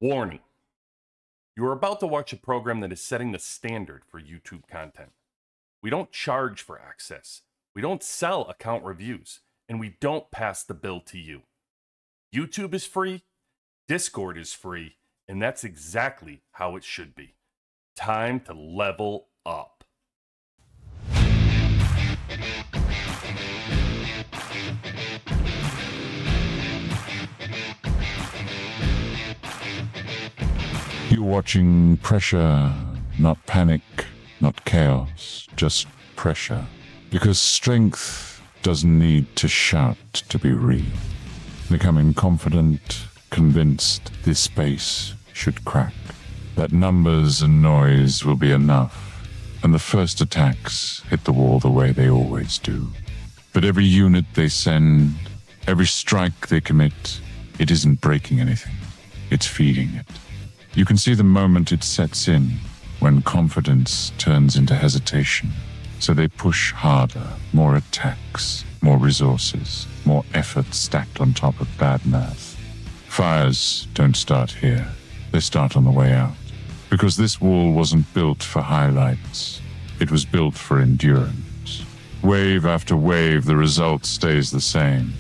Warning. You are about to watch a program that is setting the standard for YouTube content. We don't charge for access, we don't sell account reviews, and we don't pass the bill to you. YouTube is free, Discord is free, and that's exactly how it should be. Time to level up. You're watching pressure, not panic, not chaos, just pressure. Because strength doesn't need to shout to be real. Becoming confident, convinced this space should crack. That numbers and noise will be enough, and the first attacks hit the wall the way they always do. But every unit they send, every strike they commit, it isn't breaking anything, it's feeding it. You can see the moment it sets in, when confidence turns into hesitation. So they push harder, more attacks, more resources, more effort stacked on top of bad math. Fires don't start here, they start on the way out. Because this wall wasn't built for highlights, it was built for endurance. Wave after wave, the result stays the same.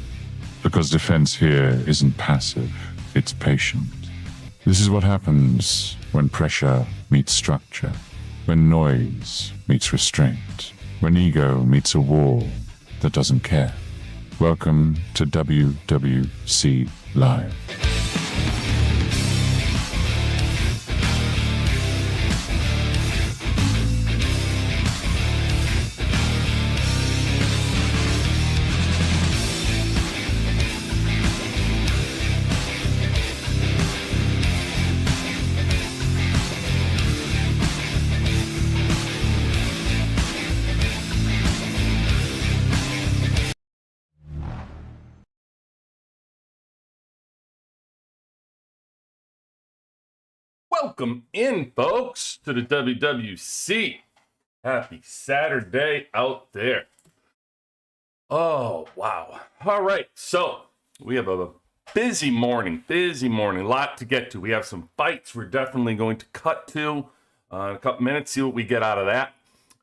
Because defense here isn't passive, it's patient. This is what happens when pressure meets structure, when noise meets restraint, when ego meets a wall that doesn't care. Welcome to WWC Live. Welcome in, folks, to the WWC. Happy Saturday out there. Oh, wow. All right, so we have a busy morning, lot to get to. We have some fights we're definitely going to cut to in a couple minutes, see what we get out of that.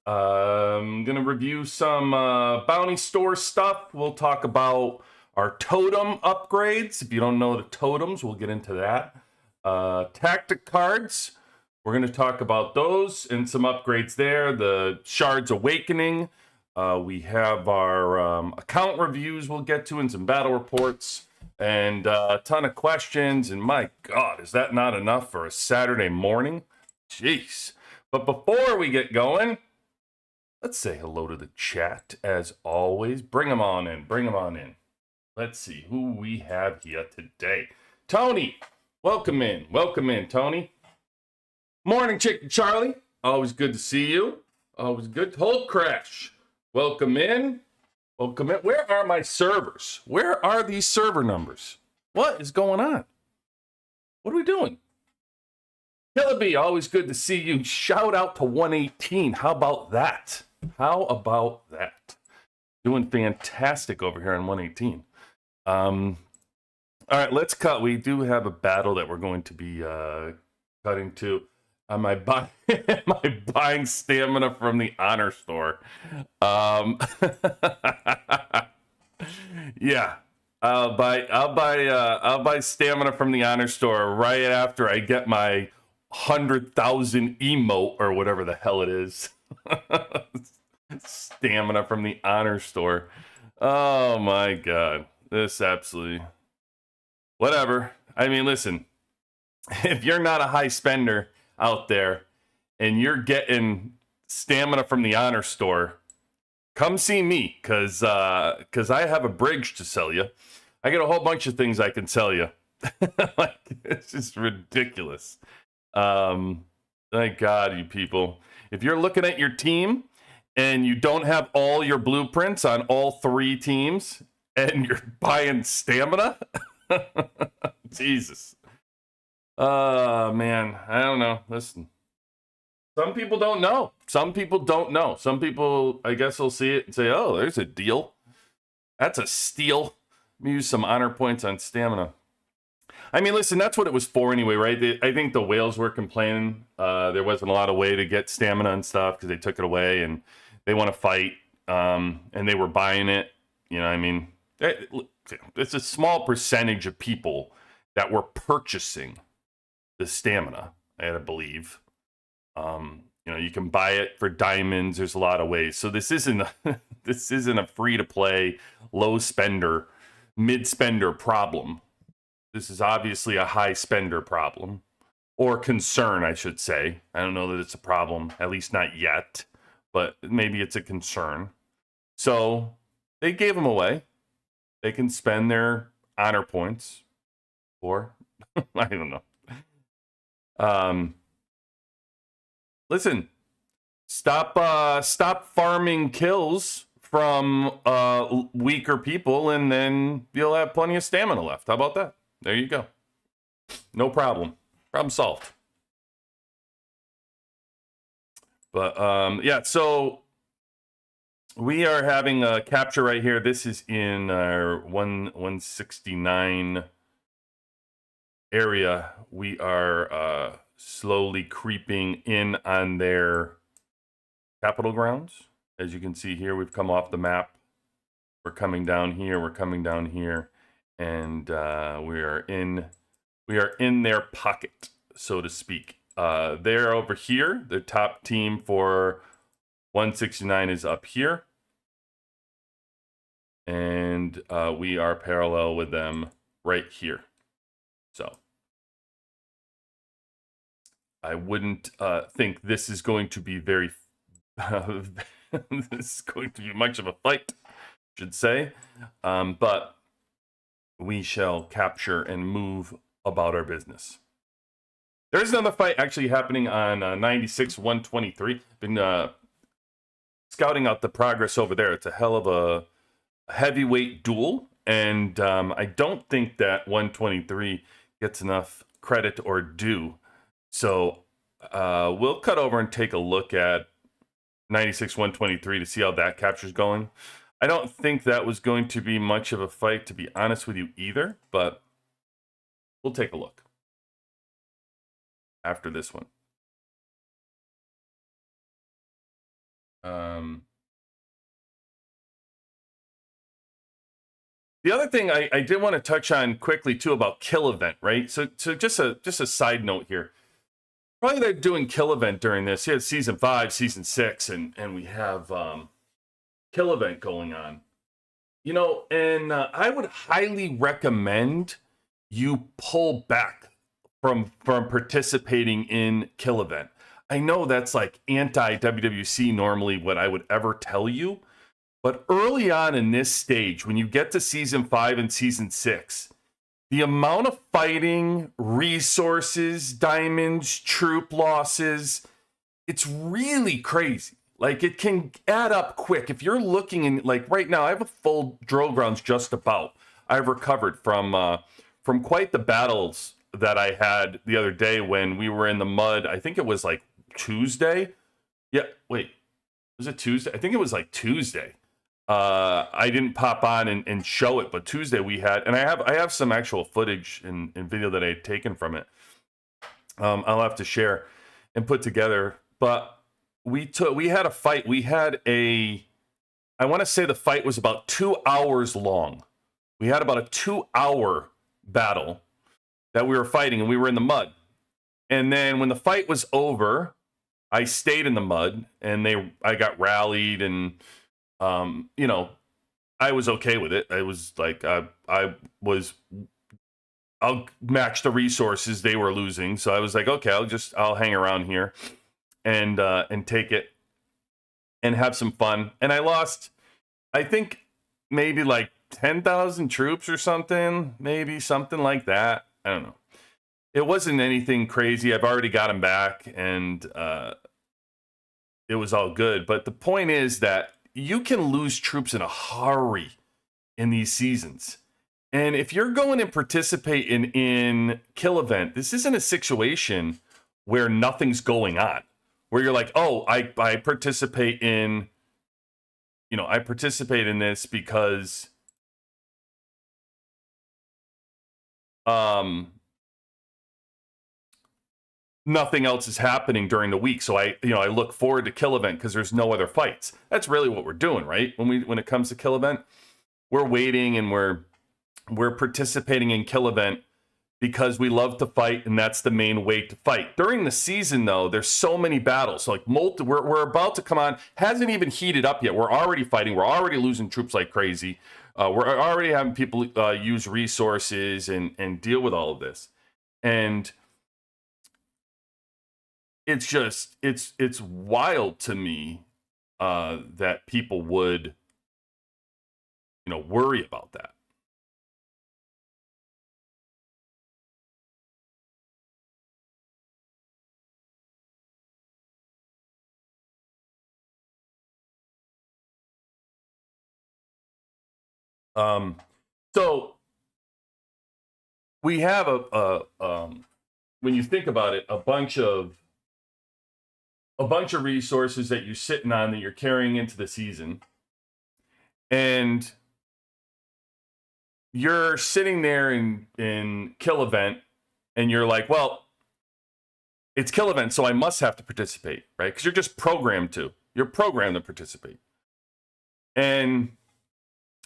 I'm going to review some bounty store stuff. We'll talk about our totem upgrades. If you don't know the totems, we'll get into that. Tactic cards, we're going to talk about those and some upgrades there. The Shards Awakening, we have our account reviews we'll get to, and some battle reports, and a ton of questions. And my God, is that not enough for a Saturday morning? Jeez. But before we get going, let's say hello to the chat as always. Bring them on in. Let's see who we have here today. Tony, welcome in, Tony. Morning, Chicken Charlie. Always good to see you. Always good. Hold Crash. Welcome in. Where are my servers? Where are these server numbers? What is going on? What are we doing? Killer B, always good to see you. Shout out to 118. How about that? Doing fantastic over here on 118. All right, let's cut. We do have a battle that we're going to be cutting to. Am I buying stamina from the honor store? Yeah, I'll buy stamina from the honor store right after I get my 100,000 emote or whatever the hell it is. Stamina from the honor store. Oh my God, this absolutely. Whatever. I mean, listen, if you're not a high spender out there and you're getting stamina from the honor store, come see me, because I have a bridge to sell you. I got a whole bunch of things I can sell you. Like, it's just ridiculous. Thank God, you people. If you're looking at your team and you don't have all your blueprints on all three teams and you're buying stamina, Jesus. Man, I don't know. Listen, some people don't know. Some people, I guess, will see it and say, oh, there's a deal. That's a steal. Let me use some honor points on stamina. I mean, listen, that's what it was for anyway, right? I think the whales were complaining there wasn't a lot of way to get stamina and stuff because they took it away, and they want to fight, and they were buying it. You know, I mean, it's a small percentage of people that were purchasing the stamina, I believe. You know, you can buy it for diamonds. There's a lot of ways. So this isn't this isn't a free to play, low spender, mid spender problem. This is obviously a high spender problem, or concern, I should say. I don't know that it's a problem, at least not yet, but maybe it's a concern. So they gave them away. They can spend their honor points, or I don't know. Listen, stop farming kills from weaker people, and then you'll have plenty of stamina left. How about that? There you go. No problem. Problem solved. But yeah, so we are having a capture right here. This is in our 169 area. We are slowly creeping in on their capital grounds. As you can see here, we've come off the map. We're coming down here. We're coming down here. And we are in their pocket, so to speak. They're over here. The top team for 169 is up here, and we are parallel with them right here. So I wouldn't think this is going to be very this is going to be much of a fight, I should say, but we shall capture and move about our business. There's another fight actually happening on 96-123. Been scouting out the progress over there. It's a hell of a heavyweight duel, and I don't think that 123 gets enough credit or due. So we'll cut over and take a look at 96-123 to see how that capture's going. I don't think that was going to be much of a fight, to be honest with you, either, but we'll take a look after this one. The other thing I did want to touch on quickly too about Kill Event, right? So just a side note here. Probably they're doing Kill Event during this. You had season 5, season 6, and we have Kill Event going on. You know, and I would highly recommend you pull back from participating in Kill Event. I know that's like anti-WWC normally what I would ever tell you, but early on in this stage, when you get to season 5 and season 6, the amount of fighting, resources, diamonds, troop losses, it's really crazy. Like, it can add up quick. If you're looking in, like right now, I have a full drill grounds just about. I've recovered from quite the battles that I had the other day when we were in the mud. I think it was like Tuesday. Yeah, wait, was it Tuesday? I think it was like Tuesday. I didn't pop on and show it, but Tuesday we had, and I have some actual footage and video that I had taken from it. I'll have to share and put together, but we had a fight. We had I want to say the fight was about 2 hours long. We had about a 2-hour battle that we were fighting, and we were in the mud. And then when the fight was over, I stayed in the mud, and I got rallied, and you know, I was okay with it. I was like, I'll match the resources they were losing, so I was like, okay, I'll hang around here and take it and have some fun. And I lost, I think, maybe like 10,000 troops or something, maybe something like that. I don't know. It wasn't anything crazy. I've already got them back, and it was all good. But the point is that you can lose troops in a hurry in these seasons. And if you're going to participate in Kill Event, this isn't a situation where nothing's going on, where you're like, oh, I participate in, I participate in this because nothing else is happening during the week. So I look forward to Kill Event because there's no other fights. That's really what we're doing, right? When it comes to Kill Event, we're waiting and we're participating in Kill Event because we love to fight, and that's the main way to fight. During the season, though, there's so many battles. Like we're about to come on, hasn't even heated up yet. We're already fighting. We're already losing troops like crazy. We're already having people use resources and deal with all of this, and it's wild to me that people would worry about that. So we have when you think about it, a bunch of resources that you're sitting on that you're carrying into the season, and you're sitting there in Kill Event, and you're like, well, it's Kill Event, so I must have to participate, right? Because you're just programmed to. You're programmed to participate. And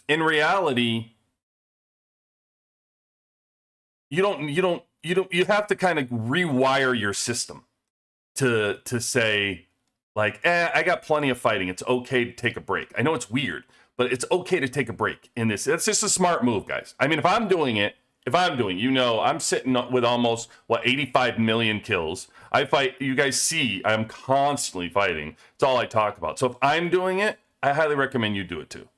in reality, you have to kind of rewire your system to say, like, I got plenty of fighting. It's okay to take a break. I know it's weird, but it's okay to take a break in this. It's just a smart move, guys. I mean, if I'm doing, I'm sitting with almost 85 million kills. I fight. You guys see, I'm constantly fighting. It's all I talk about. So if I'm doing it, I highly recommend you do it too,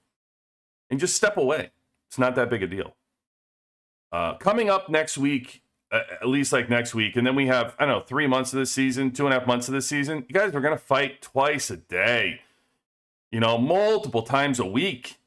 and just step away. It's not that big a deal. Coming up next week, at least like next week, and then we have 3 months of this season, 2.5 months of this season. You guys are gonna fight twice a day, multiple times a week.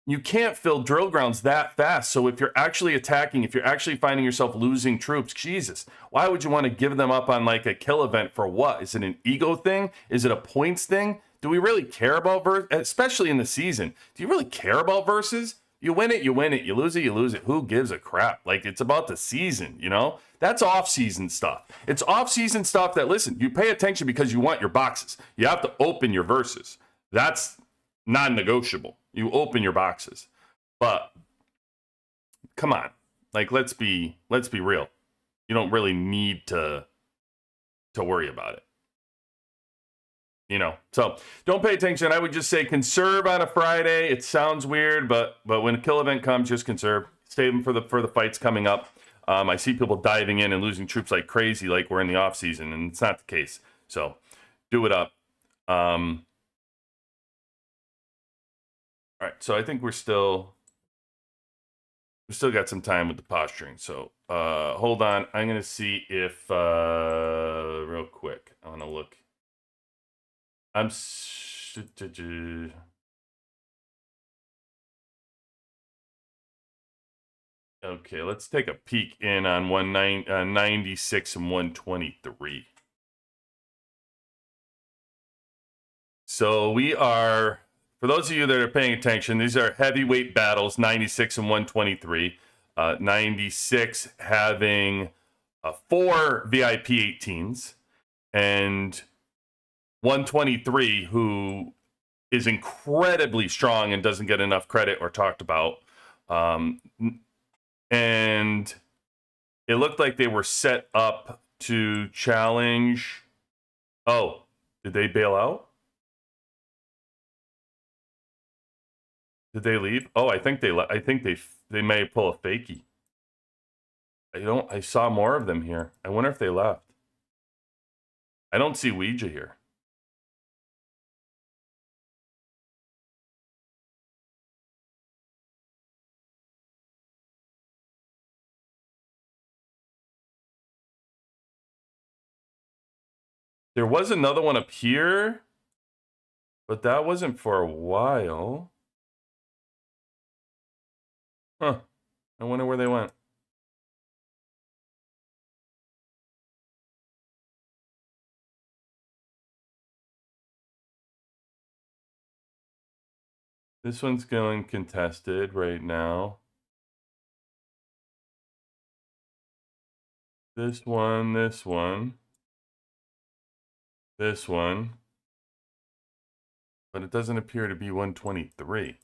You can't fill drill grounds that fast. So if you're actually attacking, if you're actually finding yourself losing troops, Jesus, why would you want to give them up on like a kill event for what? Is it an ego thing? Is it a points thing? Do we really care about verse, especially in the season? Do you really care about verses? You win it, you win it. You lose it, you lose it. Who gives a crap? Like, it's about the season, That's off-season stuff. It's off-season stuff that, listen, you pay attention because you want your boxes. You have to open your verses. That's non-negotiable. You open your boxes. But come on. Like, let's be real. You don't really need to worry about it. So don't pay attention. I would just say conserve on a Friday. It sounds weird, but when a kill event comes, just conserve. Save them for the fights coming up. I see people diving in and losing troops like crazy, like we're in the off season, and it's not the case. So do it up. All right. So I think we still got some time with the posturing. So hold on. I'm gonna see if real quick. I want to look. Okay, let's take a peek in on 96 and 123. So we are, for those of you that are paying attention, these are heavyweight battles, 96 and 123. 96 having 4 VIP 18s, and 123, who is incredibly strong and doesn't get enough credit or talked about. And it looked like they were set up to challenge. Oh, did they bail out? Did they leave? Oh, I think they may pull a fakie. I saw more of them here. I wonder if they left. I don't see Ouija here. There was another one up here, but that wasn't for a while. Huh. I wonder where they went. This one's going contested right now. This one, this one, this one. But it doesn't appear to be 123.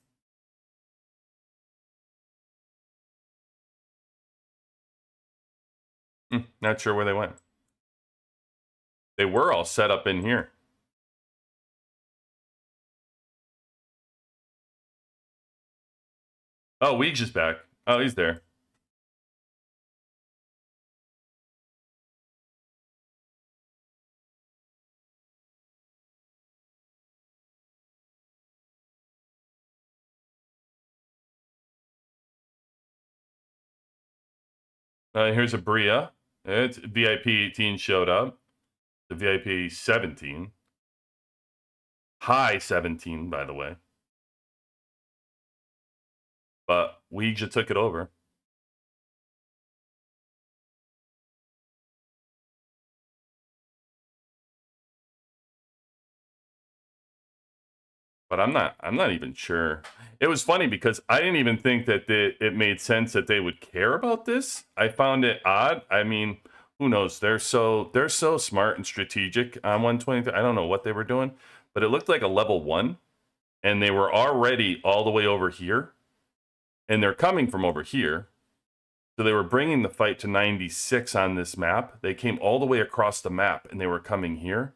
Not sure where they went. They were all set up in here. Oh, Weege is back. Oh, he's there. Here's a Bria. It's VIP 18 showed up. The VIP 17. High 17, by the way. But Ouija took it over. But I'm not even sure. It was funny because I didn't even think that it made sense that they would care about this. I found it odd. I mean, who knows? They're so smart and strategic on 123. I don't know what they were doing, but it looked like a level 1 and they were already all the way over here and they're coming from over here. So they were bringing the fight to 96 on this map. They came all the way across the map and they were coming here.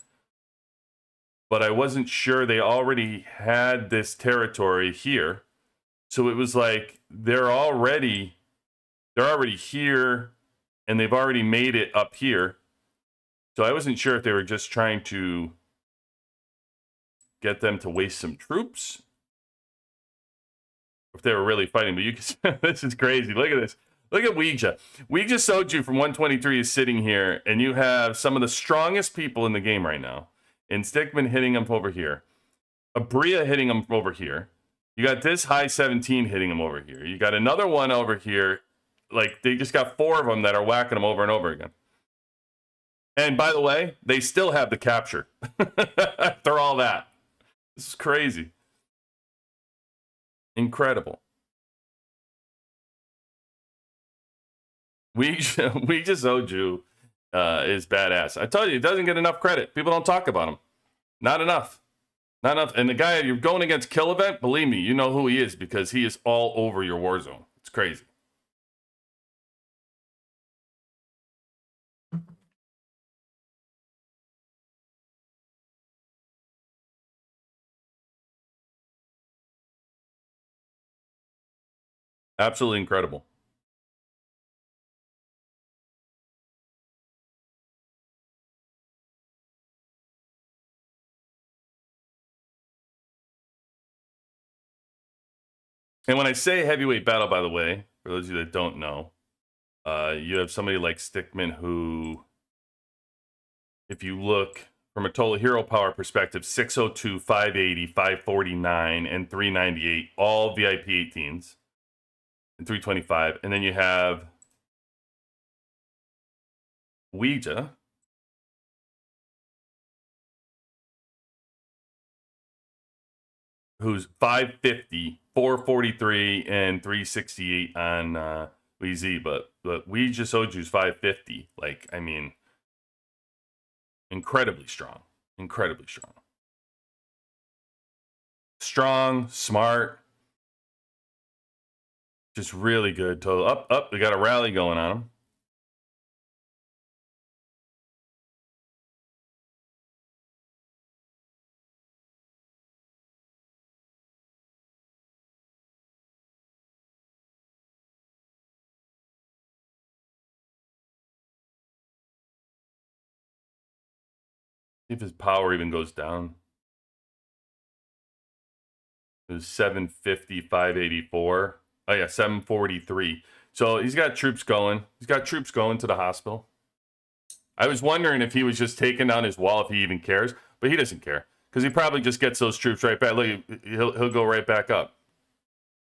But I wasn't sure they already had this territory here. So it was like they're already here and they've already made it up here. So I wasn't sure if they were just trying to get them to waste some troops, if they were really fighting. But you can this is crazy. Look at this. Look at Ouija. Ouija Soju from 123 is sitting here, and you have some of the strongest people in the game right now. And Stickman hitting him over here. Abria hitting him over here. You got this high 17 hitting him over here. You got another one over here. Like, they just got 4 of them that are whacking him over and over again. And by the way, they still have the capture. After all that. This is crazy. Incredible. Ouija Soju is badass. I tell you, he doesn't get enough credit. People don't talk about him. Not enough. Not enough. And the guy you're going against Kill Event, believe me, you know who he is because he is all over your war zone. It's crazy. Absolutely incredible. And when I say heavyweight battle, by the way, for those of you that don't know, you have somebody like Stickman who, if you look from a total hero power perspective, 602, 580, 549, and 398, all VIP 18s, and 325. And then you have Ouija, who's 550, 443, and 368 on WZ, but Ouija Soju's 550. Like, I mean, incredibly strong. Incredibly strong. Strong, smart, just really good. Total up. We got a rally going on him. See if his power even goes down. It was 750, 584. Oh yeah, 743. So he's got troops going. He's got troops going to the hospital. I was wondering if he was just taking down his wall, if he even cares, but he doesn't care because he probably just gets those troops right back. Look, he'll go right back up.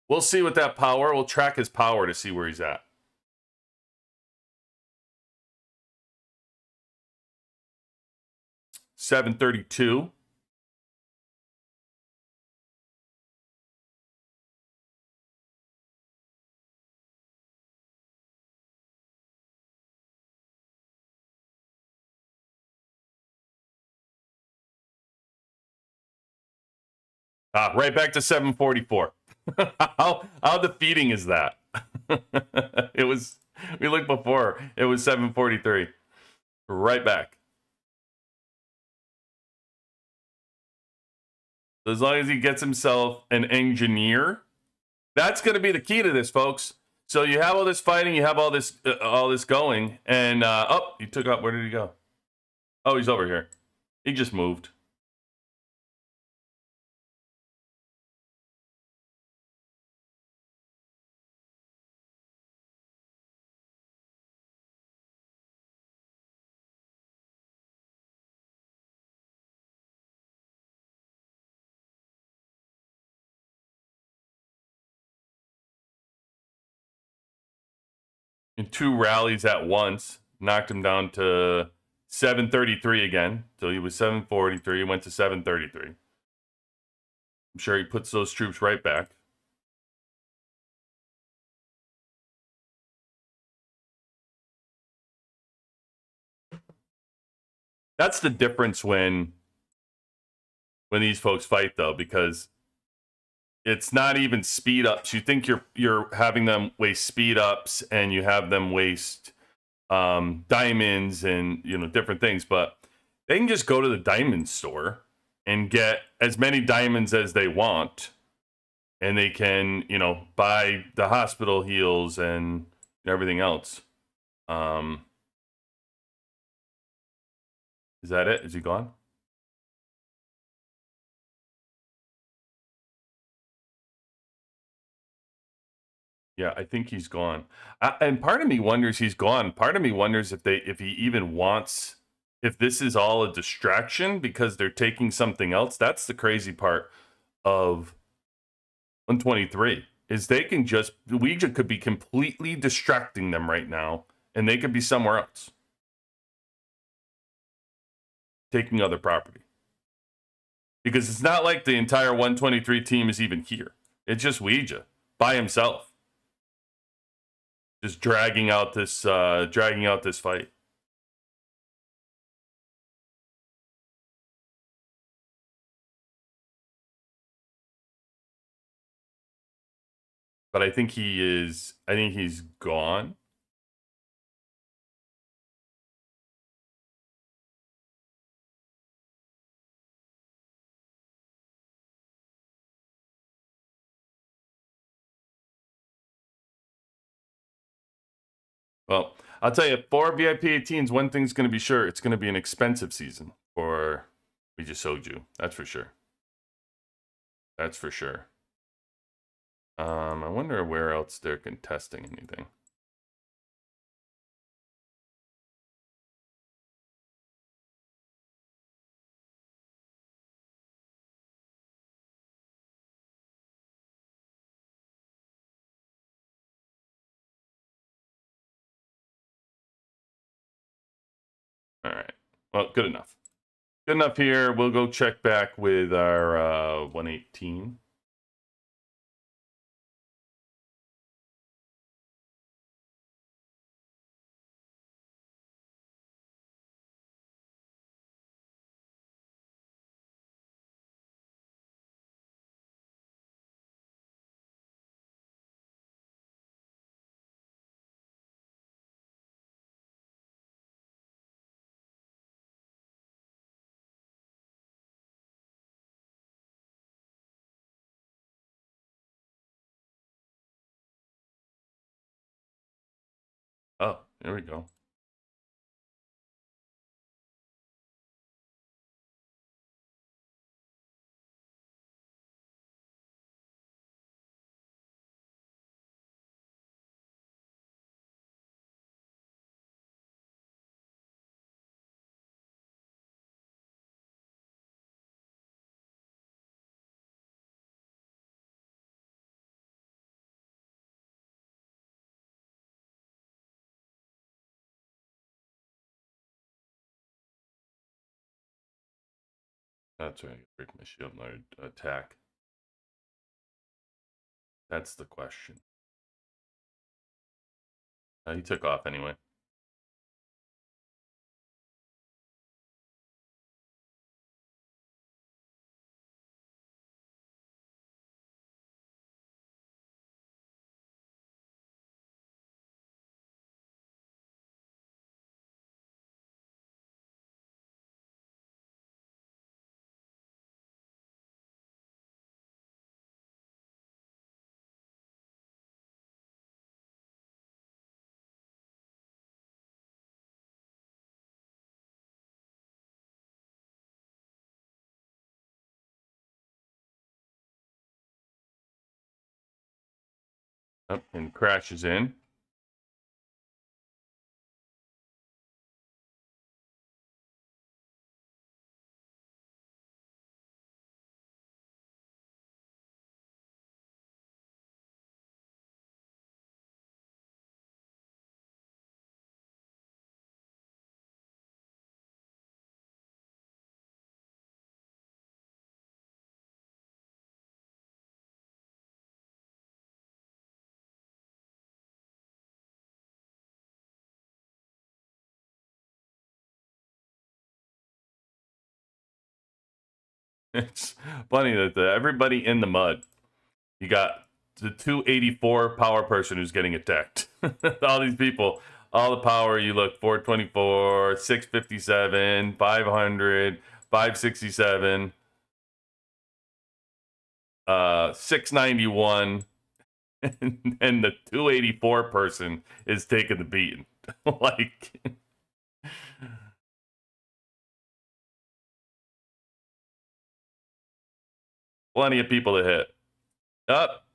We'll see with that power. We'll track his power to see where he's at. $732. Right back to 744. How defeating is that? It was, we looked before, it was 743. Right back. As long as he gets himself an engineer, that's going to be the key to this, folks. So you have all this fighting, you have all this going, and oh, he took up. Where did he go? Oh, he's over here. He just moved. In 2 rallies at once, knocked him down to 733 again. So he was 743, went to 733. I'm sure he puts those troops right back. That's the difference when these folks fight, though, because it's not even speed ups. You think you're having them waste speed ups and you have them waste diamonds and different things, but they can just go to the diamond store and get as many diamonds as they want, and they can buy the hospital heals and everything else. Is that it? Is he gone? Yeah, I think he's gone. And part of me wonders he's gone. Part of me wonders if he even wants, if this is all a distraction because they're taking something else. That's the crazy part of 123 is they can just, Ouija could be completely distracting them right now, and they could be somewhere else, taking other property. Because it's not like the entire 123 team is even here. It's just Ouija by himself. Just dragging out this fight. But I think he's gone. Well, I'll tell you, 4 VIP 18s, one thing's going to be sure, it's going to be an expensive season for Ouija Soju. That's for sure. That's for sure. I wonder where else they're contesting anything. All right. Well, good enough. Good enough here. We'll go check back with our 118. Oh, there we go. That's right. Break my shield and attack. That's the question. He took off anyway. Up and crashes in. It's funny that everybody in the mud. You got the 284 power person who's getting attacked. All these people, all the power. You look 424, 657, 500, 567, 691, and the 284 person is taking the beating. Like, plenty of people to hit. Up.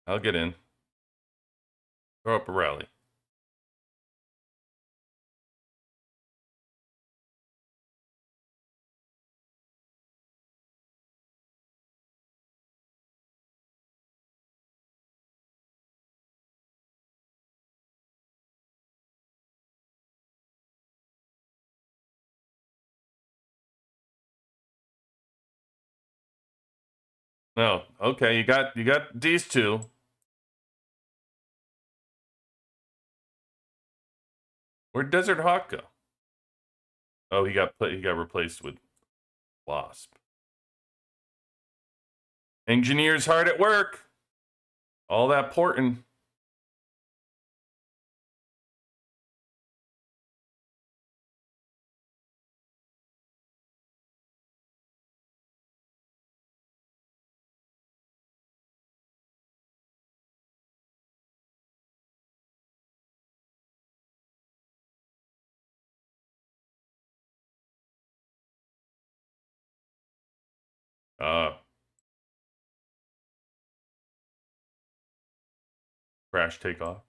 I'll get in. Throw up a rally. No, okay, you got these two. Where'd Desert Hawk go? Oh, he got replaced with Wasp. Engineers hard at work. All that porting. Crash takeoff.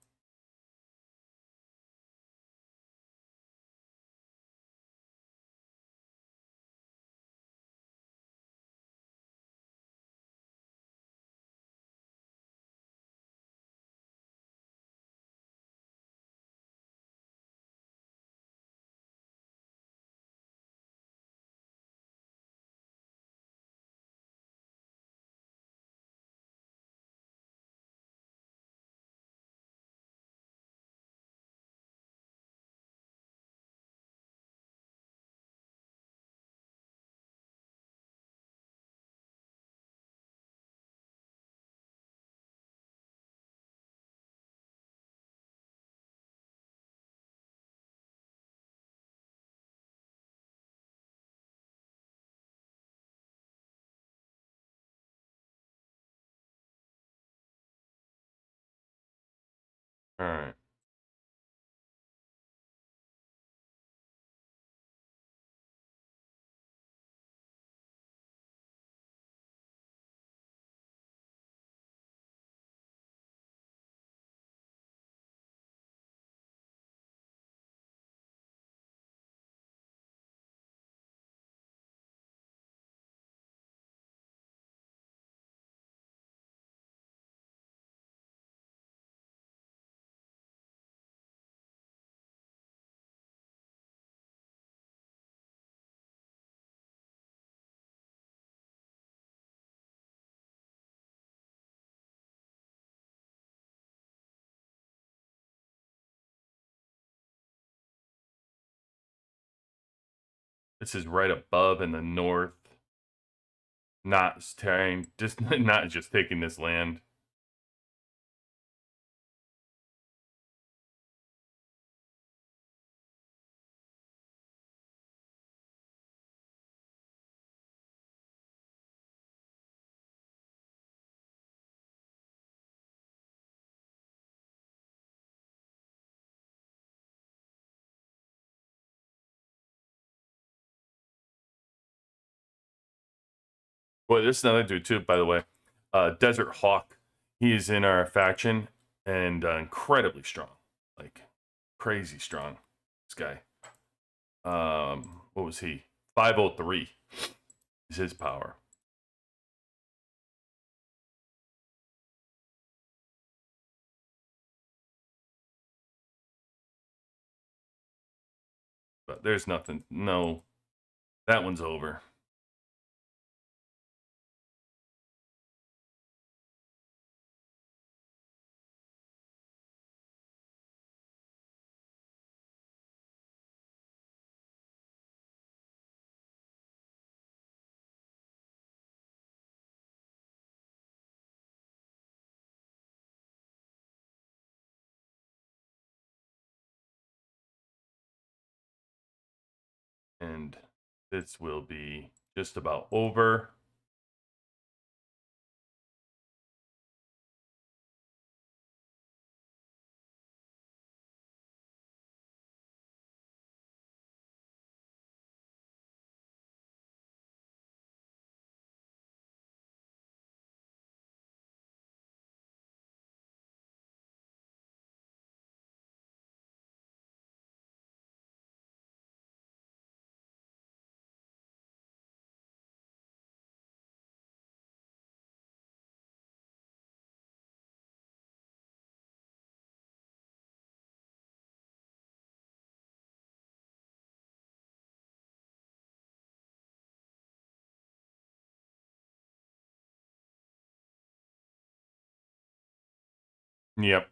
All right. This is right above in the north. Not staying, just not just taking this land. Boy, there's another dude too, by the way. Desert Hawk. He is in our faction and incredibly strong, like crazy strong. This guy. What was he? 503 is his power. But there's nothing. No, that one's over. And this will be just about over. Yep.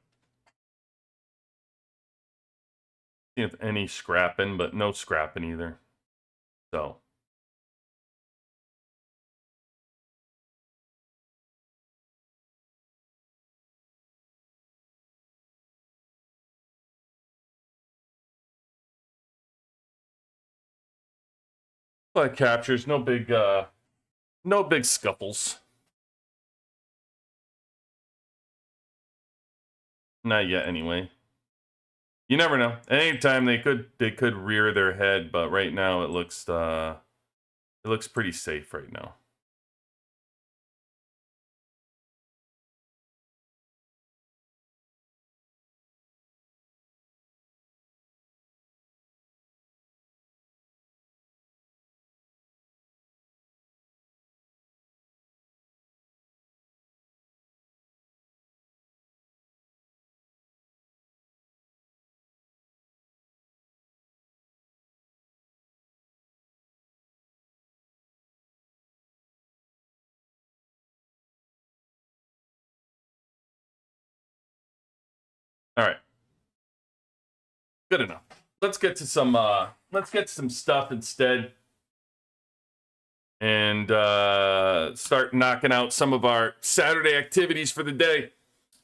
See if any scrapping, but no scrapping either. So. But captures, no big scuffles. Not yet, anyway. You never know. Anytime they could rear their head, but right now it looks pretty safe right now. All right. Good enough. Let's get to some stuff instead. And start knocking out some of our Saturday activities for the day.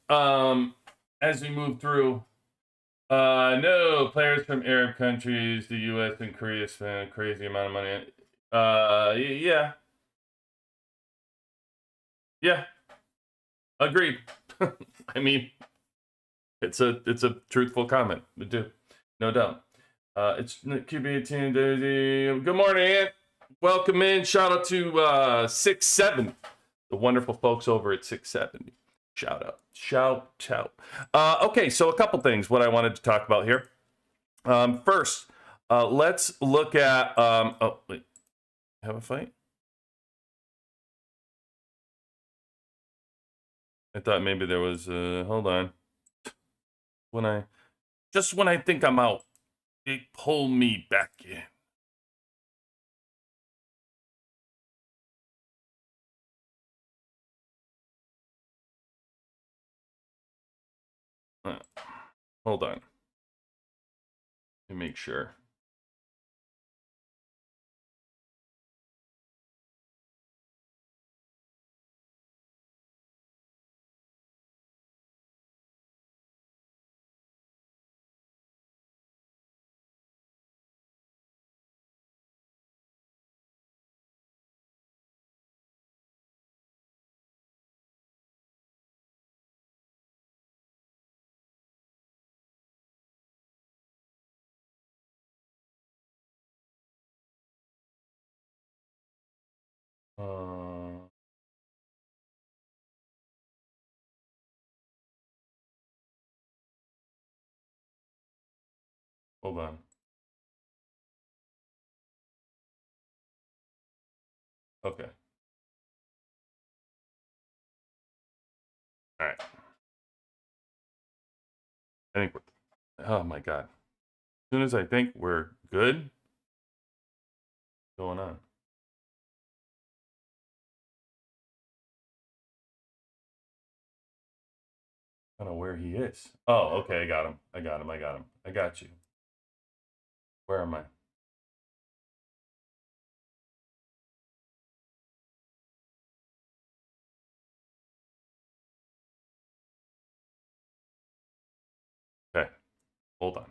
As we move through. No, players from Arab countries, the US and Korea spend a crazy amount of money. Yeah. Yeah. Agreed. I mean, it's a truthful comment. We do. No doubt. It's QB18 Daisy. Good morning, Ant. Welcome in. Shout out to 670. The wonderful folks over at 670. Shout out. Shout out. Okay, so a couple things what I wanted to talk about here. First, let's look at oh wait. Have a fight? I thought maybe there was hold on. When I think I'm out, they pull me back in. Hold on. Let me make sure. Hold on. Okay. All right. I think we're, oh my God. As soon as I think we're good, what's going on? I don't know where he is. Oh, okay. I got him. I got him. I got him. I got you. Where am I? Okay. Hold on.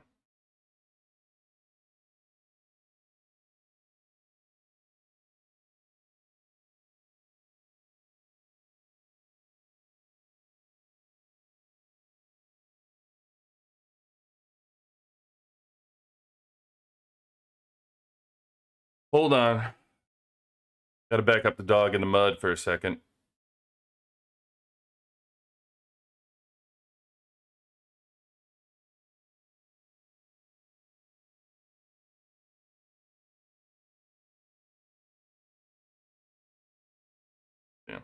Hold on. Got to back up the dog in the mud for a second. Yeah.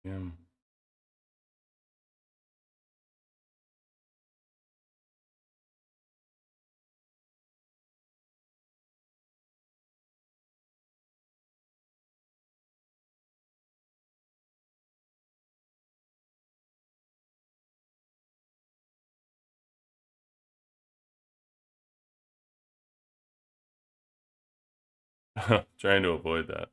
Yeah. Trying to avoid that.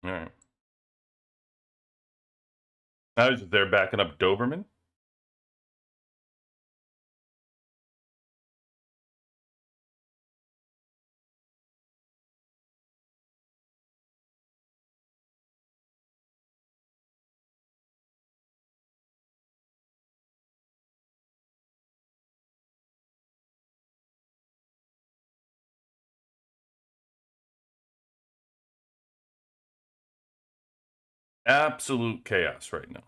All right. I was just there backing up Doberman. Absolute chaos right now.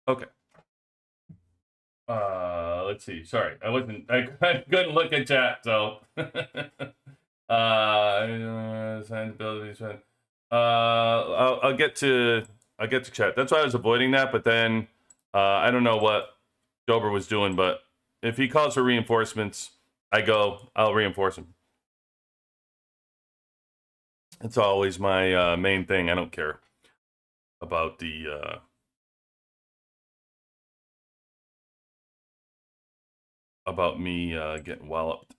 Okay. Let's see. Sorry, I couldn't look at chat, so. I'll get to chat. That's why I was avoiding that, but then I don't know what Dober was doing, but if he calls for reinforcements, I'll reinforce him. It's always my main thing. I don't care about the about me getting walloped.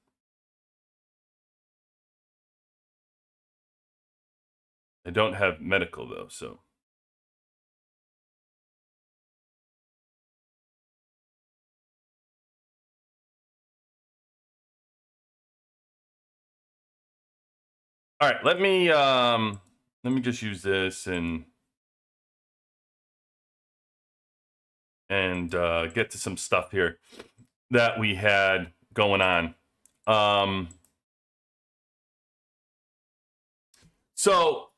I don't have medical though, so. All right, let me just use this and get to some stuff here that we had going on. So,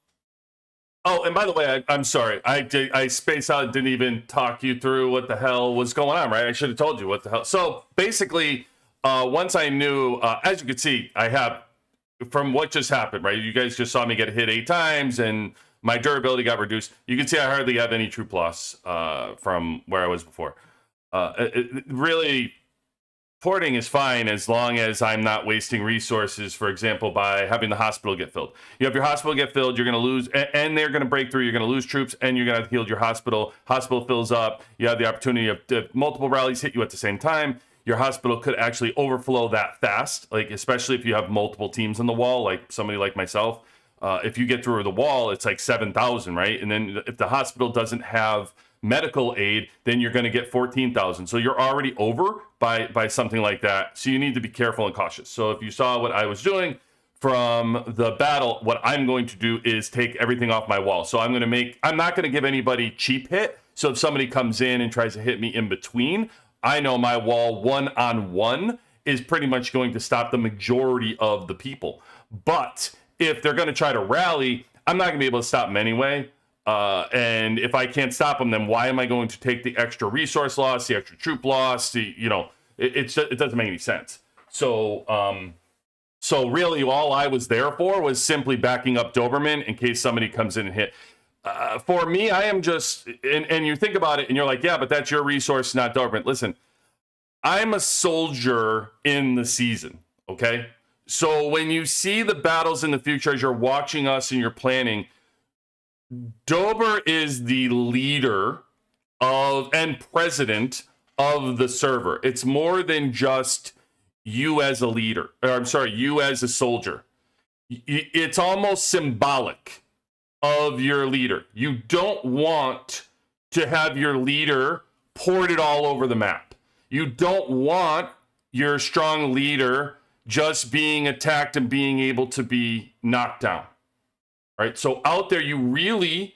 oh, and by the way, I'm sorry. I spaced out, didn't even talk you through what the hell was going on, right? I should have told you what the hell. So basically, once I knew, as you can see, I have, from what just happened, right? You guys just saw me get hit 8 times and my durability got reduced. You can see I hardly have any troop loss from where I was before. Really, porting is fine as long as I'm not wasting resources, for example, by having the hospital get filled. You have your hospital get filled, you're going to lose, and they're going to break through, you're going to lose troops, and you're going to have to heal your hospital. Hospital fills up, you have the opportunity of multiple rallies hit you at the same time. Your hospital could actually overflow that fast, like especially if you have multiple teams on the wall, like somebody like myself. If you get through the wall, it's like 7,000, right? And then if the hospital doesn't have medical aid, then you're going to get 14,000. So you're already over by something like that. So you need to be careful and cautious. So if you saw what I was doing from the battle, what I'm going to do is take everything off my wall. So I'm not going to give anybody cheap hit. So if somebody comes in and tries to hit me in between, I know my wall 1-on-1 is pretty much going to stop the majority of the people. But if they're going to try to rally, I'm not going to be able to stop them anyway. And if I can't stop them, then why am I going to take the extra resource loss, the extra troop loss? It doesn't make any sense. So really, all I was there for was simply backing up Doberman in case somebody comes in and hit. For me, I am just, and you think about it, and you're like, yeah, but that's your resource, not Doberman. Listen, I'm a soldier in the season, okay? So when you see the battles in the future, as you're watching us and you're planning, Dober is the leader of and president of the server. It's more than just you as a leader, or I'm sorry, you as a soldier. It's almost symbolic of your leader. You don't want to have your leader ported all over the map. You don't want your strong leader just being attacked and being able to be knocked down. Right? So out there, you really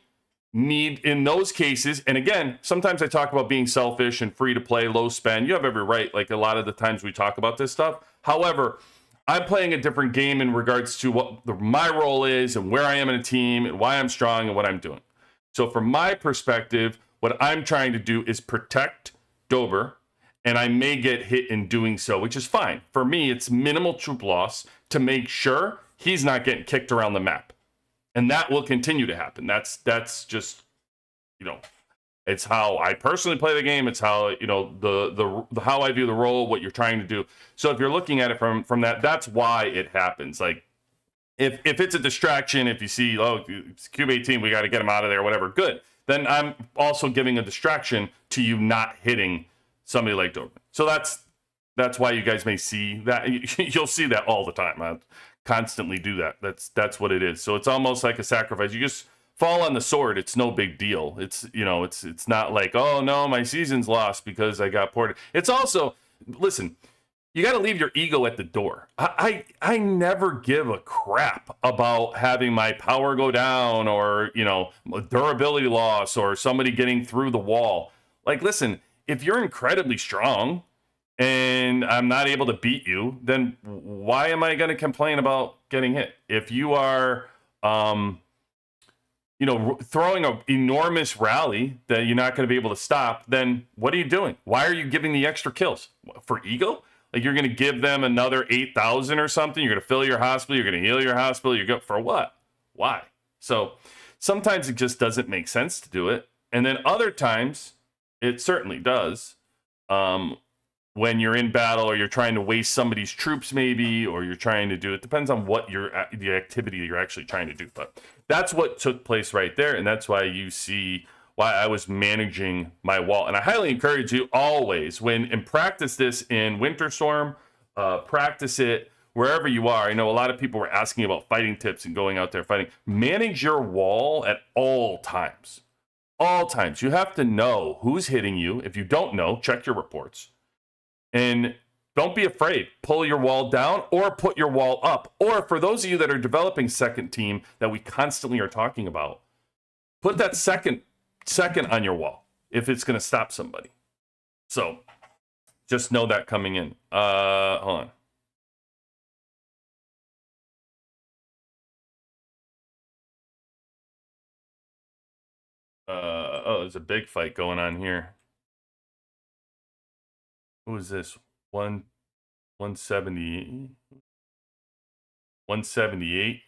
need, in those cases, and again, sometimes I talk about being selfish and free to play, low spend. You have every right, like a lot of the times we talk about this stuff. However, I'm playing a different game in regards to what my role is and where I am in a team and why I'm strong and what I'm doing. So from my perspective, what I'm trying to do is protect Dober, and I may get hit in doing so, which is fine. For me, it's minimal troop loss to make sure he's not getting kicked around the map. And that will continue to happen. That's just, It's how I personally play the game. It's how, you know, the how I view the role, what you're trying to do. So if you're looking at it from that, that's why it happens. Like if it's a distraction, if you see, oh, it's Cube 18, we got to get him out of there, whatever, good. Then I'm also giving a distraction to you not hitting somebody like Doberman. So that's why you guys may see that. You'll see that all the time. I constantly do that. That's what it is. So it's almost like a sacrifice. You just fall on the sword. It's no big deal. It's, you know, it's not like, oh no, my season's lost because I got ported. It's also, listen, you got to leave your ego at the door. I never give a crap about having my power go down or, you know, durability loss or somebody getting through the wall. Like, listen, if you're incredibly strong and I'm not able to beat you, then why am I going to complain about getting hit? If you are, you know, throwing an enormous rally that you're not going to be able to stop, then what are you doing? Why are you giving the extra kills? For ego? Like you're going to give them another 8,000 or something? You're going to fill your hospital? You're going to heal your hospital? You're going for what? Why? So sometimes it just doesn't make sense to do it. And then other times it certainly does. When you're in battle or you're trying to waste somebody's troops maybe, or you're trying to do, it depends on what the activity you're actually trying to do. But that's what took place right there. And that's why you see why I was managing my wall. And I highly encourage you always, and practice this in Winter Storm, practice it wherever you are. I know a lot of people were asking about fighting tips and going out there fighting. Manage your wall at all times. All times. You have to know who's hitting you. If you don't know, check your reports. And don't be afraid. Pull your wall down or put your wall up. Or for those of you that are developing second team that we constantly are talking about, put that second on your wall if it's going to stop somebody. So just know that coming in. Hold on. Oh, there's a big fight going on here. Who is this? 170. 178.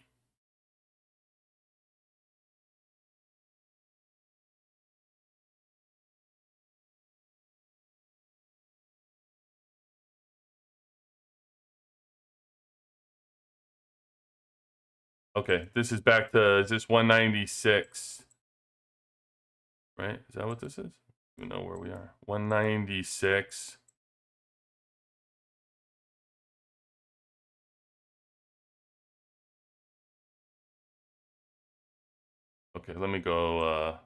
Okay, this is back to, is this 196? Right? Is that what this is? You know where we are. 196. Okay, let me go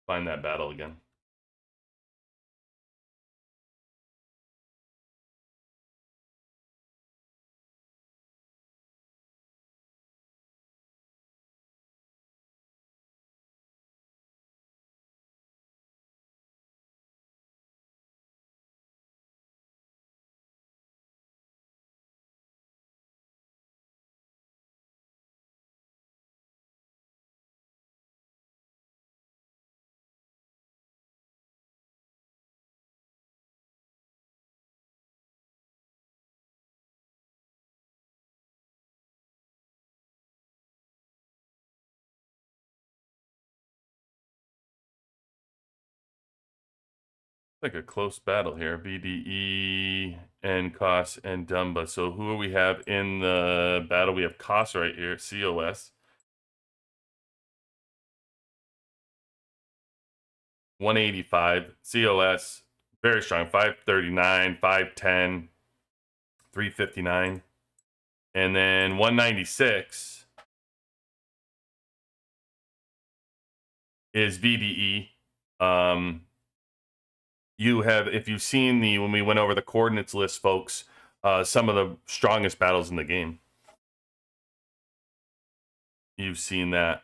find that battle again. Like a close battle here. BDE and Kos and Dumba. So who do we have in the battle? We have Kos right here, COS. 185. COS, very strong. 539, 510, 359. And then 196 is VDE. You have, if you've seen when we went over the coordinates list, folks, some of the strongest battles in the game. You've seen that.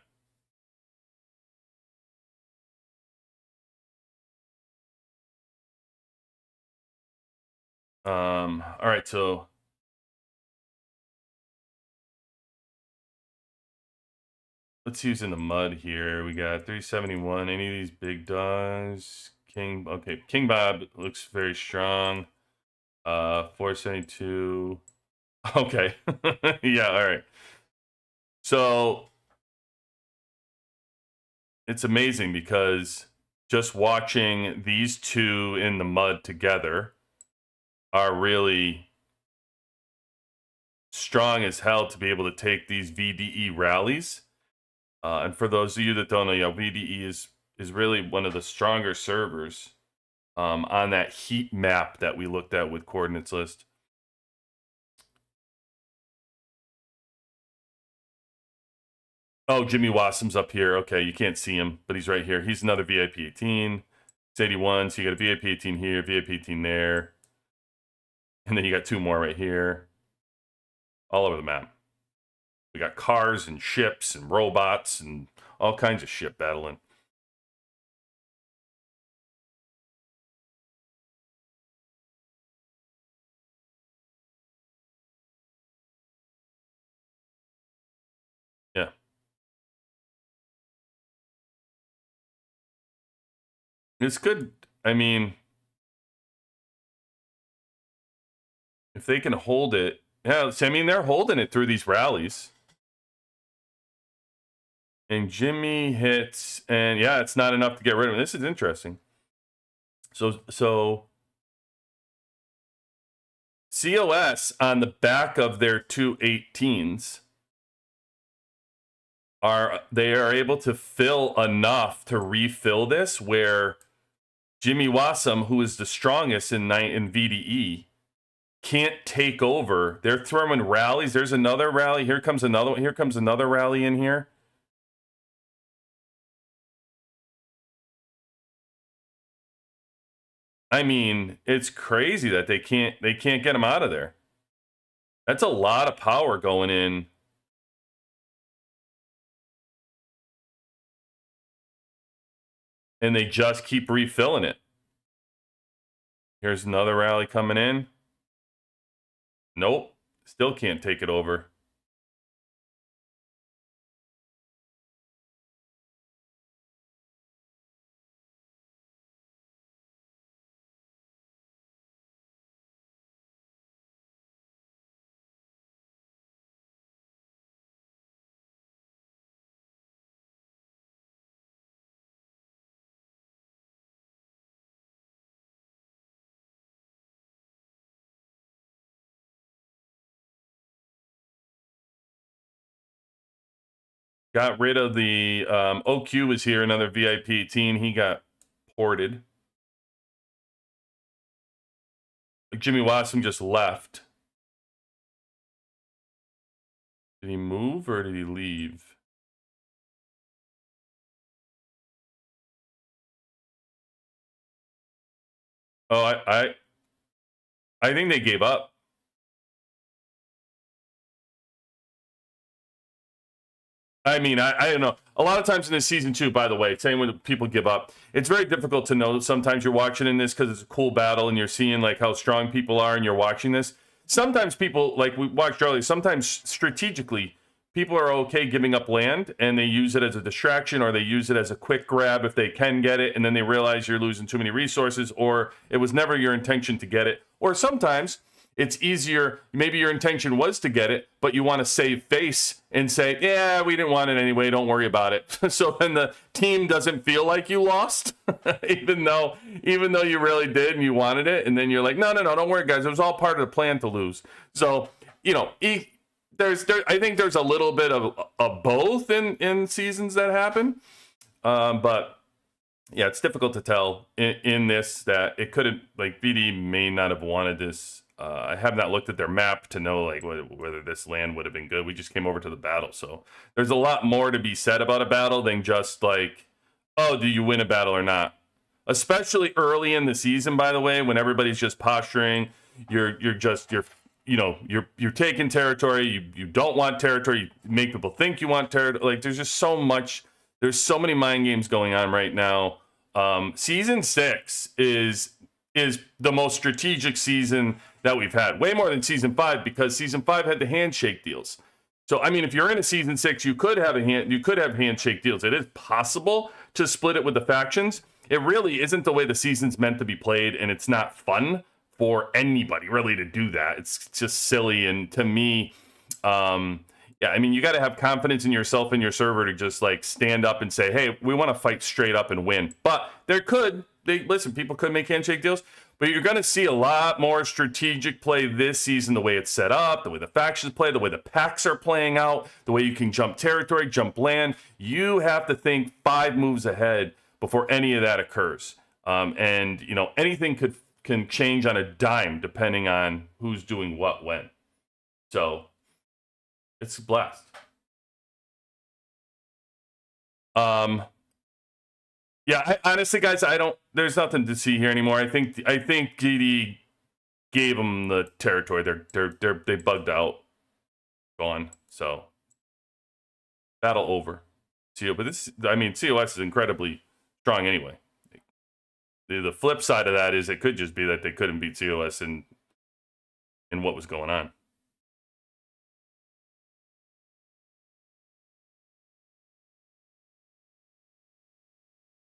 All right, so let's use in the mud here. We got 371. Any of these big dogs? Okay, King Bob looks very strong. 472. Okay. Yeah, all right. So it's amazing because just watching these two in the mud together are really strong as hell to be able to take these VDE rallies. And for those of you that don't know, VDE is really one of the stronger servers on that heat map that we looked at with Coordinates List. Oh, Jimmy Wassum's up here. Okay, you can't see him, but he's right here. He's another VIP 18. It's 81, so you got a VIP 18 here, VIP 18 there. And then you got two more right here. All over the map. We got cars and ships and robots and all kinds of shit battling. Yeah. It's good. I mean, if they can hold it. Yeah, I mean, they're holding it through these rallies. And Jimmy hits, and yeah, it's not enough to get rid of him. This is interesting. So COS on the back of their two 18s are able to fill enough to refill this, where Jimmy Wassum, who is the strongest in VDE, can't take over. They're throwing rallies. There's another rally. Here comes another one. Here comes another rally in here. I mean, it's crazy that they can't get him out of there. That's a lot of power going in. And they just keep refilling it. Here's another rally coming in. Nope. Still can't take it over. Got rid of the OQ was here, another VIP 18. He got ported. Jimmy Wassum just left. Did he move or did he leave? Oh, I think they gave up. I mean, I don't know. A lot of times in this season, too, by the way, saying when people give up, it's very difficult to know. Sometimes you're watching in this because it's a cool battle and you're seeing like how strong people are and you're watching this. Sometimes people, like we watched earlier, sometimes strategically, people are okay giving up land and they use it as a distraction or they use it as a quick grab if they can get it. And then they realize you're losing too many resources or it was never your intention to get it. Or sometimes it's easier. Maybe your intention was to get it, but you want to save face and say, yeah, we didn't want it anyway. Don't worry about it. So then the team doesn't feel like you lost, even though you really did and you wanted it. And then you're like, no, don't worry, guys. It was all part of the plan to lose. So, I think there's a little bit of both in seasons that happen. But yeah, it's difficult to tell in this that it couldn't, like BD may not have wanted this. I have not looked at their map to know like whether this land would have been good. We just came over to the battle, so there's a lot more to be said about a battle than just like, oh, do you win a battle or not? Especially early in the season, by the way, when everybody's just posturing, you're taking territory. You don't want territory. You make people think you want territory. Like there's just so much. There's so many mind games going on right now. Season 6 is the most strategic season that we've had, way more than season 5, because season 5 had the handshake deals. So I mean, if you're in a season 6, you could have handshake deals. It is possible to split it with the factions. It really isn't the way the season's meant to be played, and it's not fun for anybody really to do that. It's just silly, and to me, Yeah, I mean, you got to have confidence in yourself and your server to just like stand up and say, "Hey, we want to fight straight up and win." But listen, people could make handshake deals, but you're going to see a lot more strategic play this season. The way it's set up, the way the factions play, the way the packs are playing out, the way you can jump territory, jump land. You have to think 5 moves ahead before any of that occurs. And you know, anything can change on a dime depending on who's doing what when. So it's a blast. Yeah, honestly, guys, there's nothing to see here anymore. I think GD gave them the territory. They bugged out, gone. So battle over. But COS is incredibly strong anyway. The flip side of that is it could just be that they couldn't beat COS in what was going on.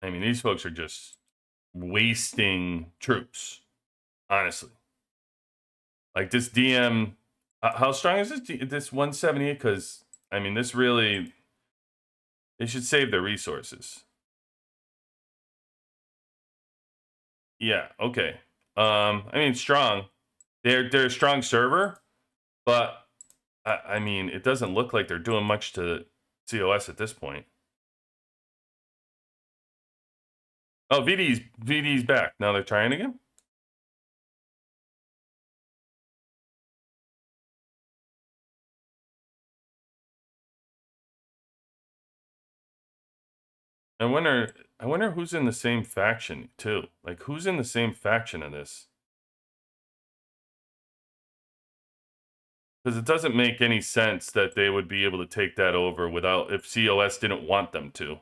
I mean, these folks are just wasting troops, honestly. Like this DM, how strong is this 178? Because, I mean, this really, they should save their resources. Yeah, okay. I mean, strong. They're a strong server, but, I mean, it doesn't look like they're doing much to COS at this point. Oh, VD's back. Now they're trying again? I wonder who's in the same faction too. Like, who's in the same faction in this? Because it doesn't make any sense that they would be able to take that over if COS didn't want them to.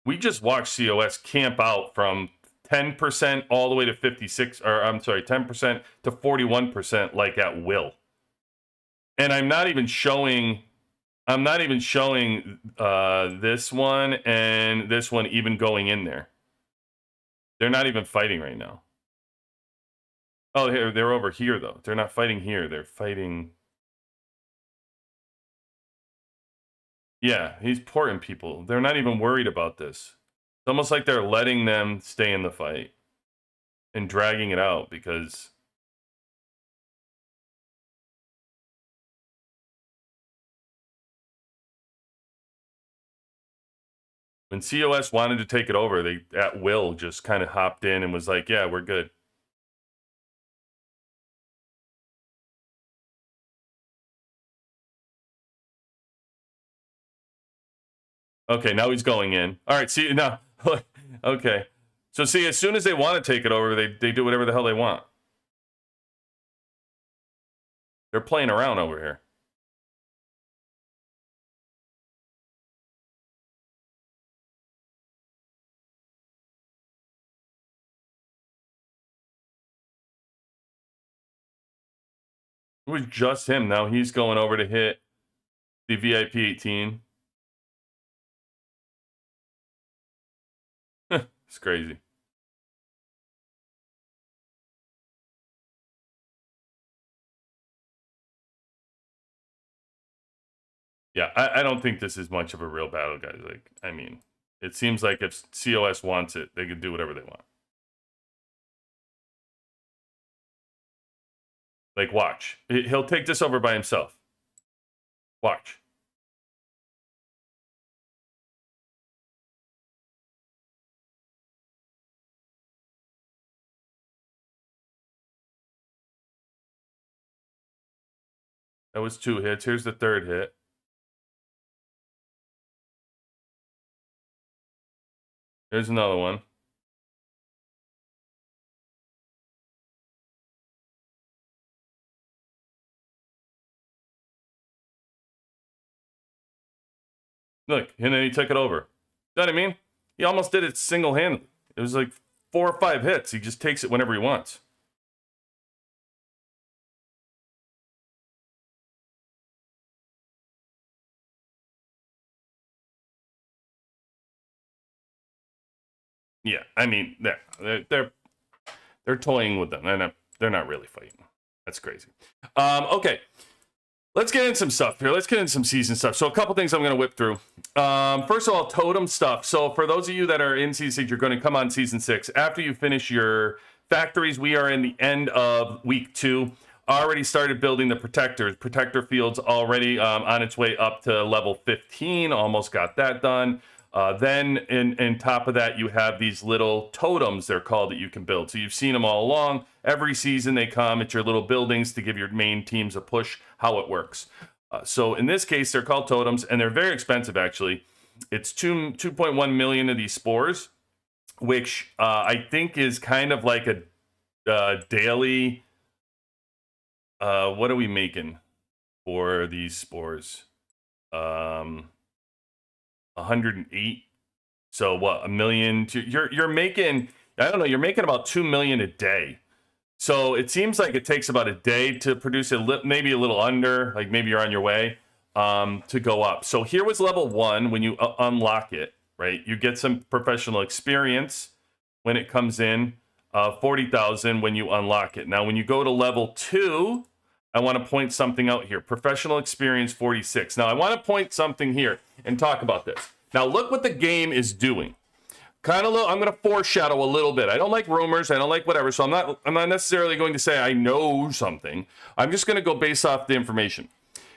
We just watched COS camp out from 10% all the way to 56, or I'm sorry, 10% to 41%, like at will. And I'm not even showing this one and this one even going in there. They're not even fighting right now. Oh, they're over here though. They're not fighting here. They're fighting. Yeah, he's porting people. They're not even worried about this. It's almost like they're letting them stay in the fight and dragging it out because when COS wanted to take it over, they at will just kind of hopped in and was like, "Yeah, we're good." Okay, now he's going in. All right, see now. Okay, so see, as soon as they want to take it over, they do whatever the hell they want. They're playing around over here. It was just him. Now he's going over to hit the VIP 18. It's crazy. Yeah, I don't think this is much of a real battle, guys. Like, I mean, it seems like if COS wants it, they can do whatever they want. Like, watch. He'll take this over by himself. Watch. That was 2 hits. Here's the 3rd hit. Here's another one. Look, and then he took it over. You know what I mean? He almost did it single-handedly. It was like 4 or 5 hits. He just takes it whenever he wants. Yeah, I mean, they're toying with them. They're not really fighting. That's crazy. Okay. let's get in some stuff here. Let's get in some season stuff. So a couple things I'm going to whip through. First of all, totem stuff. So for those of you that are in season 6, you're going to come on season 6. After you finish your factories, we are in the end of week 2. Already started building the protectors. Protector field's already on its way up to level 15. Almost got that done. Then in top of that, you have these little totems, they're called, that you can build. So you've seen them all along. Every season they come at your little buildings to give your main teams a push, how it works. So in this case, they're called totems, and they're very expensive, actually. It's 2.1 million of these spores, which I think is kind of like a daily... what are we making for these spores? 108. So what? 1 million? You're making, I don't know, you're making about 2 million a day. So it seems like it takes about a day to produce maybe a little under, like maybe you're on your way to go up. So here was level 1 when you unlock it, right? You get some professional experience when it comes in, 40,000 when you unlock it. Now, when you go to level 2, I want to point something out here. Professional experience 46. Now, I want to point something here and talk about this. Now, look what the game is doing. I'm going to foreshadow a little bit. I don't like rumors. I don't like whatever. So I'm not necessarily going to say I know something. I'm just going to go based off the information.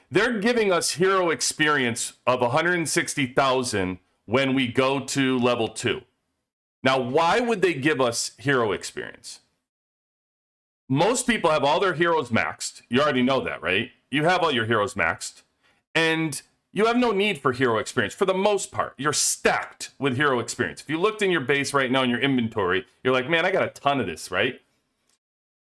They're giving us hero experience of 160,000 when we go to level 2. Now, why would they give us hero experience? Most people have all their heroes maxed. You already know that, right? You have all your heroes maxed. And you have no need for hero experience. For the most part, you're stacked with hero experience. If you looked in your base right now in your inventory, you're like, man, I got a ton of this, right?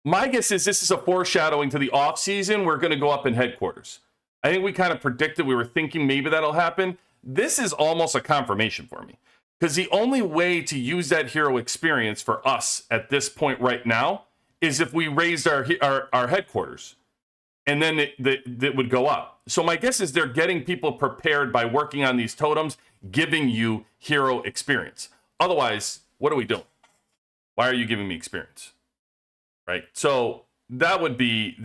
My guess is this is a foreshadowing to the off season. We're going to go up in headquarters. I think we kind of predicted, we were thinking maybe that'll happen. This is almost a confirmation for me. Because the only way to use that hero experience for us at this point right now is if we raised our headquarters, and then it would go up. So my guess is they're getting people prepared by working on these totems, giving you hero experience. Otherwise, what are we doing? Why are you giving me experience? Right? So that would be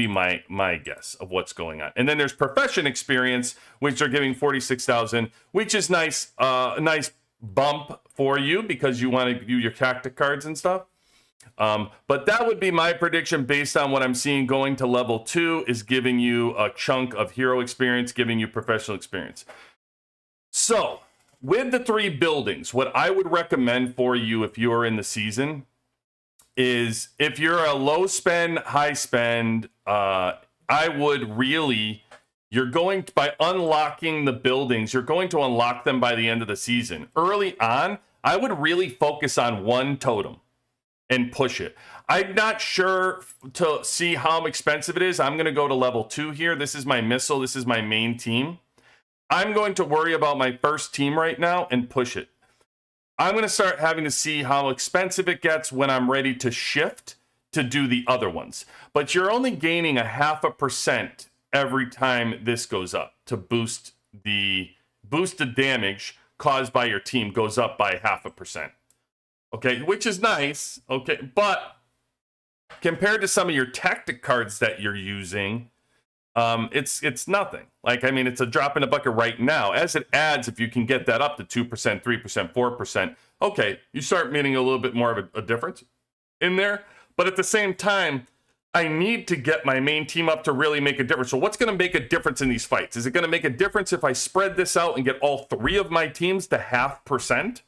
my guess of what's going on. And then there's profession experience, which are giving 46,000, which is nice, a nice bump for you because you want to do your tactic cards and stuff. But that would be my prediction based on what I'm seeing. Going to level 2 is giving you a chunk of hero experience, giving you professional experience. So with the 3 buildings, what I would recommend for you if you're in the season is, if you're a low spend, high spend, I would really, by unlocking the buildings, you're going to unlock them by the end of the season. Early on, I would really focus on one totem and push it. I'm not sure to see how expensive it is. I'm going to go to level 2 here. This is my missile. This is my main team. I'm going to worry about my first team right now and push it. I'm going to start having to see how expensive it gets when I'm ready to shift to do the other ones. But you're only gaining 0.5% every time this goes up to boost the damage caused by your team goes up by 0.5%. Okay, which is nice, okay, but compared to some of your tactic cards that you're using, it's nothing. Like, I mean, it's a drop in the bucket right now. As it adds, if you can get that up to 2%, 3%, 4%, okay, you start meaning a little bit more of a difference in there. But at the same time, I need to get my main team up to really make a difference. So what's going to make a difference in these fights? Is it going to make a difference if I spread this out and get all 3 of my teams to 0.5%?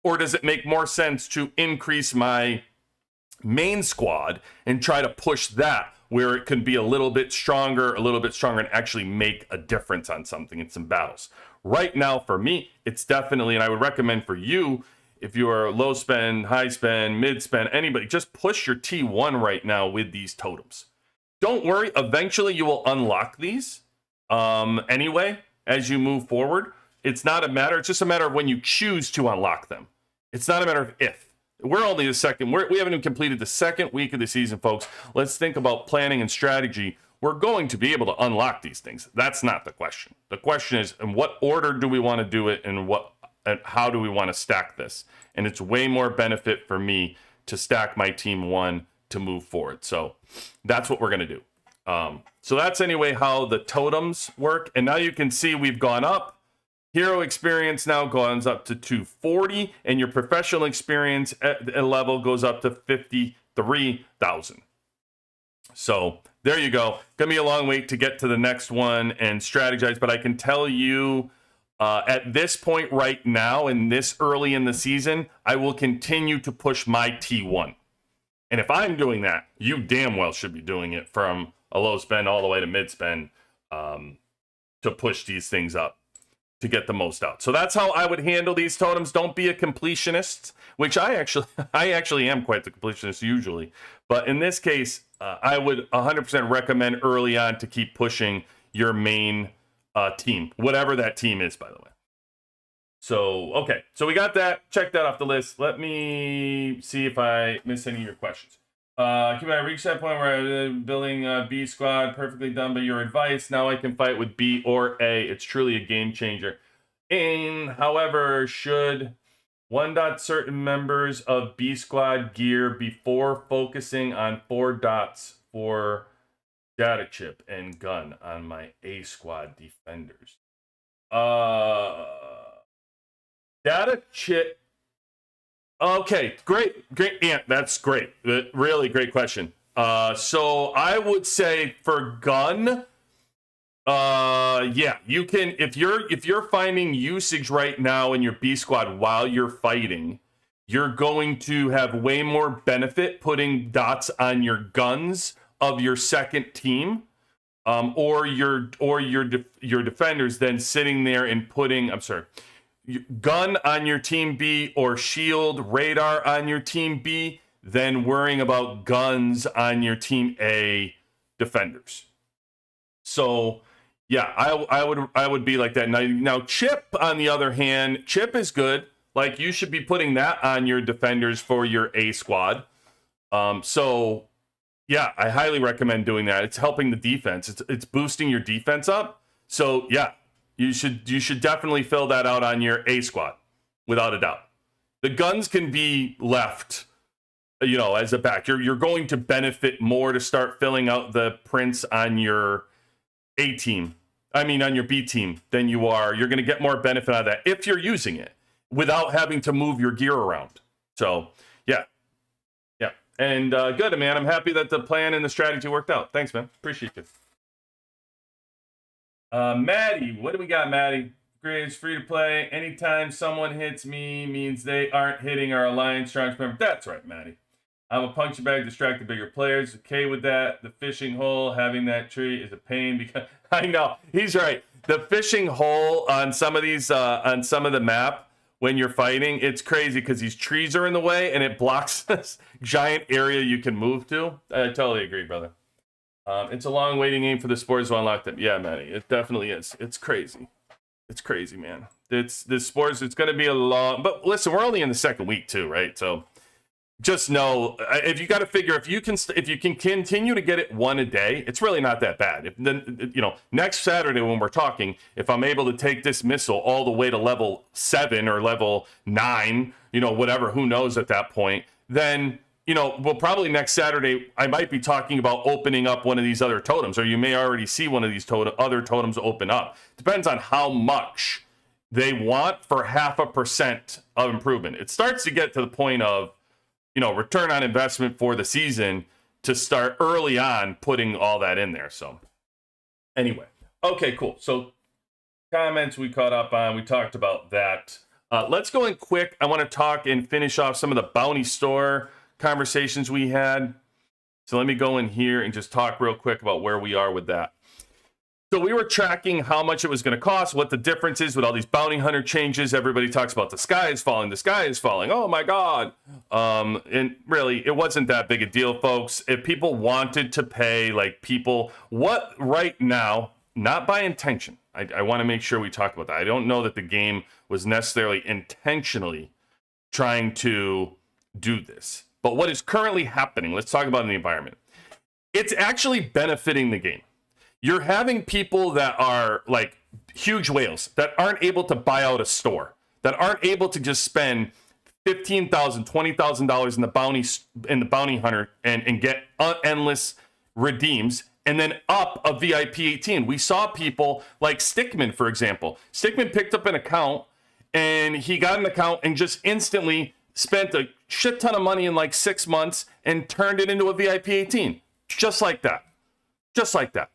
Or does it make more sense to increase my main squad and try to push that where it can be a little bit stronger, and actually make a difference on something in some battles? Right now, for me, it's definitely, and I would recommend for you, if you are low spend, high spend, mid spend, anybody, just push your T1 right now with these totems. Don't worry, eventually you will unlock these anyway as you move forward. It's not a matter, it's just a matter of when you choose to unlock them. It's not a matter of if. We're only the second, we haven't even completed the second week of the season, folks. Let's think about planning and strategy. We're going to be able to unlock these things. That's not the question. The question is, in what order do we want to do it, and how do we want to stack this? And it's way more benefit for me to stack my team 1 to move forward. So that's what we're going to do. So that's anyway how the totems work. And now you can see we've gone up. Hero experience now goes up to 240, and your professional experience at a level goes up to 53,000. So there you go. Gonna be a long wait to get to the next one and strategize, but I can tell you at this point right now, and this early in the season, I will continue to push my T1. And if I'm doing that, you damn well should be doing it from a low spend all the way to mid spend to push these things up to get the most out. So that's how I would handle these totems. Don't be a completionist, which I actually am quite the completionist usually. But in this case, I would 100% recommend early on to keep pushing your main team, whatever that team is, by the way. So, okay. So we got that. Check that off the list. Let me see if I miss any of your questions. I reached that point where I'm building B squad, perfectly done by your advice. Now I can fight with B or A. It's truly a game changer. And however, should certain members of B squad gear before focusing on 4 dots for data chip and gun on my A squad defenders? Data chip. Okay, great. Yeah, that's great. Really great question. So I would say for gun, yeah, you can if you're finding usage right now in your B squad while you're fighting, you're going to have way more benefit putting dots on your guns of your second team, or your defenders than sitting there and putting. I'm sorry. Gun on your team B or shield radar on your team B, then worrying about guns on your team A defenders. So yeah, I would be like that. Now chip, on the other hand, chip is good. Like you should be putting that on your defenders for your A squad. So yeah, I highly recommend doing that. It's helping the defense. It's boosting your defense up. So yeah. You should definitely fill that out on your A squad, without a doubt. The guns can be left, as a back. You're going to benefit more to start filling out the prints on your A team. I mean, on your B team than you are. You're going to get more benefit out of that if you're using it without having to move your gear around. So yeah. And good, man. I'm happy that the plan and the strategy worked out. Thanks, man. Appreciate it. Maddie, what do we got, Maddie? Great, it's free to play. Anytime someone hits me means they aren't hitting our Alliance Strongest member. That's right, Maddie. I'm a puncture bag, distract the bigger players. Okay with that. The fishing hole, having that tree is a pain because I know he's right. The fishing hole on some of these, on some of the map when you're fighting, it's crazy because these trees are in the way and it blocks this giant area you can move to. I totally agree, brother. It's a long waiting game for the spores to unlock them. Yeah, Manny, it definitely is. It's crazy. It's crazy, man. It's going to be a long, but listen, we're only in the second week too, right? So just know if you got to figure, if you can continue to get it one a day, it's really not that bad. If then, next Saturday when we're talking, if I'm able to take this missile all the way to level 7 or level 9, whatever, who knows at that point, then, well, probably next Saturday, I might be talking about opening up one of these other totems, or you may already see one of these other totems open up. Depends on how much they want for 0.5% of improvement. It starts to get to the point of, return on investment for the season to start early on putting all that in there. So anyway, okay, cool. So comments we caught up on, we talked about that. Let's go in quick. I want to talk and finish off some of the Bounty Store conversations we had. So let me go in here and just talk real quick about where we are with that. So we were tracking how much it was going to cost, what the difference is with all these bounty hunter changes. Everybody talks about the sky is falling, the sky is falling. Oh my God. And really, it wasn't that big a deal, folks. If people wanted to pay, what right now, not by intention, I want to make sure we talk about that. I don't know that the game was necessarily intentionally trying to do this. But what is currently happening, let's talk about in the environment. It's actually benefiting the game. You're having people that are like huge whales that aren't able to buy out a store, that aren't able to just spend $15,000, $20,000 in the bounty hunter and get endless redeems. and then up a VIP 18. We saw people like Stickman, for example. Stickman picked up an account, and he got an account and just instantly spent a shit ton of money in like 6 months and turned it into a VIP 18. Just like that. Just like that.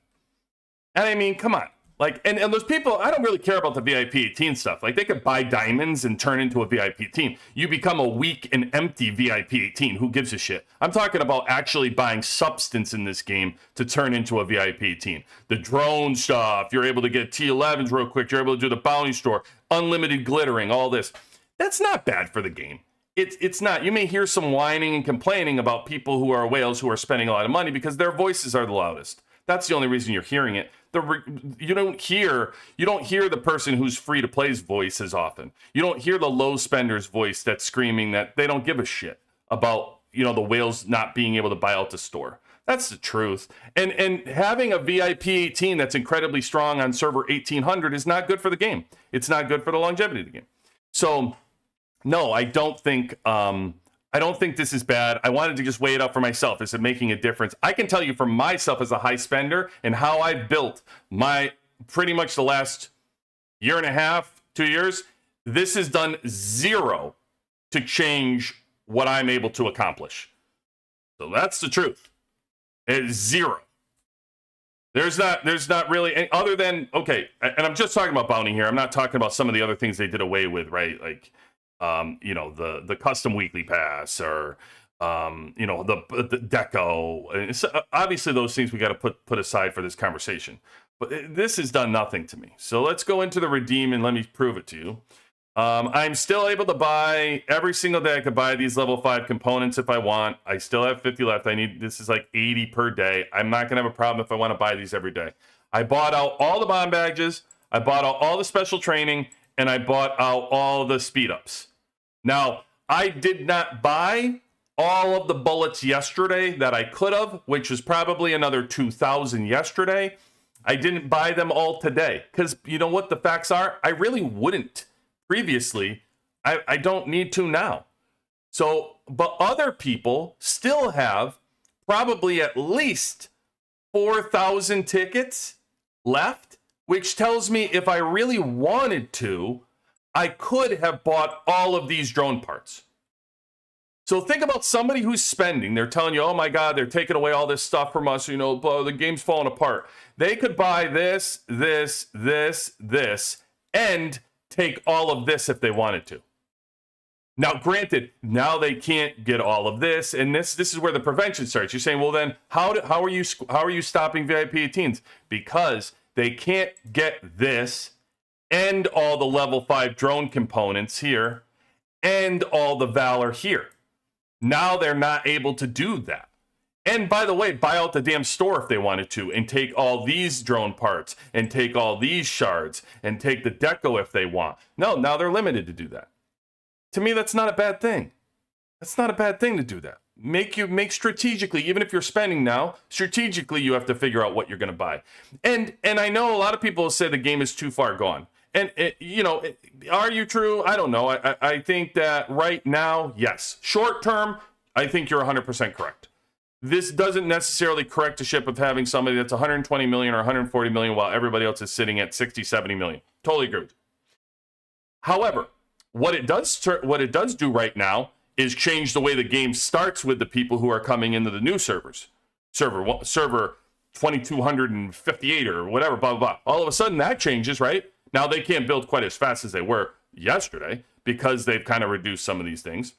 And I mean, come on. Like, and those people, I don't really care about the VIP 18 stuff. Like, they could buy diamonds and turn into a VIP 18. You become a weak and empty VIP 18. Who gives a shit? I'm talking about actually buying substance in this game to turn into a VIP 18. The drone stuff, you're able to get T11s real quick. You're able to do the bounty store, unlimited glittering, all this. That's not bad for the game. It's not. You may hear some whining and complaining about people who are whales who are spending a lot of money because their voices are the loudest. That's the only reason you're hearing it. You don't hear the person who's free to play's voice as often. You don't hear the low spender's voice that's screaming that they don't give a shit about, the whales not being able to buy out the store. That's the truth. And having a VIP 18 that's incredibly strong on server 1800 is not good for the game. It's not good for the longevity of the game. So no, I don't think this is bad. I wanted to just weigh it up for myself. Is it making a difference? I can tell you for myself as a high spender and how I've built my pretty much the last year and a half, 2 years, this has done zero to change what I'm able to accomplish. So that's the truth. It's zero. There's not really any, other than, okay, and I'm just talking about bounty here. I'm not talking about some of the other things they did away with, right? Like, the custom weekly pass or the deco. So obviously those things we got to put aside for this conversation, but this has done nothing to me. So let's go into the redeem and let me prove it to you. I'm still able to buy every single day. I could buy these level 5 components if I want. I still have 50 left. This is like 80 per day. I'm not gonna have a problem if I want to buy these every day. I bought out all the bond badges. I bought out all the special training, and I bought out all the speed ups. Now, I did not buy all of the bullets yesterday that I could have, which was probably another 2,000 yesterday. I didn't buy them all today because you know what the facts are? I really wouldn't previously. I don't need to now. So, but other people still have probably at least 4,000 tickets left, which tells me if I really wanted to, I could have bought all of these drone parts. So think about somebody who's spending. They're telling you, oh my God, they're taking away all this stuff from us. The game's falling apart. They could buy this, and take all of this if they wanted to. Now, granted, now they can't get all of this, and this is where the prevention starts. You're saying, well, then how are you stopping VIP 18s? Because they can't get this and all the level 5 drone components here and all the Valor here. Now they're not able to do that. And by the way, buy out the damn store if they wanted to and take all these drone parts and take all these shards and take the deco if they want. No, now they're limited to do that. To me, that's not a bad thing. That's not a bad thing to do that. Make strategically, even if you're spending now, strategically you have to figure out what you're going to buy. And I know a lot of people say the game is too far gone. And, are you true? I don't know. I think that right now, yes. Short term, I think you're 100% correct. This doesn't necessarily correct the ship of having somebody that's 120 million or 140 million while everybody else is sitting at 60, 70 million. Totally agree with you. However, what it does do right now is change the way the game starts with the people who are coming into the new servers. Server 2258 or whatever, blah, blah, blah. All of a sudden that changes, right? Now they can't build quite as fast as they were yesterday because they've kind of reduced some of these things.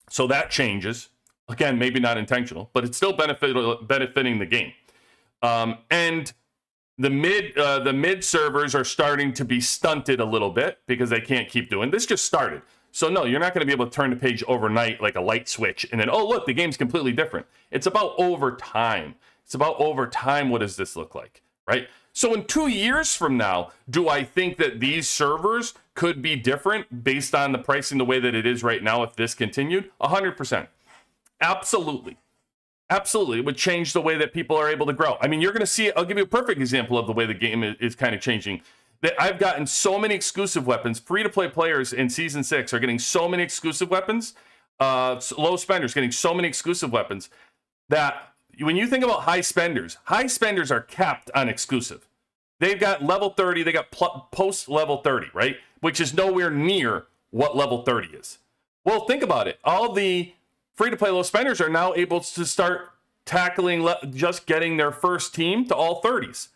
So that changes. Again, maybe not intentional, but it's still benefiting the game. And the mid servers are starting to be stunted a little bit because they can't keep doing this. Just started. So no, you're not going to be able to turn the page overnight like a light switch and then, oh, look, the game's completely different. It's about over time. It's about over time. What does this look like, right? So in 2 years from now, do I think that these servers could be different based on the pricing the way that it is right now if this continued? 100%. Absolutely. Absolutely. It would change the way that people are able to grow. I mean, you're going to see, I'll give you a perfect example of the way the game is kind of changing. That I've gotten so many exclusive weapons. Free-to-play players in Season 6 are getting so many exclusive weapons. Low spenders getting so many exclusive weapons that when you think about high spenders are capped on exclusive. They've got level 30, they got post level 30, right? Which is nowhere near what level 30 is. Well, think about it. All the free-to-play low spenders are now able to start tackling just getting their first team to all 30s.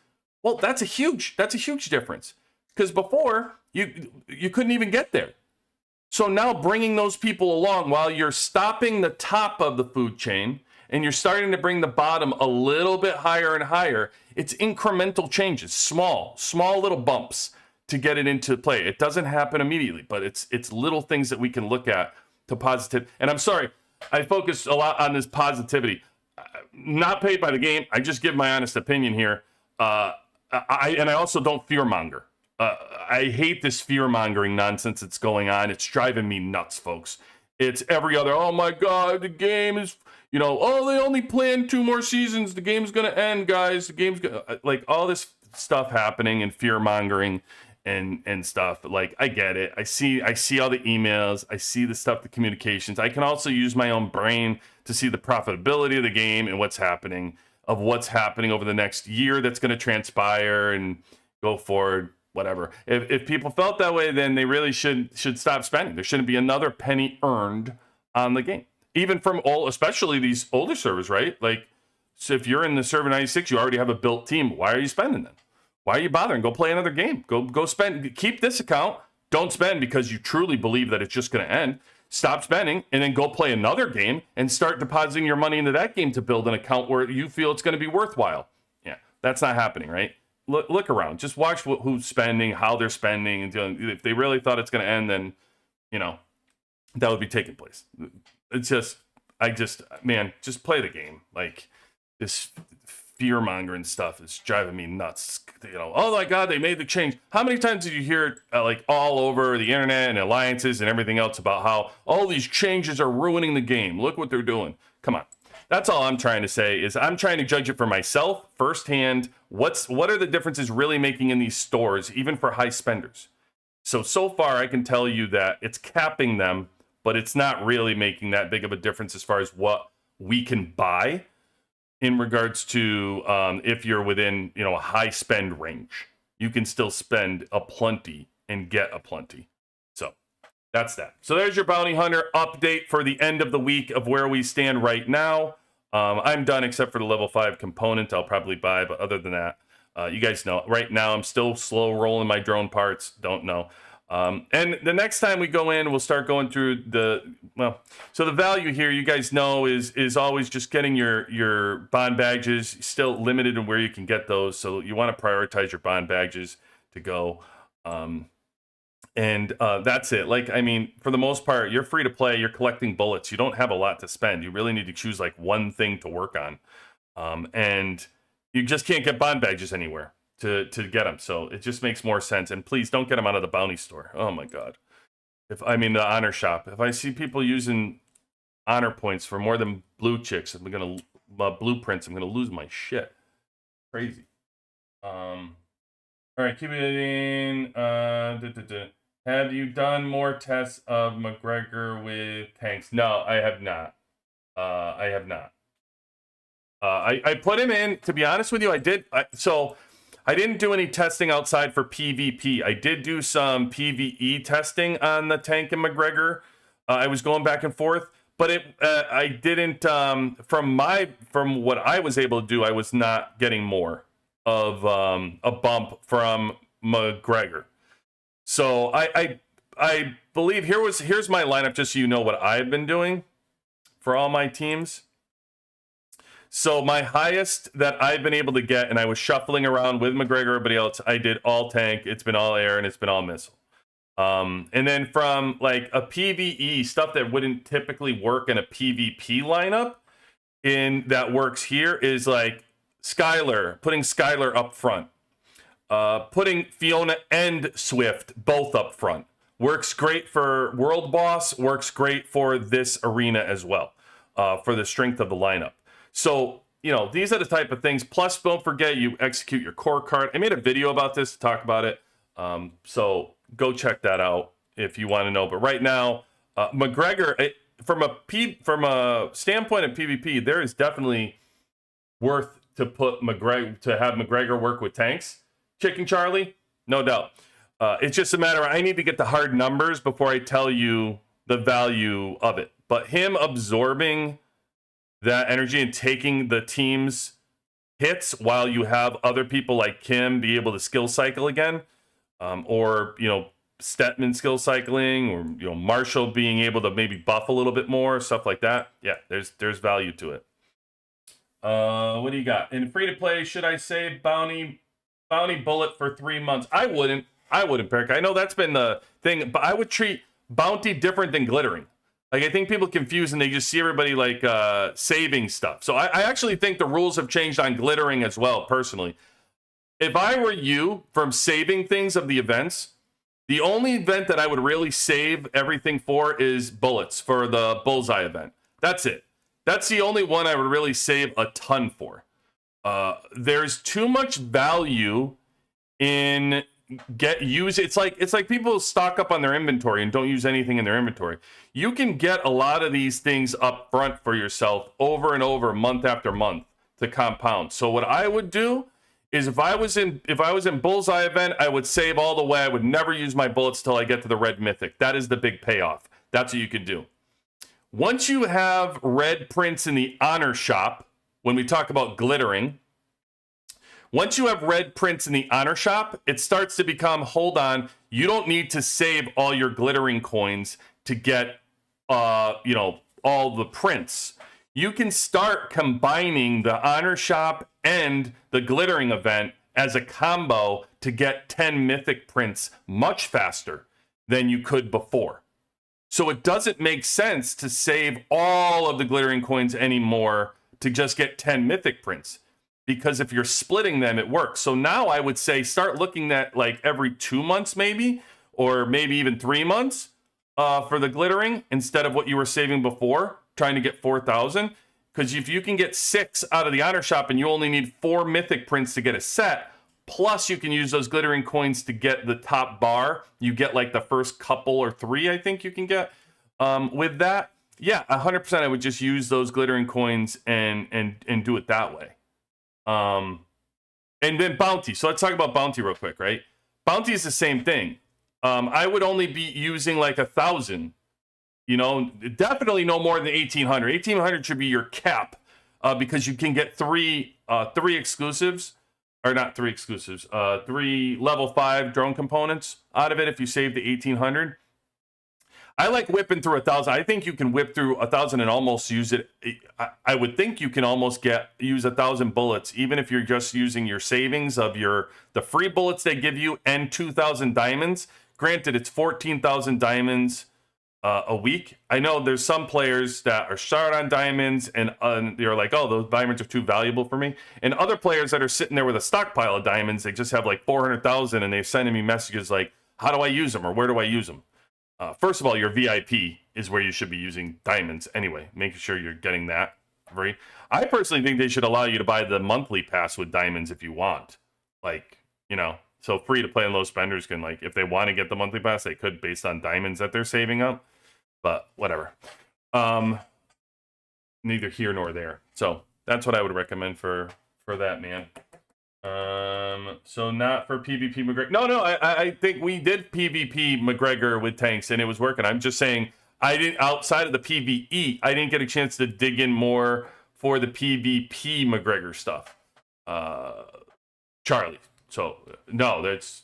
Well, that's a huge difference. Because before, you couldn't even get there. So now bringing those people along while you're stopping the top of the food chain and you're starting to bring the bottom a little bit higher and higher, it's incremental changes, small little bumps to get it into play. It doesn't happen immediately, but it's little things that we can look at to positive. And I'm sorry, I focus a lot on this positivity. Not paid by the game. I just give my honest opinion here. I also don't fearmonger. I hate this fear-mongering nonsense that's going on. It's driving me nuts, folks. It's every other, oh my God, the game is, they only planned 2 more seasons. The game's going to end, guys. The game's going to, like, all this stuff happening and fear-mongering and stuff. Like, I get it. I see all the emails. I see the stuff, the communications. I can also use my own brain to see the profitability of the game and what's happening over the next year that's going to transpire and go forward. Whatever. If people felt that way, then they really should stop spending. There shouldn't be another penny earned on the game, even from especially these older servers, right? Like, so if you're in the server 96, you already have a built team. Why are you spending then? Why are you bothering? Go play another game. Go spend. Keep this account. Don't spend because you truly believe that it's just going to end. Stop spending and then go play another game and start depositing your money into that game to build an account where you feel it's going to be worthwhile. Yeah, that's not happening, right? Look around. Just watch who's spending, how they're spending, and if they really thought it's going to end, then that would be taking place. It's just play the game. Like, this fear mongering stuff is driving me nuts. Oh my God, they made the change. How many times did you hear it, like, all over the internet and alliances and everything else about how all these changes are ruining the game? Look what they're doing. Come on. That's all I'm trying to say is I'm trying to judge it for myself firsthand. What are the differences really making in these stores, even for high spenders? So far, I can tell you that it's capping them, but it's not really making that big of a difference as far as what we can buy in regards to if you're within a high spend range. You can still spend a plenty and get a plenty. So that's that. So there's your Bounty Hunter update for the end of the week of where we stand right now. I'm done except for the level 5 component I'll probably buy, but other than that, you guys know, right now I'm still slow rolling my drone parts, don't know. And the next time we go in, we'll start going through so the value here, you guys know, is always just getting your bond badges, still limited in where you can get those, so you want to prioritize your bond badges to go. And that's it. Like, I mean, for the most part, you're free to play. You're collecting bullets. You don't have a lot to spend. You really need to choose like one thing to work on. And you just can't get bond badges anywhere to get them. So it just makes more sense. And please don't get them out of the bounty store. Oh my God. The honor shop. If I see people using honor points for more than blue chicks, blueprints, I'm going to lose my shit. Crazy. All right, keep it in. Have you done more tests of McGregor with tanks? No, I have not. I put him in, to be honest with you, I did. So I didn't do any testing outside for PvP. I did do some PvE testing on the tank and McGregor. I was going back and forth, but I didn't, from what I was able to do, I was not getting more of a bump from McGregor. So I believe here's my lineup, just so you know what I've been doing for all my teams. So my highest that I've been able to get, and I was shuffling around with McGregor, everybody else, I did all tank, it's been all air, and it's been all missile. And then from like a PvE, stuff that wouldn't typically work in a PvP lineup, that works here is like Skylar, putting Skylar up front. Putting Fiona and Swift both up front. Works great for World Boss, works great for this arena as well, for the strength of the lineup. So, these are the type of things. Plus, don't forget, you execute your core card. I made a video about this to talk about it. So go check that out if you want to know. But right now, McGregor, from a standpoint of PvP, there is definitely worth to put McGregor to have McGregor work with tanks. Chicken Charlie, no doubt. It's just a matter of I need to get the hard numbers before I tell you the value of it. But him absorbing that energy and taking the team's hits while you have other people like Kim be able to skill cycle again, or Stetman skill cycling, or Marshall being able to maybe buff a little bit more, stuff like that. Yeah, there's value to it. What do you got? In free to play, should I save bounty bullet for 3 months? I wouldn't, Peric. I know that's been the thing, but I would treat bounty different than glittering. Like, I think people confuse and they just see everybody like saving stuff. So I actually think the rules have changed on glittering as well, personally. If I were you, from saving things of the events, the only event that I would really save everything for is bullets for the Bullseye event. That's it. That's the only one I would really save a ton for. There's too much value in it's like people stock up on their inventory and don't use anything in their inventory. You can get a lot of these things up front for yourself over and over, month after month, to compound. So what I would do is if I was in Bullseye event, I would save all the way. I would never use my bullets till I get to the red mythic. That is the big payoff. That's what you can do. Once you have red prints in the honor shop, when we talk about glittering, once you have red prints in the honor shop, it starts to become, hold on, you don't need to save all your glittering coins to get, all the prints. You can start combining the honor shop and the glittering event as a combo to get 10 mythic prints much faster than you could before. So it doesn't make sense to save all of the glittering coins anymore to just get 10 mythic prints. Because if you're splitting them, it works. So now I would say start looking at like every 2 months maybe, or maybe even 3 months for the glittering instead of what you were saving before, trying to get 4,000. Because if you can get 6 out of the honor shop and you only need 4 mythic prints to get a set, plus you can use those glittering coins to get the top bar. You get like the first couple or 3, I think you can get with that. Yeah, 100% I would just use those glittering coins and do it that way. And then bounty. So let's talk about bounty real quick, right? Bounty is the same thing. I would only be using like 1,000. Definitely no more than 1,800. 1,800 should be your cap, because you can get three exclusives, or not 3 exclusives, 3 level 5 drone components out of it if you save the 1,800. I like whipping through 1,000. I think you can whip through 1,000 and almost use it. I would think you can almost use 1,000 bullets, even if you're just using your savings of the free bullets they give you and 2,000 diamonds. Granted, it's 14,000 diamonds a week. I know there's some players that are short on diamonds and they're like, oh, those diamonds are too valuable for me. And other players that are sitting there with a stockpile of diamonds, they just have like 400,000 and they're sending me messages like, how do I use them or where do I use them? First of all, your VIP is where you should be using diamonds anyway, making sure you're getting that free. I personally think they should allow you to buy the monthly pass with diamonds if you want. So free to play and low spenders can, like, if they want to get the monthly pass, they could based on diamonds that they're saving up. But whatever. Neither here nor there. So that's what I would recommend for that, man. So not for PvP McGregor. No, I think we did PvP McGregor with tanks and it was working. I'm just saying I didn't, outside of the PvE, I didn't get a chance to dig in more for the PvP McGregor stuff. Charlie. So no, it's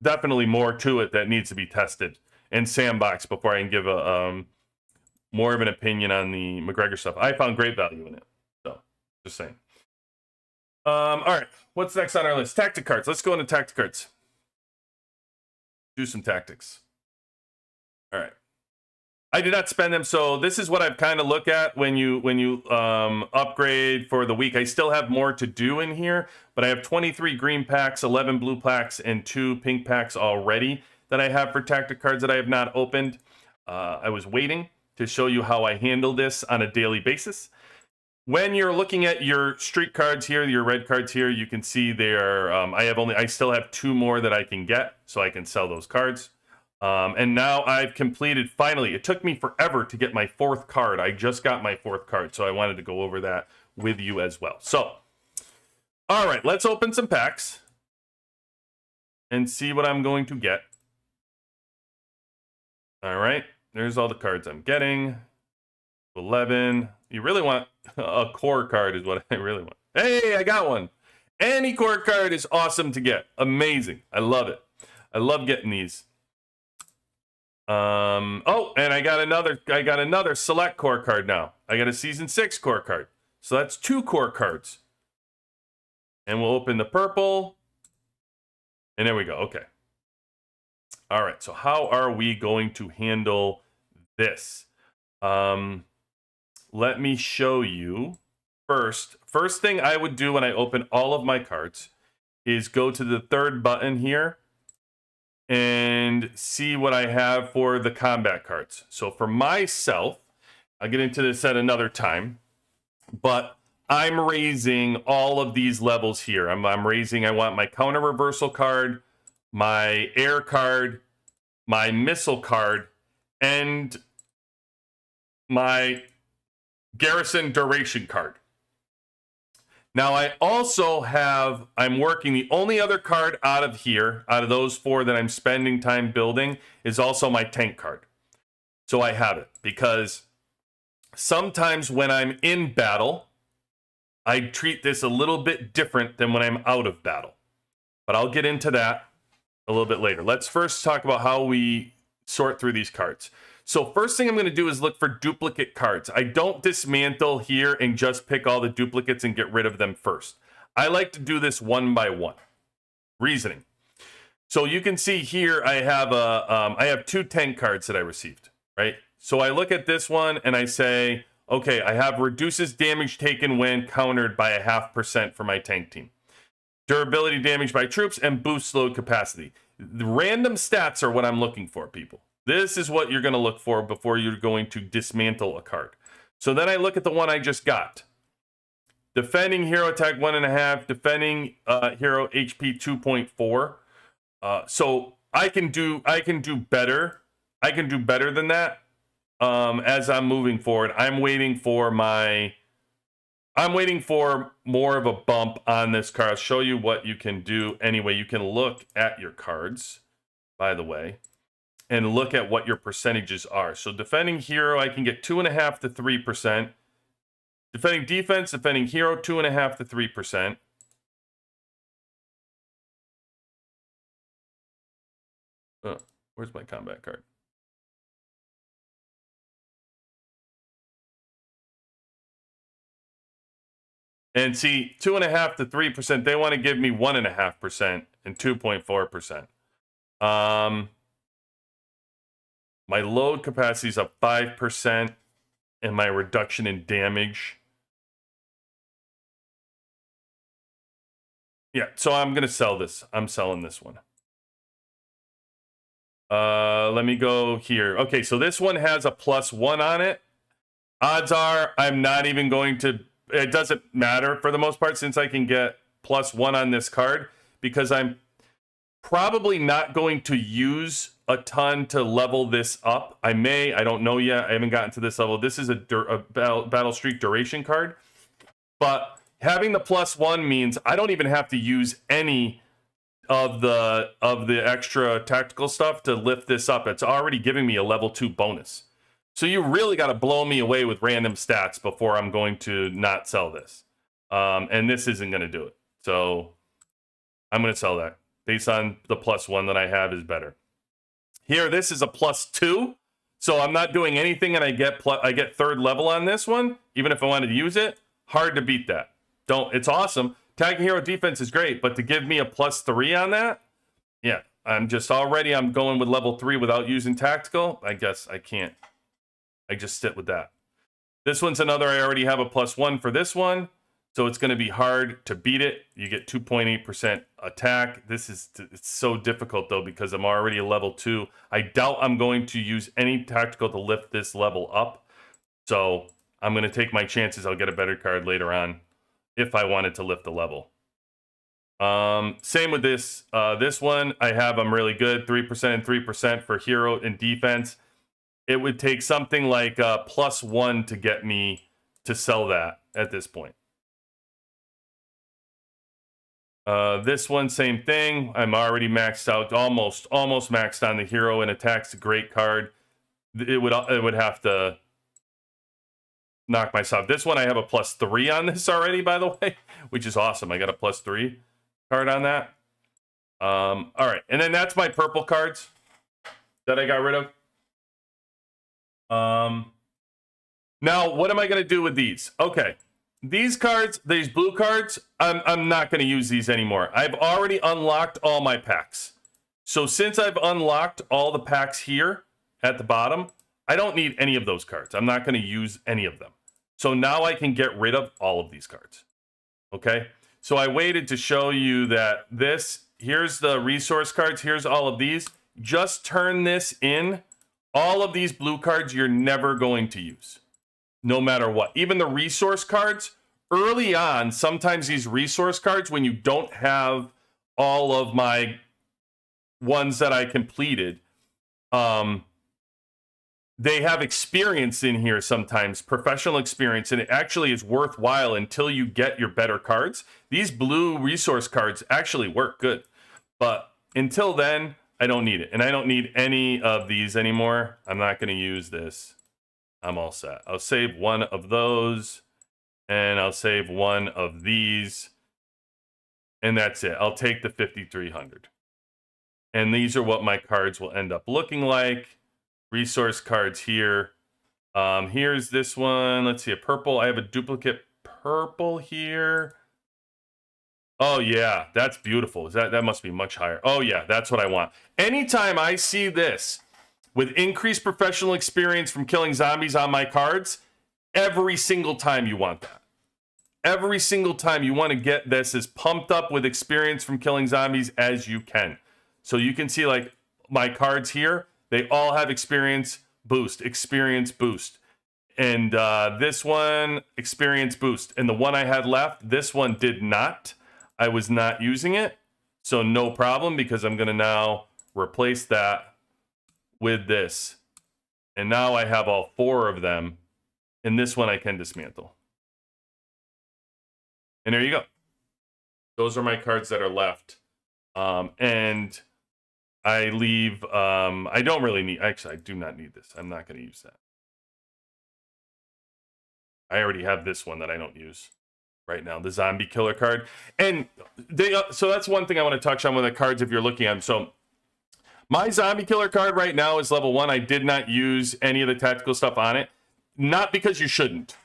definitely more to it that needs to be tested and sandbox before I can give a more of an opinion on the McGregor stuff. I found great value in it. So just saying. All right, what's next on our list? Tactic cards. Let's go into tactic cards. Do some tactics. All right. I did not spend them, so this is what I've kind of looked at when you upgrade for the week. I still have more to do in here, but I have 23 green packs, 11 blue packs, and 2 pink packs already that I have for tactic cards that I have not opened. I was waiting to show you how I handle this on a daily basis. When you're looking at your street cards here, your red cards here, you can see they are. I still have 2 more that I can get, so I can sell those cards. And now I've completed, finally, it took me forever to get my 4th card. I just got my 4th card, so I wanted to go over that with you as well. So, all right, let's open some packs and see what I'm going to get. All right, there's all the cards I'm getting. 11. You really want a core card is what I really want. Hey, I got one. Any core card is awesome to get. Amazing. I love it. I love getting these. Oh, and I got another select core card now. I got a season 6 core card. So that's 2 core cards. And we'll open the purple. And there we go. Okay. All right. So how are we going to handle this? Let me show you first. First thing I would do when I open all of my cards is go to the 3rd button here and see what I have for the combat cards. So for myself, I'll get into this at another time, but I'm raising all of these levels here. I'm raising, I want my counter reversal card, my air card, my missile card, and my garrison duration card. Now I also have, I'm working, the only other card out of here, out of those 4 that I'm spending time building, is also my tank card. So I have it because sometimes when I'm in battle, I treat this a little bit different than when I'm out of battle. But I'll get into that a little bit later. Let's first talk about how we sort through these cards. So first thing I'm going to do is look for duplicate cards. I don't dismantle here and just pick all the duplicates and get rid of them first. I like to do this one by one. Reasoning. So you can see here I have 2 tank cards that I received, right? So I look at this one and I say, okay, I have reduces damage taken when countered by 0.5% for my tank team. Durability damage by troops and boost load capacity. The random stats are what I'm looking for, people. This is what you're going to look for before you're going to dismantle a card. So then I look at the one I just got. Defending hero attack 1.5, defending hero HP 2.4. So I can do better. I can do better than that. As I'm moving forward, I'm waiting for more of a bump on this card. I'll show you what you can do. Anyway, you can look at your cards, by the way, and look at what your percentages are. So defending hero, I can get 2.5 to 3%. Defending defense, defending hero, 2.5 to 3%. Where's my combat card? And see, 2.5 to 3%, they want to give me 1.5% and 2.4%. My load capacity is up 5%, and my reduction in damage. Yeah, so I'm going to sell this. I'm selling this one. Let me go here. Okay, so this one has a +1 on it. Odds are I'm not even going to... It doesn't matter for the most part since I can get +1 on this card because I'm probably not going to use a ton to level this up. I don't know yet. I haven't gotten to this level. This is a battle streak duration card. But having the +1 means I don't even have to use any of the extra tactical stuff to lift this up. It's already giving me a level 2 bonus. So you really got to blow me away with random stats before I'm going to not sell this. And this isn't going to do it. So I'm going to sell that based on the +1 that I have is better. Here, this is a +2. So I'm not doing anything and I get 3rd level on this one. Even if I wanted to use it, hard to beat that. It's awesome. Tagging hero defense is great, but to give me a +3 on that, yeah, I'm going with level 3 without using tactical. I guess I can't. I just sit with that. This one's another, I already have a +1 for this one. So it's going to be hard to beat it. You get 2.8% attack. It's so difficult though, because I'm already a level 2. I doubt I'm going to use any tactical to lift this level up. So I'm going to take my chances. I'll get a better card later on if I wanted to lift the level. Same with this. This one I have them really good, 3% and 3% for hero and defense. It would take something like +1 to get me to sell that at this point. This one, same thing. I'm already maxed out, almost maxed on the hero, and attack's a great card. It would have to knock myself. This one I have a +3 on this already, by the way, which is awesome. I got a +3 card on that. All right, and then that's my purple cards that I got rid of. Now what am I going to do with these? Okay, these cards, these blue cards, I'm not going to use these anymore. I've already unlocked all my packs. So since I've unlocked all the packs here at the bottom, I don't need any of those cards. I'm not going to use any of them. So now I can get rid of all of these cards. Okay, so I waited to show you that here's the resource cards, here's all of these. Just turn this in. All of these blue cards you're never going to use, no matter what. Even the resource cards, early on, sometimes these resource cards, when you don't have all of my ones that I completed, they have experience in here sometimes, professional experience, and it actually is worthwhile until you get your better cards. These blue resource cards actually work good, but until then, I don't need it. And I don't need any of these anymore. I'm not going to use this. I'm all set. I'll save one of those, and I'll save one of these, and that's it. I'll take the 5,300. And these are what my cards will end up looking like. Resource cards here. Here's this one. Let's see, a purple. I have a duplicate purple here. Oh yeah, that's beautiful. That must be much higher. Oh yeah, that's what I want. Anytime I see this with increased professional experience from killing zombies on my cards, every single time you want that. Every single time you want to get this as pumped up with experience from killing zombies as you can. So you can see like my cards here, they all have experience boost. And this one, experience boost. And the one I had left, this one did not. I was not using it, so no problem, because I'm going to now replace that with this. And now I have all 4 of them, and this one I can dismantle. And there you go. Those are my cards that are left. And I leave, I don't really need, actually, I do not need this. I'm not going to use that. I already have this one that I don't use right now, the zombie killer card. And so that's one thing I want to touch on with the cards if you're looking at them. So my zombie killer card right now is level 1. I did not use any of the tactical stuff on it. Not because you shouldn't.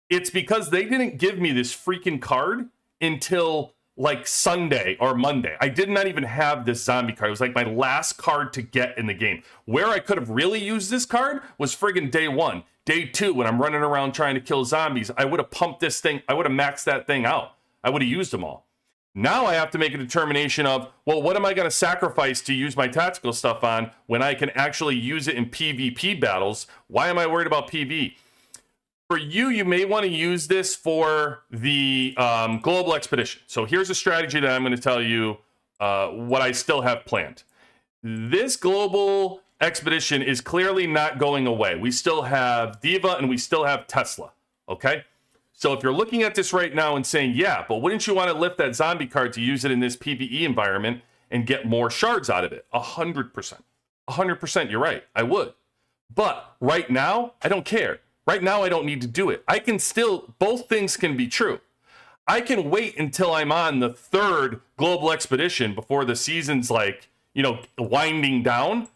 It's because they didn't give me this freaking card until like Sunday or Monday. I did not even have this zombie card. It was like my last card to get in the game. Where I could have really used this card was friggin' day 1. Day 2, when I'm running around trying to kill zombies, I would have pumped this thing. I would have maxed that thing out. I would have used them all. Now I have to make a determination of, well, what am I going to sacrifice to use my tactical stuff on when I can actually use it in PvP battles? Why am I worried about PvE? For you, you may want to use this for the global expedition. So here's a strategy that I'm going to tell you what I still have planned. This global expedition is clearly not going away. We still have D.Va and we still have Tesla, okay? So if you're looking at this right now and saying, yeah, but wouldn't you want to lift that zombie card to use it in this PvE environment and get more shards out of it? 100%. 100%, you're right, I would. But right now, I don't care. Right now, I don't need to do it. I can still, both things can be true. I can wait until I'm on the 3rd global expedition before the season's like, you know, winding down.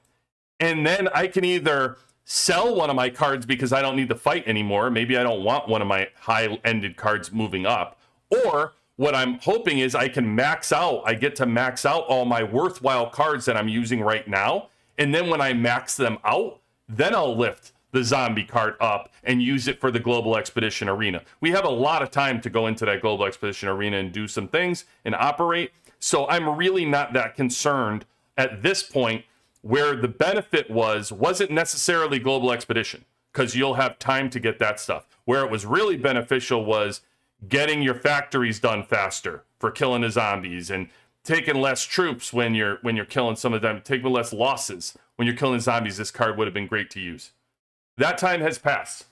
And then I can either sell one of my cards because I don't need to fight anymore. Maybe I don't want one of my high-ended cards moving up. Or what I'm hoping is I can max out. I get to max out all my worthwhile cards that I'm using right now. And then when I max them out, then I'll lift the zombie card up and use it for the global expedition arena. We have a lot of time to go into that global expedition arena and do some things and operate. So I'm really not that concerned at this point. Where the benefit wasn't necessarily global expedition, because you'll have time to get that stuff. Where it was really beneficial was getting your factories done faster for killing the zombies, and taking less troops when you're killing some of them, taking less losses when you're killing zombies. This card would have been great to use. That time has passed.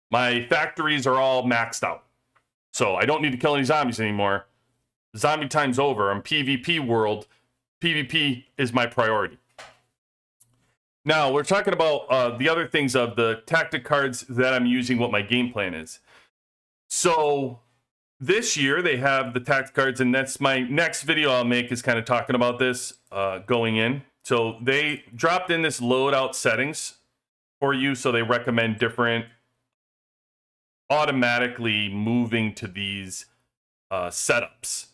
My factories are all maxed out, so I don't need to kill any zombies anymore. Zombie time's over. I'm PvP world. PvP is my priority. Now, we're talking about the other things of the tactic cards that I'm using, what my game plan is. So this year, they have the tactic cards, and that's my next video I'll make is kind of talking about this going in. So they dropped in this loadout settings for you, so they recommend different automatically moving to these setups.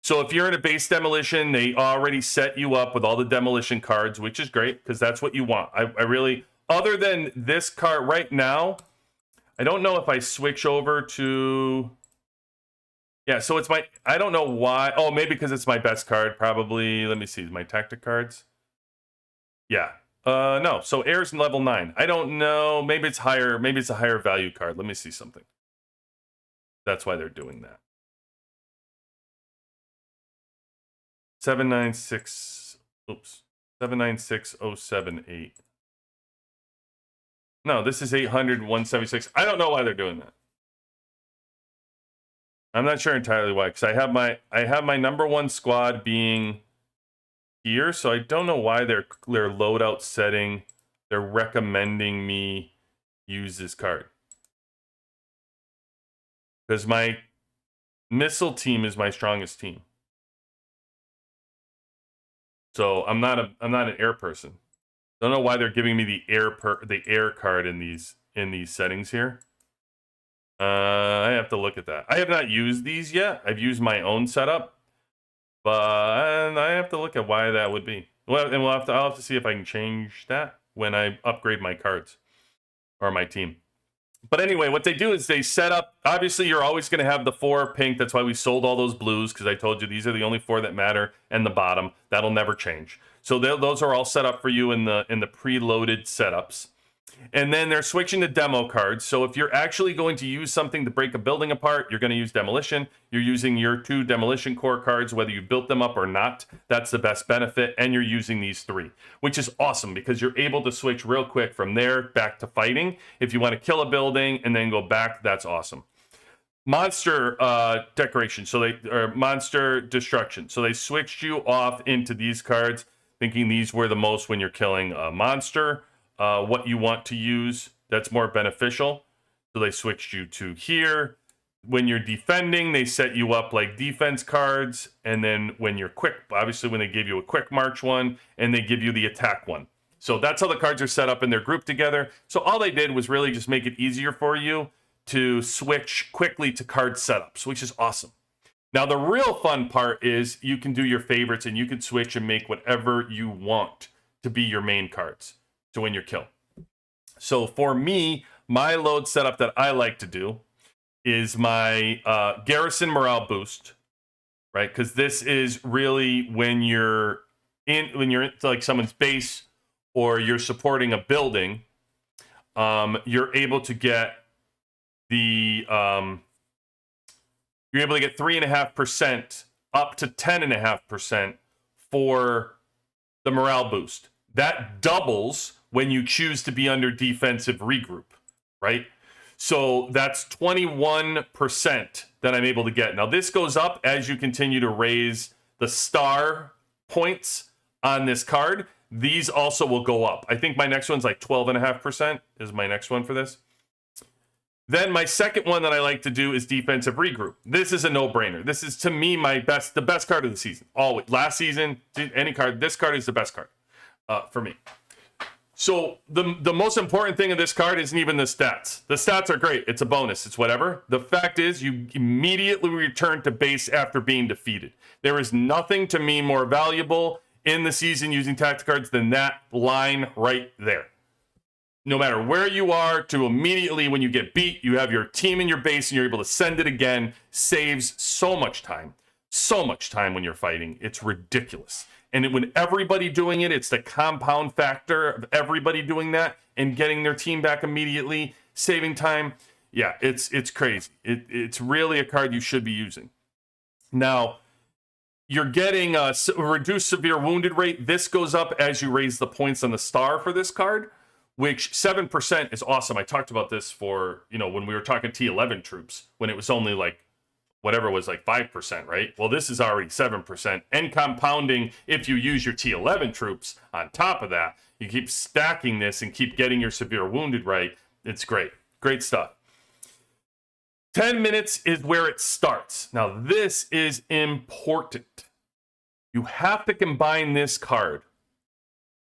So if you're in a base demolition, they already set you up with all the demolition cards, which is great because that's what you want. I really, other than this card right now, I don't know if I switch over to, yeah, so it's my, I don't know why. Oh, maybe because it's my best card, probably. Let me see, my tactic cards. Yeah, no, so air's level 9. I don't know, maybe it's higher, maybe it's a higher value card. Let me see something. That's why they're doing that. 796, oops, 796,078. No, this is 800, 176. I don't know why they're doing that. I'm not sure entirely why, because I have my number 1 squad being here, so I don't know why their loadout setting, they're recommending me use this card. Because my missile team is my strongest team. So I'm not an air person. Don't know why they're giving me the air card in these settings here. I have to look at that. I have not used these yet. I've used my own setup, but I have to look at why that would be. Well, and I'll have to see if I can change that when I upgrade my cards or my team. But anyway, what they do is they set up, obviously you're always going to have the 4 pink. That's why we sold all those blues, because I told you these are the only 4 that matter, and the bottom. That'll never change. So those are all set up for you in the preloaded setups. And then they're switching to demo cards. So if you're actually going to use something to break a building apart, you're going to use demolition. You're using your 2 demolition core cards, whether you built them up or not. That's the best benefit. And you're using these 3, which is awesome because you're able to switch real quick from there back to fighting. If you want to kill a building and then go back, that's awesome. Monster decoration, or monster destruction. So they switched you off into these cards, thinking these were the most when you're killing a monster. What you want to use that's more beneficial. So they switched you to here. When you're defending, they set you up like defense cards. And then when you're quick, obviously when they give you a quick march one, and they give you the attack one. So that's how the cards are set up, and they're grouped together. So all they did was really just make it easier for you to switch quickly to card setups, which is awesome. Now, the real fun part is you can do your favorites, and you can switch and make whatever you want to be your main cards to win your kill. So for me, my load setup that I like to do is my garrison morale boost, right? Because this is really when you're in like someone's base or you're supporting a building, you're able to get the you're able to get 3.5% up to 10.5% for the morale boost. That doubles when you choose to be under defensive regroup, right? So that's 21% that I'm able to get. Now this goes up as you continue to raise the star points on this card. These also will go up. I think my next one's like 12.5% is my next one for this. Then my second one that I like to do is defensive regroup. This is a no-brainer. This is, to me, the best card of the season. Always. Last season, any card, this card is the best card for me. So the most important thing of this card isn't even the stats. The stats are great. It's a bonus. It's whatever. The fact is you immediately return to base after being defeated. There is nothing to me more valuable in the season using tactic cards than that line right there. No matter where you are, to immediately when you get beat, you have your team in your base and you're able to send it again. Saves so much time. So much time when you're fighting. It's ridiculous. And when everybody doing it, it's the compound factor of everybody doing that and getting their team back immediately, saving time. Yeah, it's crazy. It's really a card you should be using. Now, you're getting a reduced severe wounded rate. This goes up as you raise the points on the star for this card, which 7% is awesome. I talked about this for, when we were talking T11 troops, when it was only like, whatever was like 5%, right? Well, this is already 7%. And compounding, if you use your T11 troops on top of that, you keep stacking this and keep getting your severe wounded right. It's great. Great stuff. 10 minutes is where it starts. Now, this is important. You have to combine this card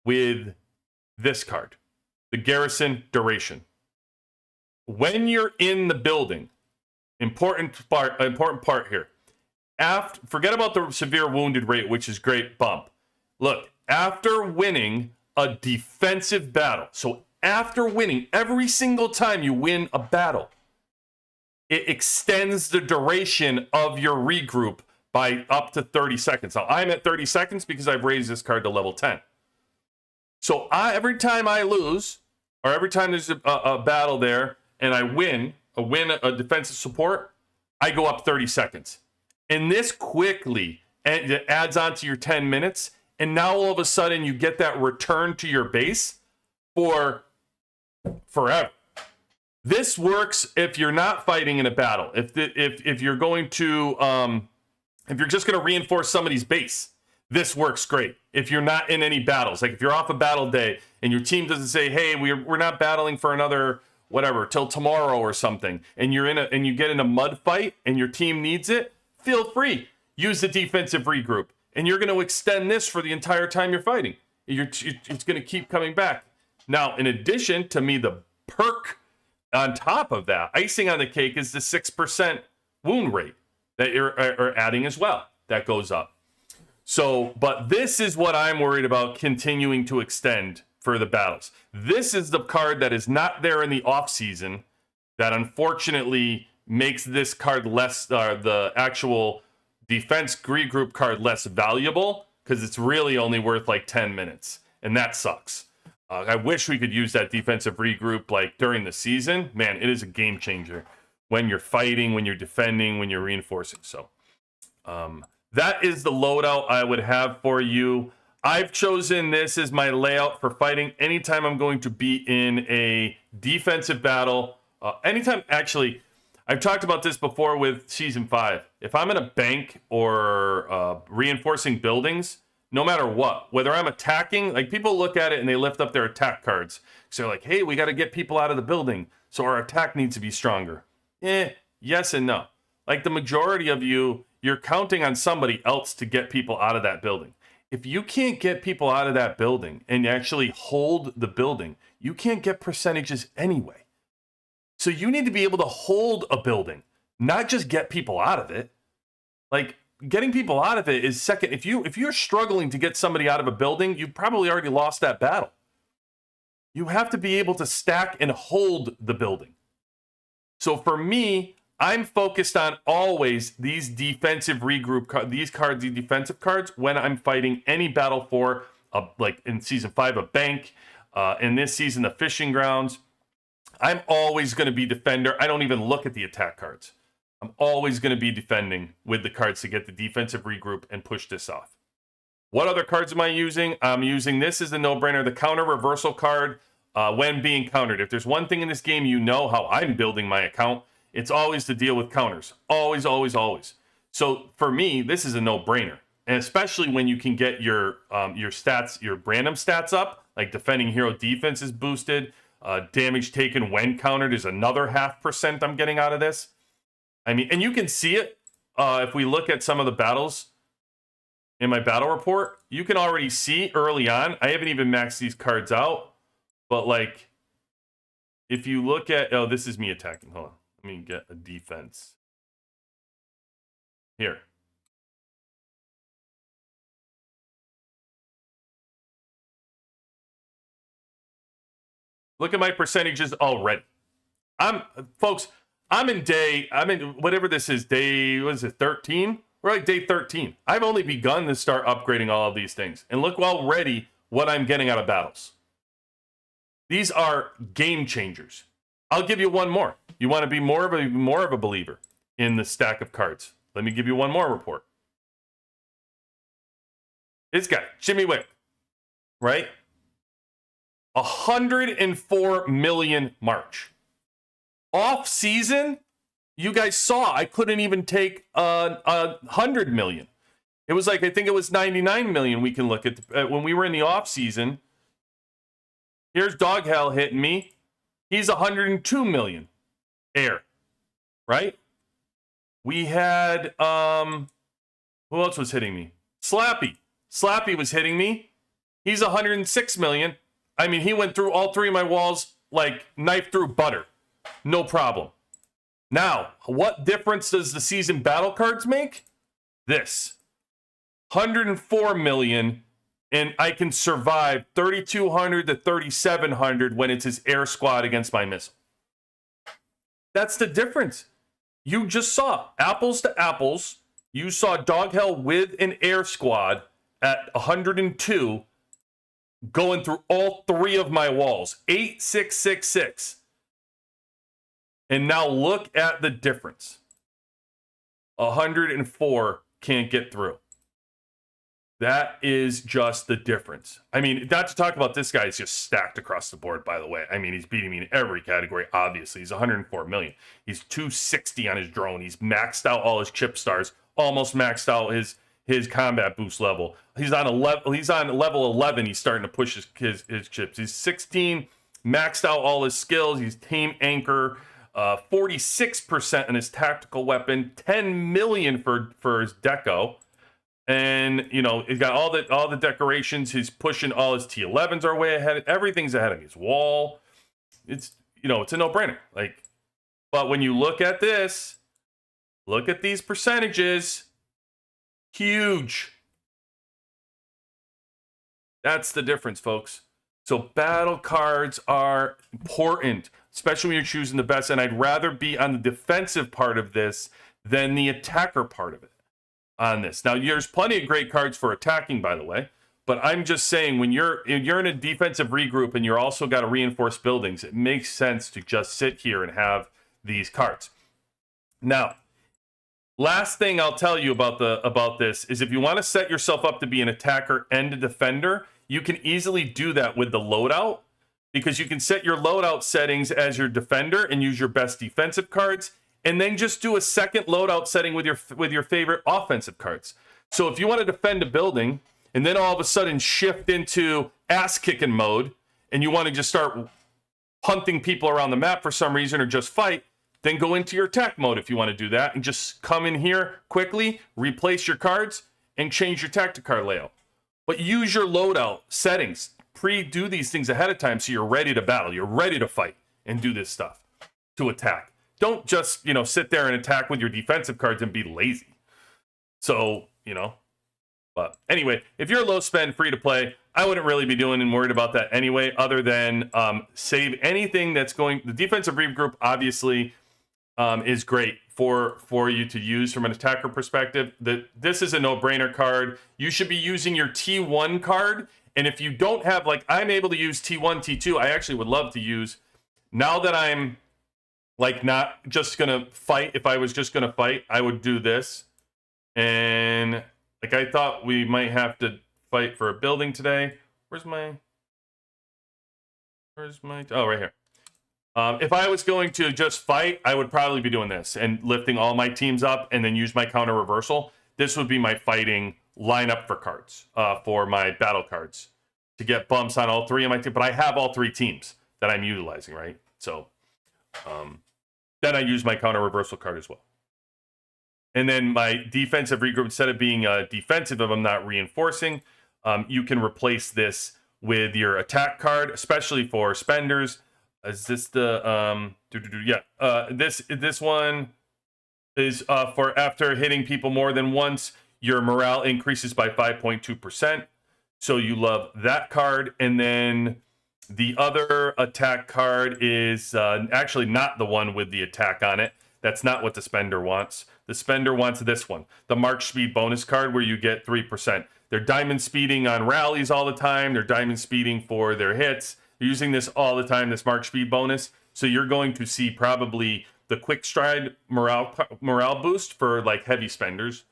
with this card, the Garrison Duration. When you're in the building, important part here. Forget about the severe wounded rate, which is great bump. Look, after winning a defensive battle, so after winning every single time you win a battle, it extends the duration of your regroup by up to 30 seconds. Now, I'm at 30 seconds because I've raised this card to level 10. So every time I lose, or every time there's a battle there, and I win a defensive support, I go up 30 seconds. And this quickly adds on to your 10 minutes, and now all of a sudden you get that return to your base for forever. This works if you're not fighting in a battle. If you're going to if you're just going to reinforce somebody's base, this works great. If you're not in any battles, like if you're off a battle day and your team doesn't say, "Hey, we're not battling for another whatever till tomorrow or something," and you get in a mud fight and your team needs it, feel free. Use the defensive regroup, and you're going to extend this for the entire time you're fighting. It's going to keep coming back. Now, in addition to me, the perk on top of that, icing on the cake, is the 6% wound rate that you're adding as well. That goes up. So, but this is what I'm worried about continuing to extend for the battles. This is the card that is not there in the off season that unfortunately makes this card less, the actual defense regroup card less valuable, because it's really only worth like 10 minutes. And that sucks. I wish we could use that defensive regroup like during the season. Man, it is a game changer when you're fighting, when you're defending, when you're reinforcing. So that is the loadout I would have for you. I've chosen this as my layout for fighting anytime I'm going to be in a defensive battle. Anytime, actually, I've talked about this before with Season 5. If I'm in a bank or reinforcing buildings, no matter what, whether I'm attacking, like people look at it and they lift up their attack cards. So they're like, hey, we got to get people out of the building, so our attack needs to be stronger. Yes and no. Like the majority of you're counting on somebody else to get people out of that building. If you can't get people out of that building and actually hold the building, you can't get percentages anyway. So you need to be able to hold a building, not just get people out of it. Like, getting people out of it is second. If you're struggling to get somebody out of a building, you've probably already lost that battle. You have to be able to stack and hold the building. So for me, I'm focused on always these defensive regroup these defensive cards when I'm fighting any battle for like in Season 5, a bank, in this season, the fishing grounds. I'm always going to be defender. I don't even look at the attack cards. I'm always going to be defending with the cards to get the defensive regroup and push this off. What other cards am I using? I'm using this as a no-brainer, the counter reversal card when being countered. If there's one thing in this game, you know how I'm building my account. It's always to deal with counters. Always, always, always. So for me, this is a no-brainer. And especially when you can get your stats, your random stats up, like defending hero defense is boosted. Damage taken when countered is another 0.5% I'm getting out of this. I mean, and you can see it if we look at some of the battles in my battle report. You can already see early on. I haven't even maxed these cards out, but like, if you look at, oh, this is me attacking. Hold on, let me get a defense here. Look at my percentages already. Folks, I'm in whatever this is, what is it, 13? We're like day 13. I've only begun to start upgrading all of these things. And look already what I'm getting out of battles. These are game changers. I'll give you one more. You want to be more of a believer in the stack of cards. Let me give you one more report. This guy, Jimmy Wick, right? 104 million March. Off season, you guys saw I couldn't even take 100 million. It was like, I think it was 99 million. We can look at when we were in the off season. Here's Dog Hell hitting me. He's 102 million air, right? We had who else was hitting me? Slappy. Slappy was hitting me. He's 106 million. I mean, he went through all three of my walls like knife through butter. No problem. Now, what difference does the season battle cards make? This. 104 million, and I can survive 3,200 to 3,700 when it's his air squad against my missile. That's the difference. You just saw apples to apples. You saw Dog Hell with an air squad at 102 going through all three of my walls. 8, 6, 6, 6. And now look at the difference. 104 can't get through. That is just the difference. I mean, not to talk about this guy is just stacked across the board, by the way. I mean, he's beating me in every category, obviously. He's 104 million. He's 260 on his drone. He's maxed out all his chip stars, almost maxed out his combat boost level. He's on level 11. He's starting to push his chips. He's 16, maxed out all his skills. He's team anchor, 46% in his tactical weapon, 10 million for his deco. And, you know, he's got all the decorations. He's pushing all his T11s are way ahead. Everything's ahead of me. His wall. It's, you know, it's a no-brainer. Like, but when you look at this, look at these percentages. Huge. That's the difference, folks. So battle cards are important, especially when you're choosing the best. And I'd rather be on the defensive part of this than the attacker part of it. On this. Now, there's plenty of great cards for attacking, by the way, but I'm just saying when you're in a defensive regroup and you're also got to reinforce buildings, it makes sense to just sit here and have these cards. Now, last thing I'll tell you about this is if you want to set yourself up to be an attacker and a defender, you can easily do that with the loadout because you can set your loadout settings as your defender and use your best defensive cards. And then just do a second loadout setting with your favorite offensive cards. So if you want to defend a building and then all of a sudden shift into ass-kicking mode and you want to just start hunting people around the map for some reason or just fight, then go into your attack mode if you want to do that and just come in here quickly, replace your cards, and change your tactic card layout. But use your loadout settings. Pre-do these things ahead of time so you're ready to battle. You're ready to fight and do this stuff to attack. Don't just, you know, sit there and attack with your defensive cards and be lazy. So, you know, but anyway, if you're low spend, free to play, I wouldn't really be doing and worried about that anyway, other than save anything that's going. The defensive regroup obviously is great for you to use from an attacker perspective. This is a no-brainer card. You should be using your T1 card. And if you don't have, like, I'm able to use T1, T2, I actually would love to use, now that I'm like not just gonna fight. If I was just gonna fight, I would do this. And like I thought we might have to fight for a building today. Where's my oh, right here. If I was going to just fight, I would probably be doing this and lifting all my teams up and then use my counter reversal. This would be my fighting lineup for cards, for my battle cards to get bumps on all three of my teams. But I have all three teams that I'm utilizing, right? So, then I use my counter reversal card as well. And then my defensive regroup, instead of being defensive if I'm not reinforcing, you can replace this with your attack card, especially for spenders. Is this the this one is for after hitting people more than once, your morale increases by 5.2%. So you love that card. And then the other attack card is actually not the one with the attack on it. That's not what the spender wants. The spender wants this one, the March Speed bonus card, where you get 3%. They're diamond speeding on rallies all the time. They're diamond speeding for their hits. They're using this all the time, this March Speed bonus. So you're going to see probably the Quick Stride morale boost for like heavy spenders,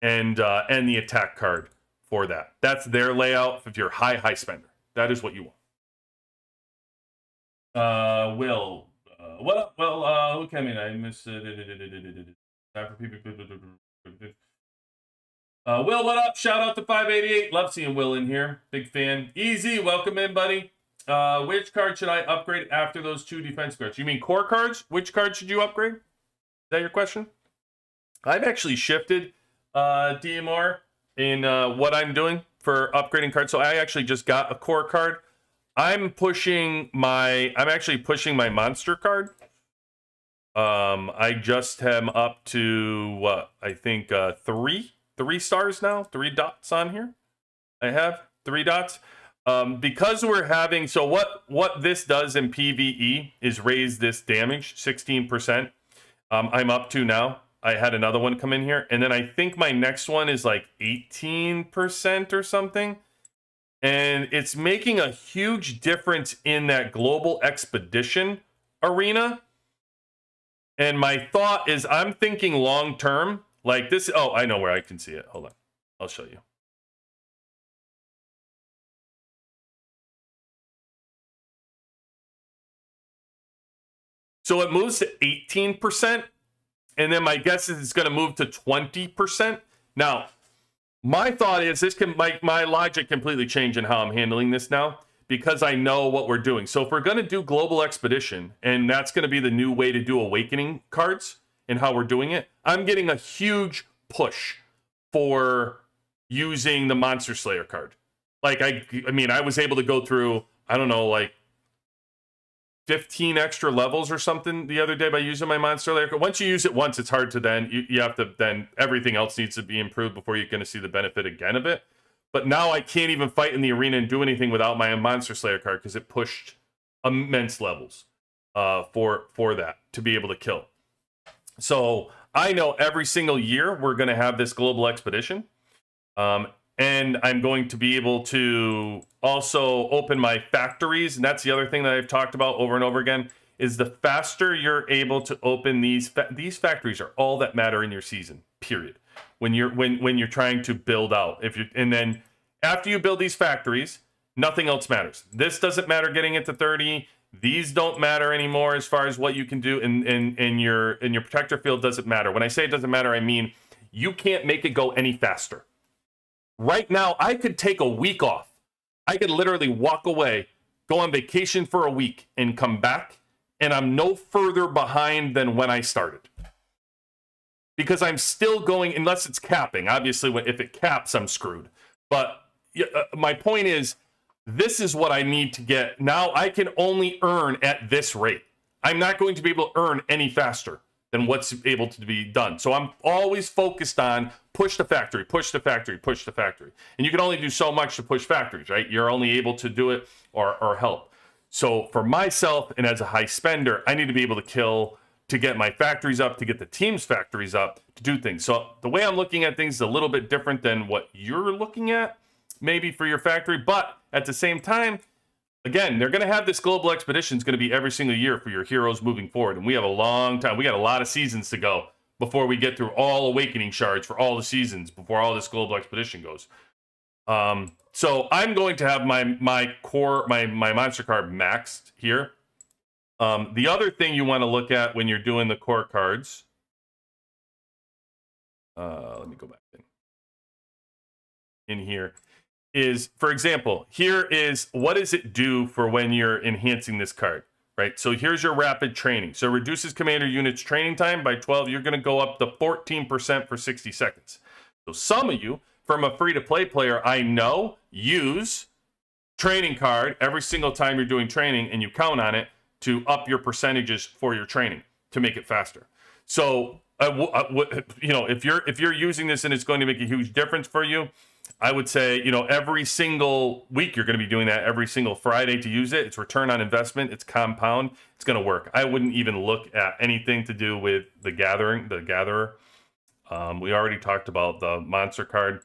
and the attack card for that. That's their layout if you're high spender. That is what you want. Will, what up? Well, who came in? I missed it. Time for people. Will, what up? Shout out to 588. Love seeing Will in here. Big fan. Easy, welcome in, buddy. Which card should I upgrade after those 2 defense cards? You mean core cards? Which card should you upgrade? Is that your question? I've actually shifted DMR in what I'm doing for upgrading cards. So I actually just got a core card. I'm actually pushing my monster card. I just am up to what I think 3 stars now, 3 dots on here. I have 3 dots. Because we're having, so what this does in PvE is raise this damage 16%. I'm up to now. I had another one come in here, and then I think my next one is like 18% or something. And it's making a huge difference in that global expedition arena. And my thought is I'm thinking long term, like this. Oh, I know where I can see it. Hold on. I'll show you. So it moves to 18%. And then my guess is it's going to move to 20%. Now, my thought is this can my logic completely change in how I'm handling this now because I know what we're doing. So if we're going to do Global Expedition, and that's going to be the new way to do Awakening cards and how we're doing it, I'm getting a huge push for using the Monster Slayer card. Like, I mean, I was able to go through, I don't know, like 15 extra levels or something the other day by using my Monster Slayer. Once you use it once, it's hard to then, you have to then, everything else needs to be improved before you're going to see the benefit again of it. But now I can't even fight in the arena and do anything without my Monster Slayer card because it pushed immense levels for that to be able to kill. So I know every single year we're going to have this Global Expedition. And I'm going to be able to also open my factories. And that's the other thing that I've talked about over and over again, is the faster you're able to open these factories are all that matter in your season, period. When you're trying to build out. And then after you build these factories, nothing else matters. This doesn't matter getting it to 30. These don't matter anymore as far as what you can do in your protector field doesn't matter. When I say it doesn't matter, I mean you can't make it go any faster. Right now, I could take a week off. I could literally walk away, go on vacation for a week, and come back, and I'm no further behind than when I started. Because I'm still going, unless it's capping. Obviously, if it caps, I'm screwed. But my point is, this is what I need to get. Now I can only earn at this rate. I'm not going to be able to earn any faster than what's able to be done. So I'm always focused on push the factory, push the factory, push the factory. And you can only do so much to push factories, right? You're only able to do it or help. So for myself and as a high spender, I need to be able to kill to get my factories up, to get the team's factories up, to do things. So the way I'm looking at things is a little bit different than what you're looking at, maybe for your factory. But at the same time, again, they're going to have this global expedition. It's going to be every single year for your heroes moving forward. And we have a long time. We got a lot of seasons to go before we get through all awakening shards for all the seasons, before all this global expedition goes. So I'm going to have my monster card maxed here. The other thing you want to look at when you're doing the core cards, let me go back in here, is, for example, here is what does it do for when you're enhancing this card, right? So here's your rapid training. So it reduces commander units training time by 12. You're going to go up to 14% for 60 seconds. So some of you, from a free-to-play player, I know, use training card every single time you're doing training, and you count on it to up your percentages for your training to make it faster. So, if you're using this and it's going to make a huge difference for you, I would say, every single week you're going to be doing that every single Friday to use it. It's return on investment. It's compound. It's going to work. I wouldn't even look at anything to do with the gatherer. We already talked about the monster card.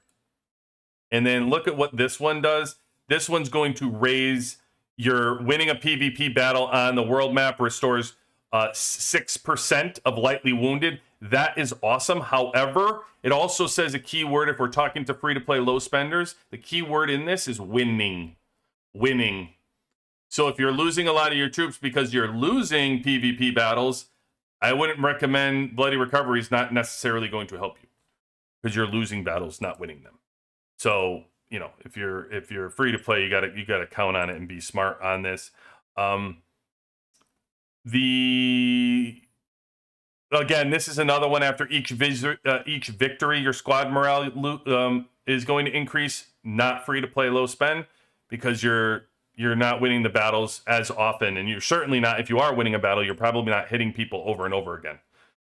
And then look at what this one does. This one's going to raise your winning a PvP battle on the world map, restores 6% of lightly wounded. that is awesome. However, it also says a keyword if we're talking to free-to-play low spenders. The keyword in this is winning. Winning. So if you're losing a lot of your troops because you're losing PvP battles, I wouldn't recommend Bloody Recovery is not necessarily going to help you because you're losing battles, not winning them. So, you know, if you're free to play, you gotta count on it and be smart on this. Again, this is another one after each victory, your squad morale is going to increase. Not free to play low spend because you're not winning the battles as often, and you're certainly not. If you are winning a battle, you're probably not hitting people over and over again.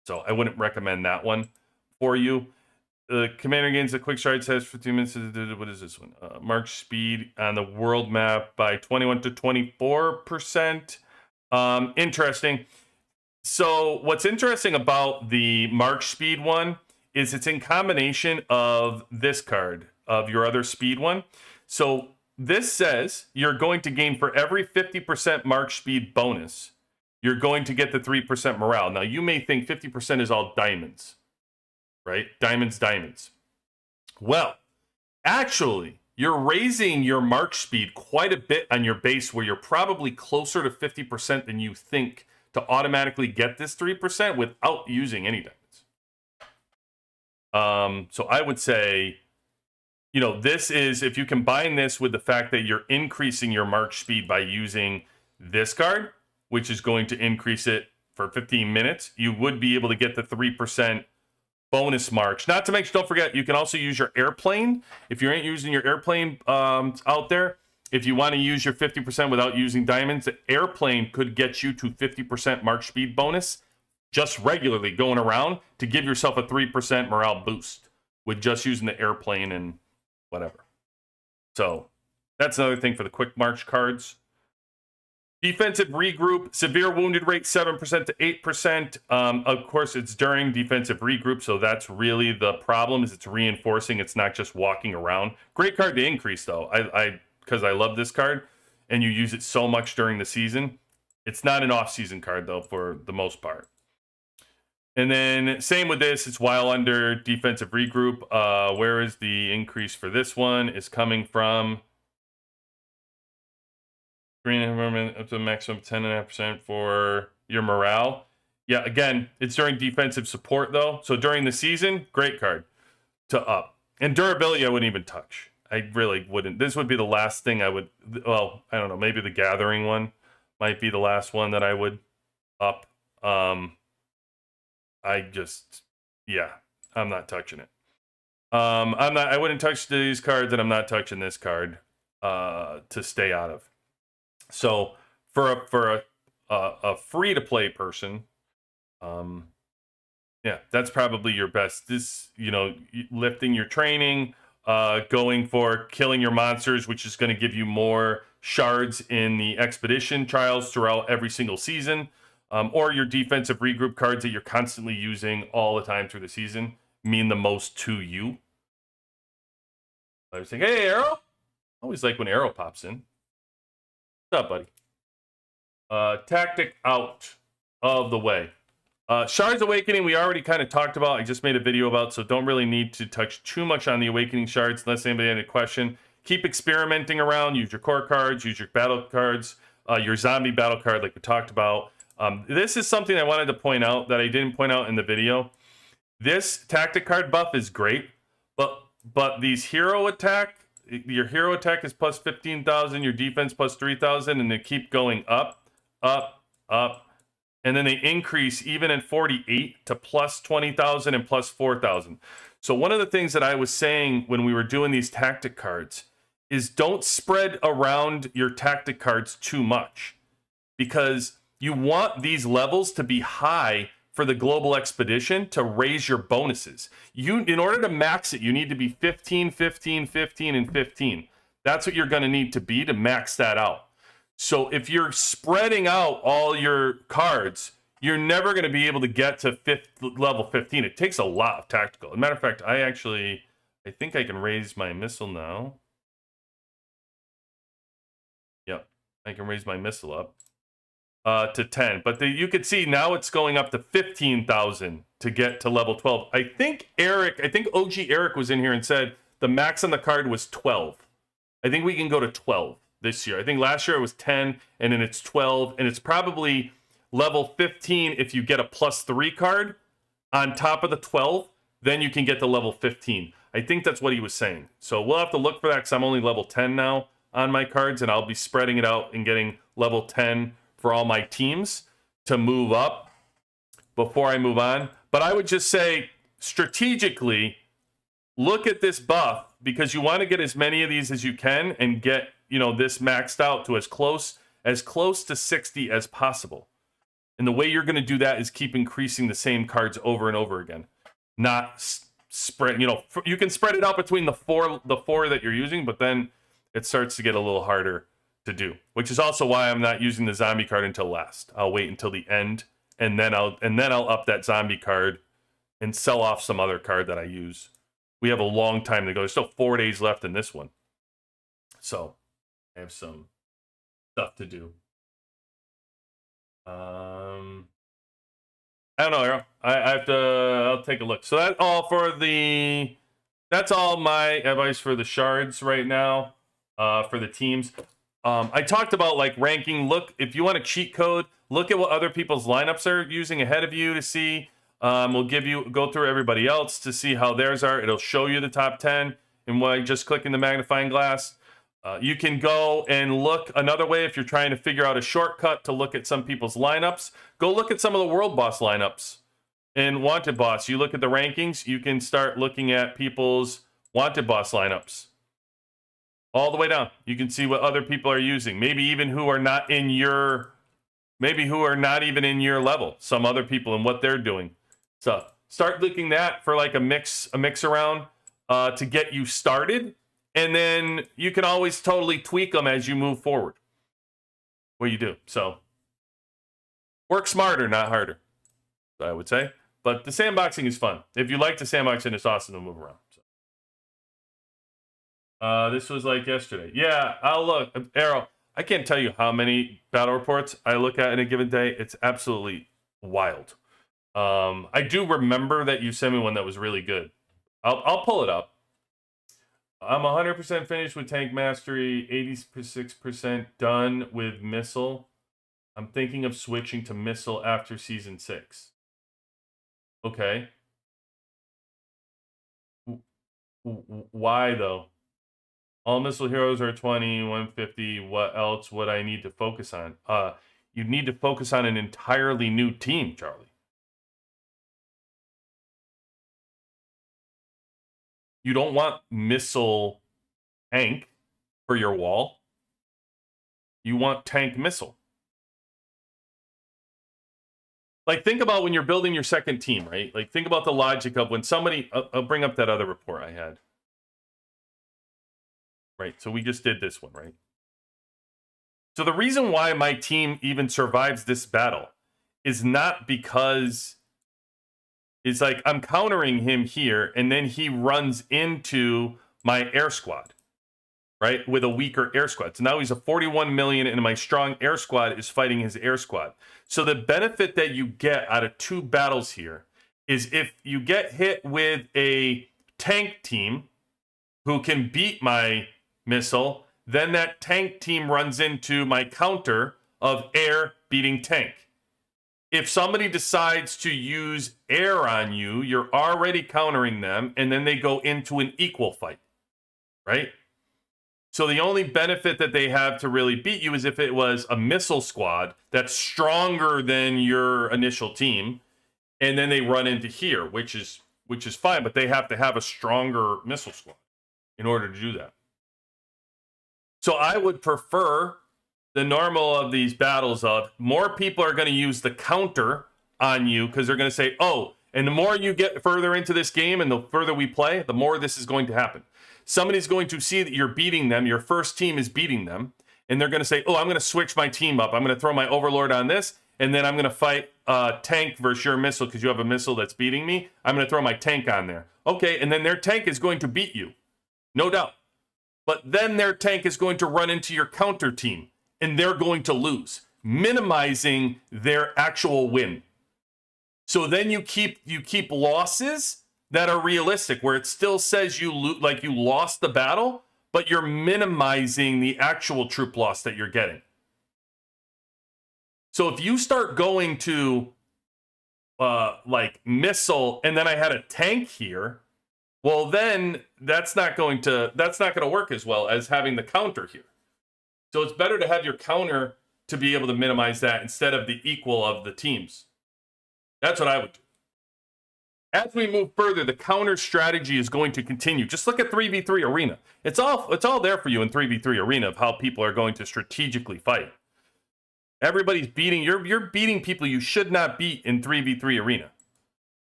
So I wouldn't recommend that one for you. The commander gains a quick stride, says 15 minutes. What is this one? March speed on the world map by 21 to 24%. Interesting. So what's interesting about the March speed one is it's in combination of this card, of your other speed one. So this says you're going to gain for every 50% March speed bonus, you're going to get the 3% morale. Now you may think 50% is all diamonds, right? Diamonds. Well, actually, you're raising your March speed quite a bit on your base where you're probably closer to 50% than you think to automatically get this 3% without using any diamonds. So I would say, you know, this is, if you combine this with the fact that you're increasing your March speed by using this card, which is going to increase it for 15 minutes, you would be able to get the 3% bonus march. Not to mention, don't forget, you can also use your airplane. If you ain't using your airplane out there, if you want to use your 50% without using diamonds, the airplane could get you to 50% March speed bonus just regularly going around to give yourself a 3% morale boost with just using the airplane and whatever. So that's another thing for the quick march cards. Defensive regroup, severe wounded rate 7% to 8%. Of course, it's during defensive regroup, so that's really the problem. Is it's reinforcing. It's not just walking around. Great card to increase though. Because I love this card, and you use it so much during the season. It's not an off-season card though, for the most part. And then same with this. It's while under defensive regroup. Where is the increase for this one? Is coming from green environment up to a maximum of 10.5% for your morale. Yeah, again, it's during defensive support though. So during the season, great card to up. And durability, I wouldn't even touch. I really wouldn't. This would be the last thing I would. Well, I don't know. Maybe the gathering one might be the last one that I would up. I'm not touching it. I wouldn't touch these cards, and I'm not touching this card to stay out of. So for a free to play person, yeah, that's probably your best. This, you know, lifting your training, going for killing your monsters, which is going to give you more shards in the expedition trials throughout every single season, or your defensive regroup cards that you're constantly using all the time through the season mean the most to you. I was thinking, hey, Arrow. Always like when Arrow pops in. What's up, buddy? Tactic out of the way. Shards Awakening, we already kind of talked about. I just made a video about, so don't really need to touch too much on the Awakening Shards unless anybody had a question. Keep experimenting around. Use your core cards. Use your battle cards. Your zombie battle card, like we talked about. This is something I wanted to point out that I didn't point out in the video. This tactic card buff is great, but these hero attack, your hero attack is plus 15,000, your defense plus 3,000, and they keep going up, up, up. And then they increase even at 48 to plus 20,000 and plus 4,000. So one of the things that I was saying when we were doing these tactic cards is don't spread around your tactic cards too much, because you want these levels to be high for the global expedition to raise your bonuses. In order to max it, you need to be 15, 15, 15, and 15. That's what you're going to need to be to max that out. So if you're spreading out all your cards, you're never going to be able to get to level 15. It takes a lot of tactical. As a matter of fact, I think I can raise my missile now. Yep, I can raise my missile up. to 10. But you could see now it's going up to 15,000 to get to level 12. I think OG Eric was in here and said the max on the card was 12. I think we can go to 12 this year. I think last year it was 10, and then it's 12, and it's probably level 15 if you get a +3 card on top of the 12, then you can get to level 15. I think that's what he was saying. So we'll have to look for that because I'm only level 10 now on my cards, and I'll be spreading it out and getting level 10 for all my teams to move up before I move on. But I would just say strategically, look at this buff because you want to get as many of these as you can and get, this maxed out to as close to 60 as possible. And the way you're going to do that is keep increasing the same cards over and over again. Not spread, you can spread it out between the four that you're using, but then it starts to get a little harder to do, which is also why I'm not using the zombie card until last. I'll wait until the end, and then I'll up that zombie card and sell off some other card that I use. We have a long time to go. There's still 4 days left in this one, so I have some stuff to do. I don't know, Arrow. I'll take a look. So that's all my advice for the shards right now, for the teams. I talked about ranking. Look, if you want a cheat code, look at what other people's lineups are using ahead of you to see. We'll go through everybody else to see how theirs are. It'll show you the top 10 and just clicking the magnifying glass. You can go and look another way if you're trying to figure out a shortcut to look at some people's lineups. Go look at some of the World Boss lineups and Wanted Boss. You look at the rankings, you can start looking at people's Wanted Boss lineups all the way down. You can see what other people are using, maybe even who are not even in your level, some other people and what they're doing. So start looking at for a mix around to get you started. And then you can always totally tweak them as you move forward. What you do. So work smarter, not harder, I would say. But the sandboxing is fun. If you like the sandboxing, it's awesome to move around. So. This was yesterday. Yeah, I'll look. Arrow, I can't tell you how many battle reports I look at in a given day. It's absolutely wild. I do remember that you sent me one that was really good. I'll pull it up. I'm 100% finished with Tank Mastery, 86% done with Missile. I'm thinking of switching to Missile after Season 6. Okay. Why, though? All Missile heroes are 20, 150. What else would I need to focus on? You need to focus on an entirely new team, Charlie. You don't want Missile Tank for your wall. You want Tank Missile. Think about when you're building your second team, right? Think about the logic of when somebody... I'll bring up that other report I had. Right, so we just did this one, right? So the reason why my team even survives this battle is not because... It's I'm countering him here, and then he runs into my air squad, right? With a weaker air squad. So now he's a 41 million, and my strong air squad is fighting his air squad. So the benefit that you get out of 2 battles here is if you get hit with a tank team who can beat my missile, then that tank team runs into my counter of air beating tank. If somebody decides to use air on you, you're already countering them, and then they go into an equal fight, right? So the only benefit that they have to really beat you is if it was a missile squad that's stronger than your initial team, and then they run into here, which is fine, but they have to have a stronger missile squad in order to do that. So I would prefer the normal of these battles of more people are going to use the counter on you because they're going to say, oh, and the more you get further into this game and the further we play, the more this is going to happen. Somebody's going to see that you're beating them. Your first team is beating them. And they're going to say, oh, I'm going to switch my team up. I'm going to throw my Overlord on this. And then I'm going to fight tank versus your missile because you have a missile that's beating me. I'm going to throw my tank on there. Okay, and then their tank is going to beat you. No doubt. But then their tank is going to run into your counter team. And they're going to lose. minimizing their actual win. So then you keep losses that are realistic, where it still says you lost the battle, but you're minimizing the actual troop loss that you're getting. So if you start going to like missile, and then I had a tank here, well then that's not going to work as well as having the counter here. So it's better to have your counter to be able to minimize that instead of the equal of the teams. That's what I would do. As we move further, the counter strategy is going to continue. Just look at 3v3 Arena. It's all there for you in 3v3 Arena of how people are going to strategically fight. Everybody's beating, you're beating people you should not beat in 3v3 Arena.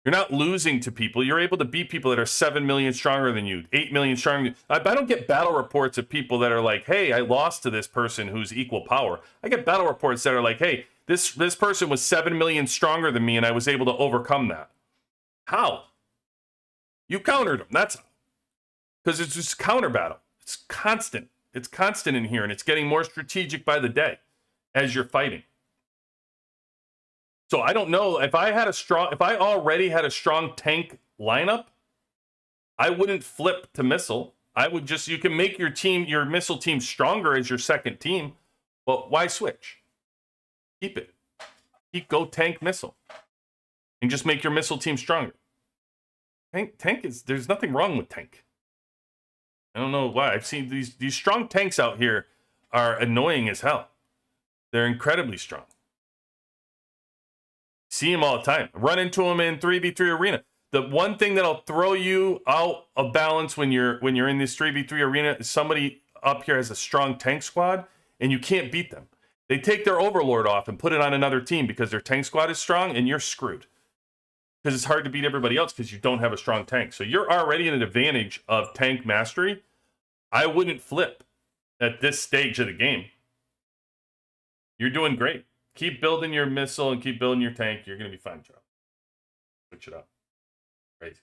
You're not losing to people. You're able to beat people that are 7 million stronger than you, 8 million stronger. I don't get battle reports of people that are like, hey, I lost to this person who's equal power. I get battle reports that are like, hey, this person was 7 million stronger than me and I was able to overcome that. How? You countered them. That's how. Because it's just counter battle. It's constant. It's constant in here, and it's getting more strategic by the day as you're fighting. So I don't know if I already had a strong tank lineup, I wouldn't flip to missile. I would just, you can make your missile team stronger as your second team, but why switch? Keep it. Go tank missile. And just make your missile team stronger. There's nothing wrong with tank. I don't know why. I've seen these strong tanks out here are annoying as hell. They're incredibly strong. See them all the time. Run into them in 3v3 Arena. The one thing that'll throw you out of balance when you're in this 3v3 Arena is somebody up here has a strong tank squad and you can't beat them. They take their overlord off and put it on another team because their tank squad is strong, and you're screwed. Because it's hard to beat everybody else because you don't have a strong tank. So you're already in an advantage of tank mastery. I wouldn't flip at this stage of the game. You're doing great. Keep building your missile and keep building your tank. You're going to be fine, Joe. Switch it up. Crazy.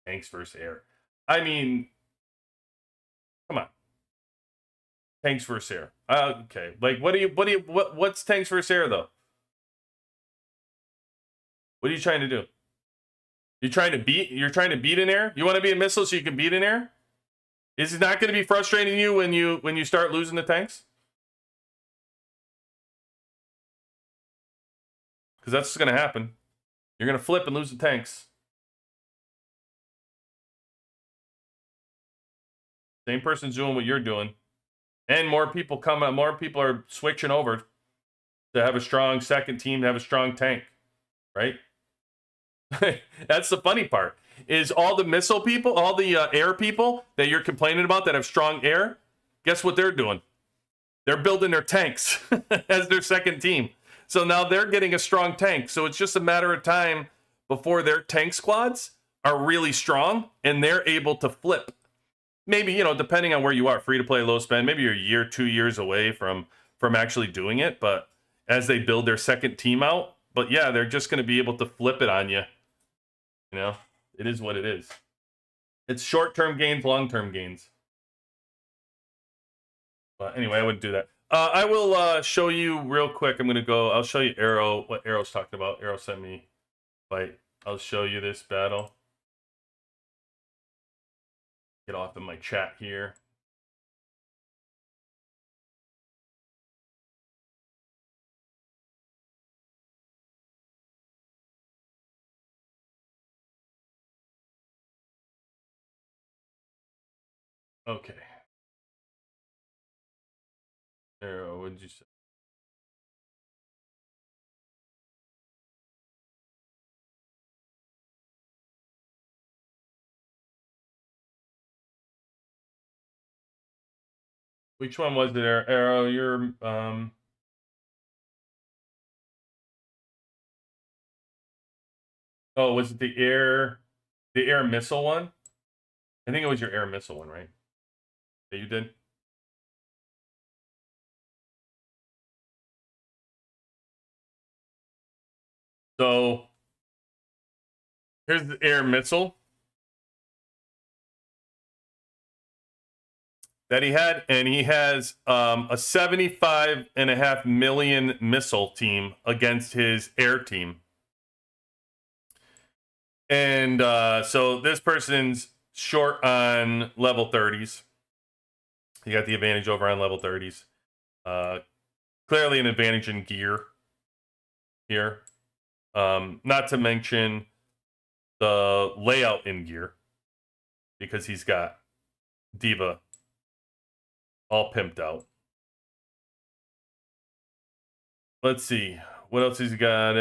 Tanks versus air. I mean, come on. Tanks versus air. Okay. Like, what's tanks versus air, though? What are you trying to do? You're trying to beat an air? You want to be a missile so you can beat an air? Is it not going to be frustrating you when you start losing the tanks? Because that's what's going to happen. You're going to flip and lose the tanks. Same person's doing what you're doing. And more people are switching over to have a strong second team, to have a strong tank. Right? That's the funny part. Is all the missile people, all the air people that you're complaining about that have strong air, guess what they're doing? They're building their tanks as their second team. So now they're getting a strong tank. So it's just a matter of time before their tank squads are really strong and they're able to flip. Maybe, depending on where you are, free to play, low spend, maybe you're a year, 2 years away from actually doing it. But as they build their second team out, but yeah, they're just going to be able to flip it on you. It is what it is. It's short-term gains, long-term gains. But anyway, I wouldn't do that. I will show you real quick. I'll show you Arrow, what Arrow's talking about. Arrow sent me fight. I'll show you this battle. Get off of my chat here. Okay. Arrow, what did you say? Which one was it, Arrow? You're Oh, was it the air missile one? I think it was your air missile one, right? That you did? So here's the air missile. that he had, and he has a 75.5 million missile team against his air team. And so this person's short on level 30s. He got the advantage over on level 30s. Clearly an advantage in gear here. Not to mention the layout in gear, because he's got D.Va all pimped out. Let's see. What else has he got?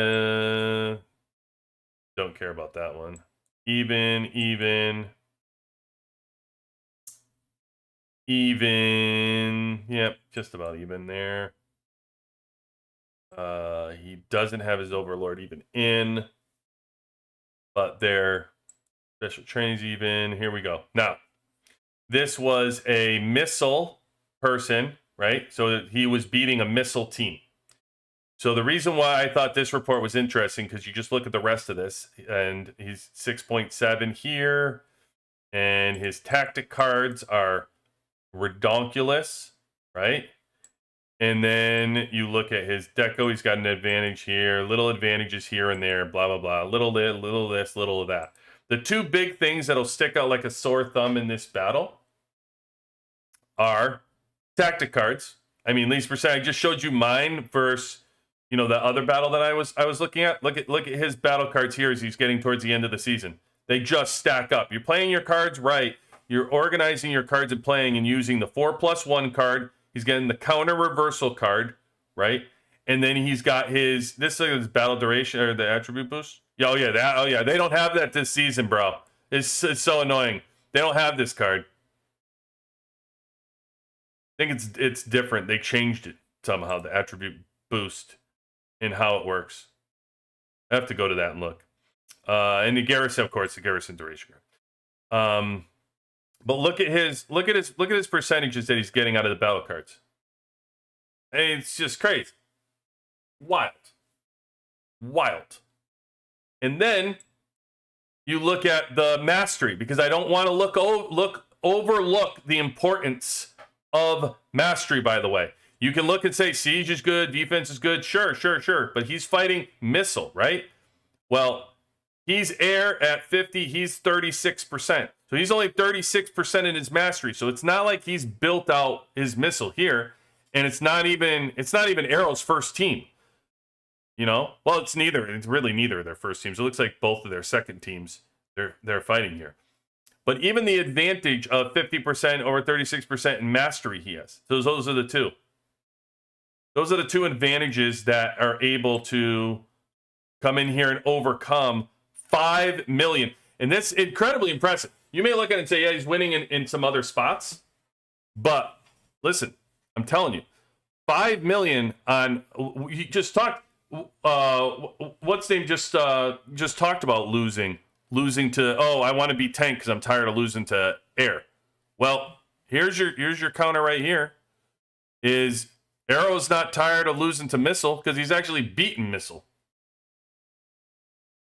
Don't care about that one. Even. Yep, just about even there. He doesn't have his Overlord even in. But their special training's even. Here we go. Now, this was a missile person, right? So he was beating a missile team. So the reason why I thought this report was interesting, because you just look at the rest of this, and he's 6.7 here, and his tactic cards are redonkulous, right? And then you look at his deco, he's got an advantage here, little advantages here and there, blah, blah, blah, little this, little of that. The two big things that'll stick out like a sore thumb in this battle are tactic cards. I mean, least percent, I just showed you mine versus, you know, the other battle that I was looking at. Look at his battle cards here as he's getting towards the end of the season. They just stack up. You're playing your cards right. You're organizing your cards and playing and using the 4+1 card. He's getting the counter reversal card, right? And then he's got his battle duration or the attribute boost. Oh yeah, they don't have that this season, bro. It's so annoying. They don't have this card. I think it's different. They changed it somehow, the attribute boost and how it works. I have to go to that and look. And the Garrison, of course, the Garrison duration card. But look at his percentages that he's getting out of the battle cards. And it's just crazy. Wild. And then you look at the mastery, because I don't want to overlook the importance of mastery, by the way. You can look and say siege is good, defense is good, sure. But he's fighting missile, right? Well, he's air at 50, he's 36%. So he's only 36% in his mastery. So it's not like he's built out his missile here. And it's not even Arrow's first team. You know? Well, it's really neither of their first teams. It looks like both of their second teams they're fighting here. But even the advantage of 50% over 36% in mastery he has. So those are the two. Those are the two advantages that are able to come in here and overcome 5 million. And that's incredibly impressive. You may look at it and say, yeah, he's winning in some other spots. But listen, I'm telling you, 5 million on, he just talked, what's name just talked about losing to, I want to be tank because I'm tired of losing to air. Well, here's your counter right here. Is Arrow's not tired of losing to missile because he's actually beaten missile.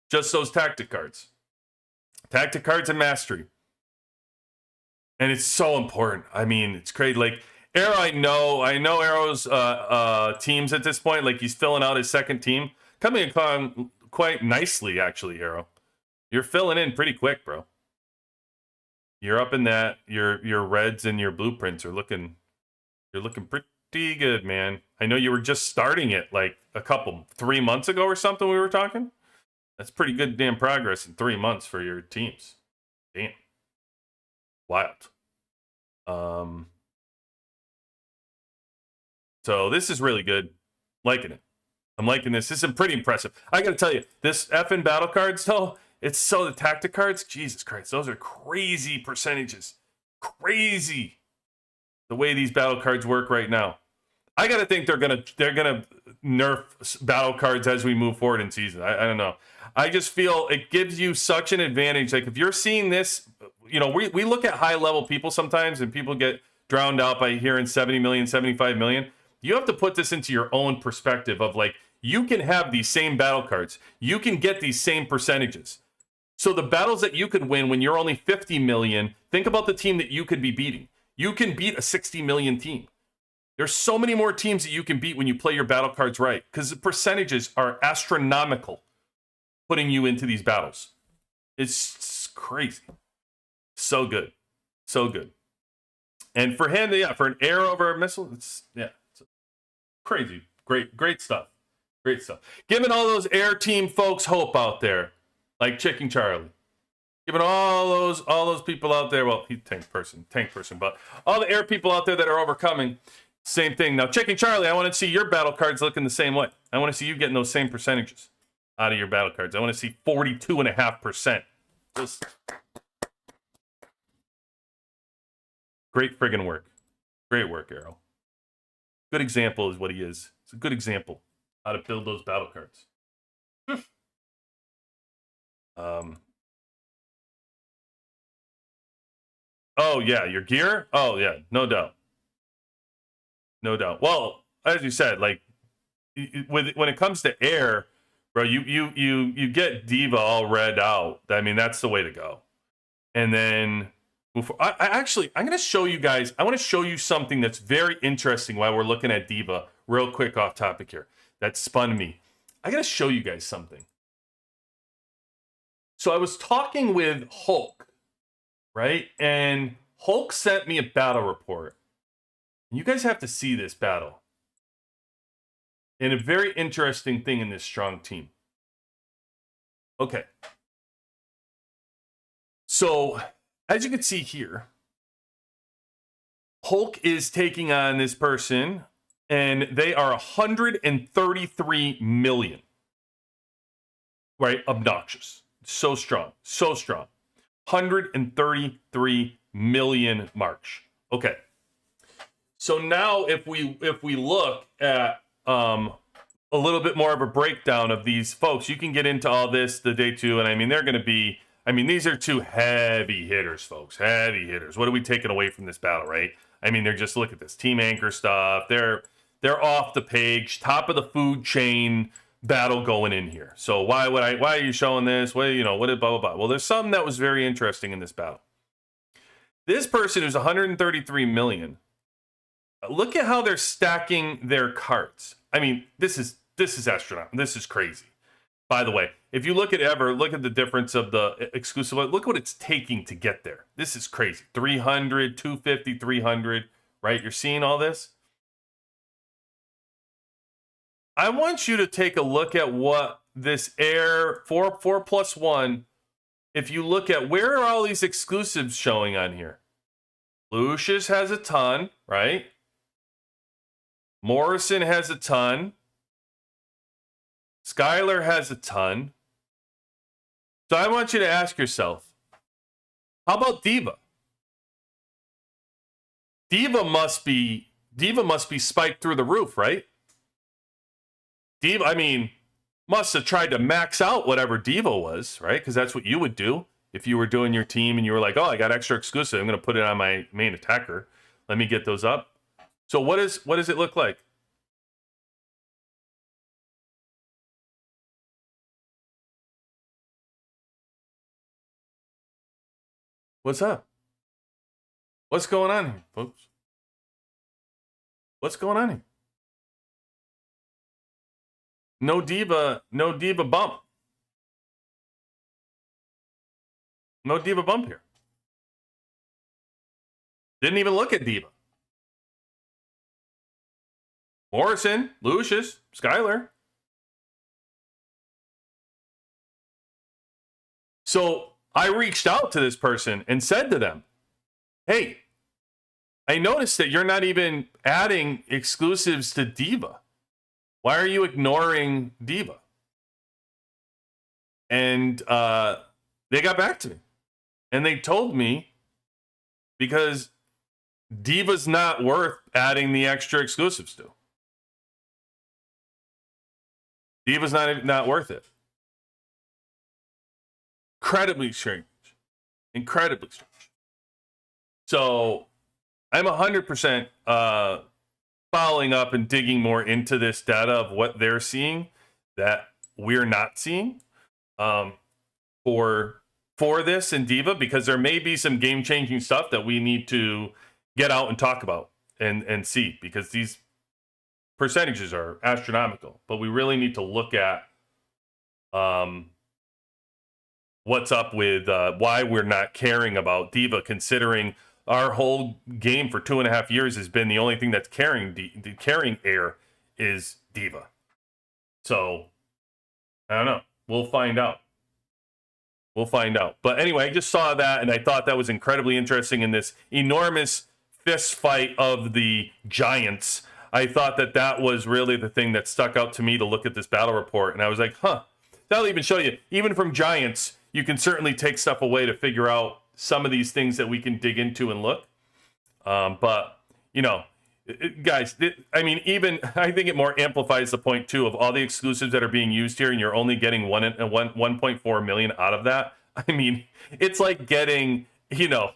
Just those tactic cards. Tactic cards and mastery. And it's so important. I mean, it's crazy. Like, Arrow, I know Arrow's teams at this point. Like, he's filling out his second team. Coming along quite nicely, actually, Arrow. You're filling in pretty quick, bro. You're up in that. Your reds and your blueprints are looking pretty good, man. I know you were just starting it like 3 months ago or something we were talking. That's pretty good damn progress in 3 months for your teams. Damn. Wild. So this is really good. Liking it. I'm liking this. This is pretty impressive. I gotta tell you, this effing battle cards, though, the tactic cards, Jesus Christ, those are crazy percentages. Crazy. The way these battle cards work right now. I gotta think they're gonna nerf battle cards as we move forward in season. I don't know. I just feel it gives you such an advantage. Like, if you're seeing this, you know, we look at high level people sometimes and people get drowned out by hearing 70 million, 75 million. You have to put this into your own perspective of, like, you can have these same battle cards. You can get these same percentages. So the battles that you could win when you're only 50 million, think about the team that you could be beating. You can beat a 60 million team. There's so many more teams that you can beat when you play your battle cards right, because the percentages are astronomical putting you into these battles. It's crazy. So good. So good. And for him, yeah, for an air over a missile, it's crazy. Great stuff. Great stuff. Giving all those air team folks hope out there, like Chicken Charlie. Giving all those people out there, well, he's tank person, but all the air people out there that are overcoming, same thing. Now, Chicken Charlie, I want to see your battle cards looking the same way. I want to see you getting those same percentages out of your battle cards. I want to see 42.5%. Just great friggin' work. Great work, Arrow. Good example is what he is. It's a good example how to build those battle cards. Oh, yeah, your gear? Oh, yeah, no doubt. No doubt. Well, as you said, like, when it comes to air, bro, you get Diva all read out. I mean, that's the way to go. And then, I'm going to show you guys, I want to show you something that's very interesting while we're looking at Diva, real quick off topic here, that spun me. I got to show you guys something. So I was talking with Hulk, right? And Hulk sent me a battle report. You guys have to see this battle. And a very interesting thing in this strong team. Okay. So, as you can see here, Hulk is taking on this person, and they are 133 million. Right? Obnoxious. So strong. So strong. 133 million March. Okay. So now if we look at a little bit more of a breakdown of these folks, you can get into all this the day two, and I mean they're going to be, I mean these are two heavy hitters, folks, heavy hitters. What are we taking away from this battle, right? I mean they're just, look at this team anchor stuff. They're off the page, top of the food chain battle going in here. So why are you showing this? What blah blah blah. Well, there's something that was very interesting in this battle. This person who's 133 million. Look at how they're stacking their cards. I mean, this is astronomical. This is crazy. By the way, if you look at the difference of the exclusive. Look what it's taking to get there. This is crazy. 300, 250, 300, right? You're seeing all this? I want you to take a look at what this Air 4+1, if you look at where are all these exclusives showing on here? Lucius has a ton, right? Morrison has a ton. Skylar has a ton. So I want you to ask yourself, how about Diva? Diva must be spiked through the roof, right? Diva, I mean, must have tried to max out whatever Diva was, right? Because that's what you would do if you were doing your team and you were like, oh, I got extra exclusive. I'm going to put it on my main attacker. Let me get those up. So what does it look like? What's up? What's going on here, folks? What's going on here? No diva bump. No diva bump here. Didn't even look at Diva. Morrison, Lucius, Skylar. So I reached out to this person and said to them, hey, I noticed that you're not even adding exclusives to Diva. Why are you ignoring Diva? And they got back to me. And they told me because Diva's not worth adding the extra exclusives to. Diva's not worth it. Incredibly strange. Incredibly strange. So I'm 100% following up and digging more into this data of what they're seeing that we're not seeing for this in Diva, because there may be some game-changing stuff that we need to get out and talk about and see, because these percentages are astronomical. But we really need to look at what's up with why we're not caring about D.Va, considering our whole game for 2.5 years has been the only thing that's carrying air is D.Va. So I don't know. We'll find out. We'll find out. But anyway, I just saw that, and I thought that was incredibly interesting in this enormous fist fight of the giants. I thought that was really the thing that stuck out to me to look at this battle report. And I was like, that'll even show you, even from giants, you can certainly take stuff away to figure out some of these things that we can dig into and look. But, you know, guys, I mean, even I think it more amplifies the point too of all the exclusives that are being used here, and you're only getting 1.4 million out of that. I mean, it's like getting, you know,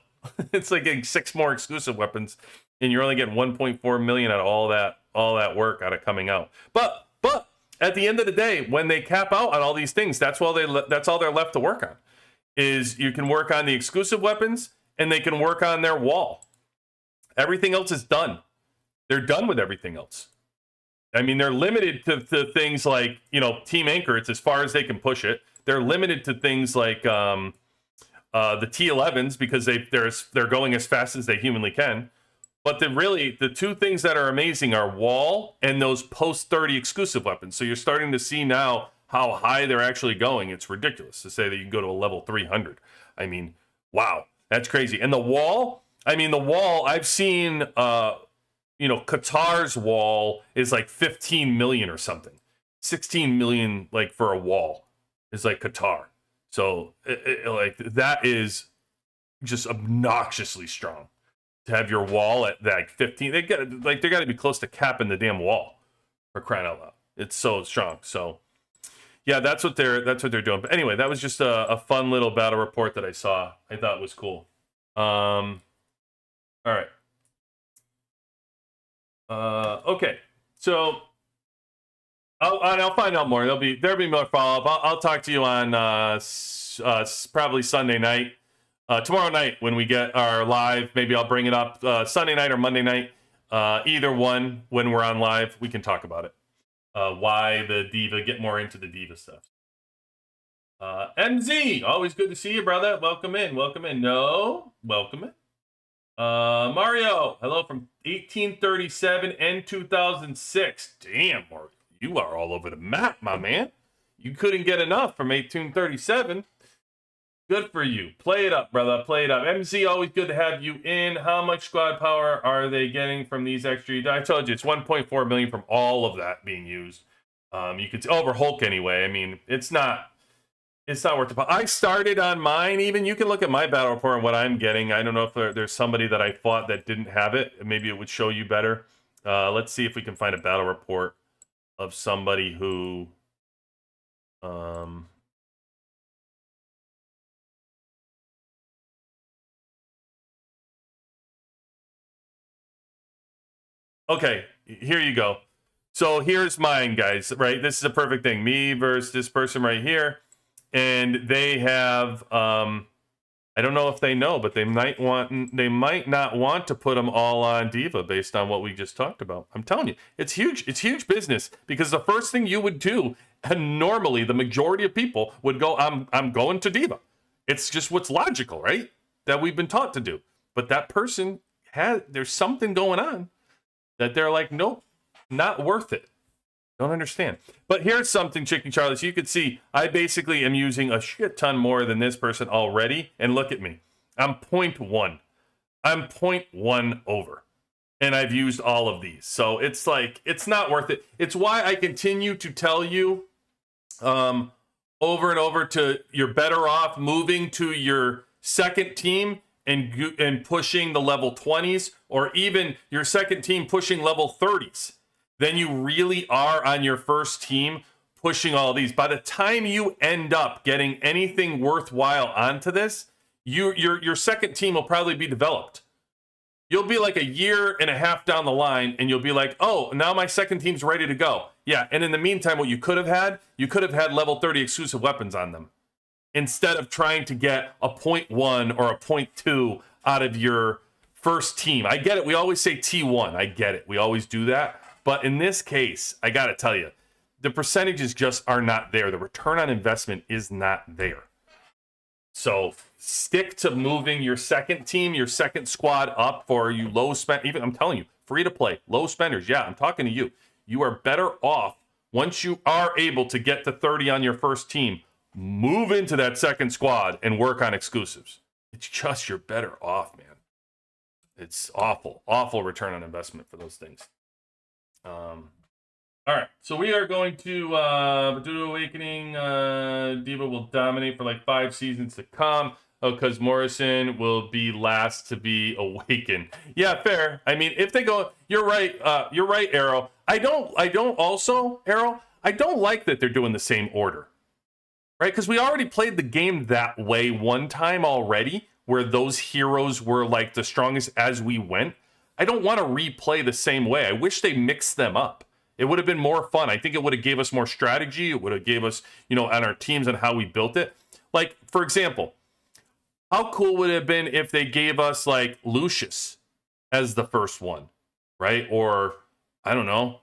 it's like getting 6 more exclusive weapons, and you're only getting 1.4 million out of all that work out of coming out. But at the end of the day, when they cap out on all these things, that's all they're left to work on. Is you can work on the exclusive weapons, and they can work on their wall. Everything else is done. They're done with everything else. I mean, they're limited to things like, you know, Team Anchor. It's as far as they can push it. They're limited to things like the T11s, because they're going as fast as they humanly can. But the two things that are amazing are wall and those post 30 exclusive weapons. So you're starting to see now how high they're actually going. It's ridiculous to say that you can go to a level 300. I mean, wow, that's crazy. And the wall, I've seen, Qatar's wall is like 15 million or something. 16 million, like, for a wall is like Qatar. So like that is just obnoxiously strong to have your wall at like 15. They got to be close to capping the damn wall, for crying out loud. It's so strong. So yeah, that's what they're doing. But anyway, that was just a fun little battle report that I saw. I thought was cool. All right. Okay. So I'll find out more. There'll be more follow up. I'll talk to you on probably Sunday night. Tomorrow night when we get our live, maybe I'll bring it up Sunday night or Monday night. Either one, when we're on live, we can talk about it. Why the D.Va, get more into the D.Va stuff. MZ, always good to see you, brother. Welcome in. No, welcome in. Mario, hello from 1837 and 2006. Damn, Mario, you are all over the map, my man. You couldn't get enough from 1837. Good for you. Play it up, brother. Play it up. MZ, always good to have you in. How much squad power are they getting from these extra? I told you, it's 1.4 million from all of that being used. You could over Hulk anyway. I mean, it's not worth it. I started on mine. Even you can look at my battle report and what I'm getting. I don't know if there's somebody that I fought that didn't have it. Maybe it would show you better. Let's see if we can find a battle report of somebody who okay, here you go. So here's mine, guys, right? This is a perfect thing. Me versus this person right here. And they have, I don't know if they know, but they might not want to put them all on D.Va based on what we just talked about. I'm telling you, it's huge. It's huge business, because the first thing you would do, and normally the majority of people would go, I'm going to D.Va. It's just what's logical, right? That we've been taught to do. But that person there's something going on that they're like, nope, not worth it. Don't understand. But here's something, Chicken Charlie. So you can see I basically am using a shit ton more than this person already. And look at me. I'm 0.1. I'm 0.1 over. And I've used all of these. So it's like, it's not worth it. It's why I continue to tell you over and over you're better off moving to your second team and pushing the level 20s, or even your second team pushing level 30s. Than you really are on your first team pushing all these. By the time you end up getting anything worthwhile onto this, your second team will probably be developed. You'll be like a year and a half down the line, and you'll be like, oh, now my second team's ready to go. Yeah, and in the meantime, what you could have had level 30 exclusive weapons on them, instead of trying to get a 0.1 or a 0.2 out of your first team. I get it. We always say T1. I get it. We always do that. But in this case, I got to tell you, the percentages just are not there. The return on investment is not there. So stick to moving your second team, your second squad up for you low spend. Even I'm telling you, free to play, low spenders. Yeah, I'm talking to you. You are better off once you are able to get to 30 on your first team. Move into that second squad and work on exclusives. It's just you're better off, man. It's awful return on investment for those things. All right, so we are going to Batuta Awakening. Diva will dominate for like 5 seasons to come. Oh, because Morrison will be last to be awakened. Yeah, fair. I mean, if they go, you're right. You're right, Arrow. I don't like that they're doing the same order, right? Because we already played the game that way one time already, where those heroes were like the strongest as we went. I don't want to replay the same way. I wish they mixed them up. It would have been more fun. I think it would have gave us more strategy. It would have gave us, on our teams and how we built it. Like, for example, how cool would it have been if they gave us like Lucius as the first one, right? Or, I don't know,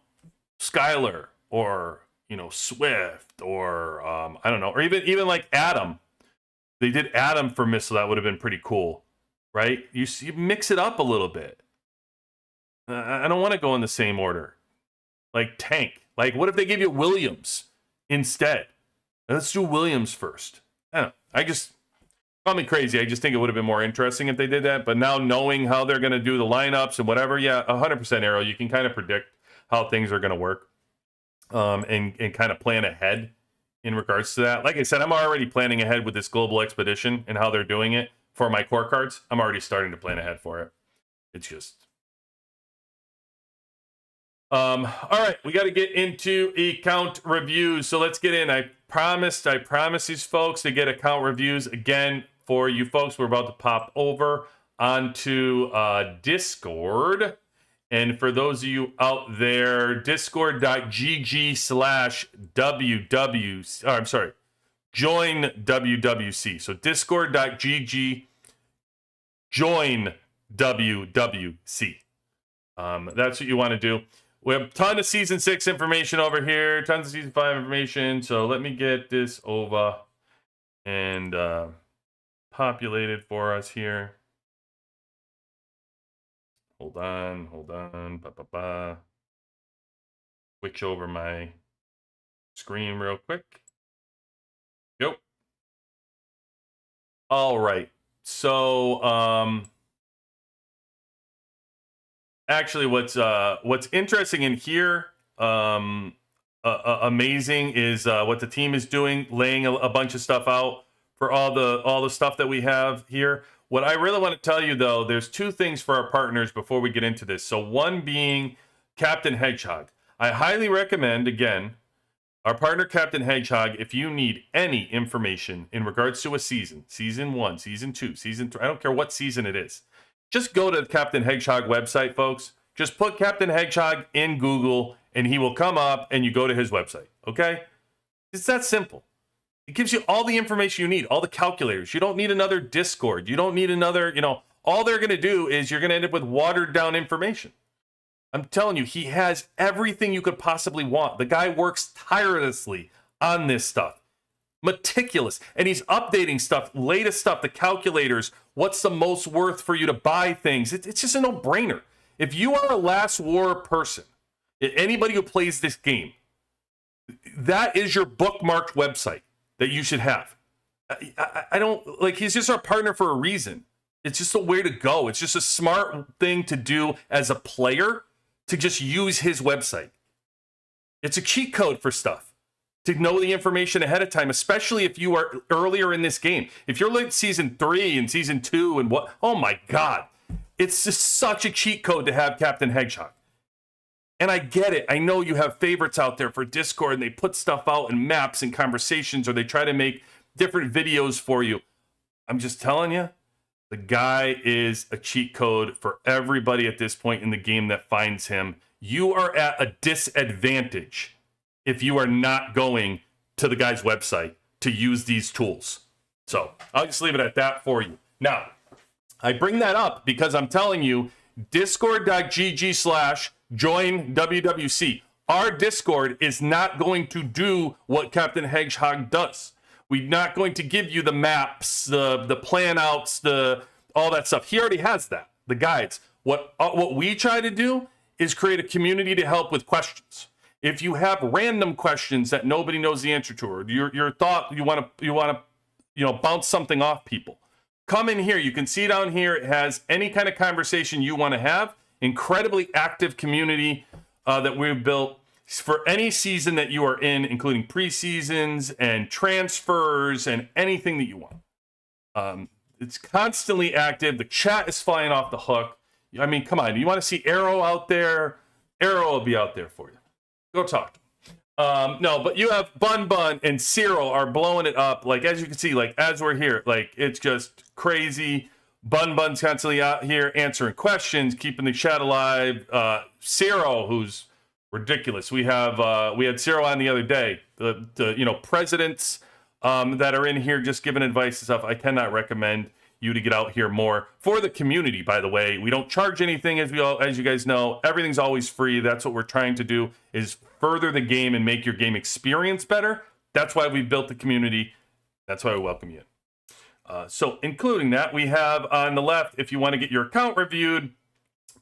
Skylar, or, Swift, or, I don't know, or even like Adam. They did Adam for Missile. That would have been pretty cool, right? You mix it up a little bit. I don't want to go in the same order. Like Tank. Like, what if they gave you Williams instead? Let's do Williams first. I don't know. Call me crazy. I just think it would have been more interesting if they did that. But now knowing how they're going to do the lineups and whatever, yeah, 100% Arrow. You can kind of predict how things are going to work, and kind of plan ahead in regards to that. Like I said, I'm already planning ahead with this global expedition and how they're doing it for my core cards. I'm already starting to plan ahead for it. It's just... all right, we got to get into account reviews. So let's get in. I promised these folks to get account reviews again for you folks. We're about to pop over onto Discord. And for those of you out there, discord.gg/WW. I'm sorry, join WWC. So discord.gg, join WWC. That's what you want to do. We have a ton of Season 6 information over here, tons of Season 5 information. So let me get this over and populated for us here. Hold on. Switch over my screen real quick. Yep. All right. So, actually, what's interesting in here, amazing, is what the team is doing, laying a bunch of stuff out for all the stuff that we have here. What I really want to tell you, though, there's 2 things for our partners before we get into this. So one being Captain Hedgehog. I highly recommend, again, our partner Captain Hedgehog, if you need any information in regards to a season 1, season 2, season 3, I don't care what season it is. Just go to the Captain Hedgehog website, folks. Just put Captain Hedgehog in Google, and he will come up, and you go to his website, okay? It's that simple. It gives you all the information you need, all the calculators. You don't need another Discord. You don't need another, all they're going to do is you're going to end up with watered-down information. I'm telling you, he has everything you could possibly want. The guy works tirelessly on this stuff. Meticulous. And he's updating stuff, latest stuff, the calculators, what's the most worth for you to buy things. It's just a no-brainer. If you are a Last War person, anybody who plays this game, that is your bookmarked website that you should have. I don't, like, he's just our partner for a reason. It's just a way to go. It's just a smart thing to do as a player, to just use his website. It's a cheat code for stuff, to know the information ahead of time, especially if you are earlier in this game. If you're like season 3 and season 2 and what, oh my God. It's just such a cheat code to have Captain Hedgehog. And I get it. I know you have favorites out there for Discord, and they put stuff out in maps and conversations, or they try to make different videos for you. I'm just telling you, the guy is a cheat code for everybody at this point in the game that finds him. You are at a disadvantage if you are not going to the guy's website to use these tools. So I'll just leave it at that for you. Now, I bring that up because I'm telling you, discord.gg/join WWC. Our Discord is not going to do what Captain Hedgehog does. We're not going to give you the maps, the plan outs, all that stuff. He already has that, the guides. What we try to do is create a community to help with questions. If you have random questions that nobody knows the answer to, or your thought you want to bounce something off people, come in here. You can see down here it has any kind of conversation you want to have. Incredibly active community that we've built for any season that you are in, including preseasons and transfers and anything that you want. It's constantly active. The chat is flying off the hook. I mean, come on. You want to see Arrow out there? Arrow will be out there for you. Go talk to him. No, but you have Bun and Cyril are blowing it up. Like, as you can see, like, as we're here, like, it's just crazy. Bun's constantly out here answering questions, keeping the chat alive. Cyril, who's ridiculous. We had Cyril on the other day. The presidents that are in here just giving advice and stuff. I cannot recommend you to get out here more for the community. By the way, we don't charge anything, as you guys know. Everything's always free. That's what we're trying to do, is further the game and make your game experience better. That's why we built the community. That's why we welcome you in. So including that, we have on the left, if you want to get your account reviewed,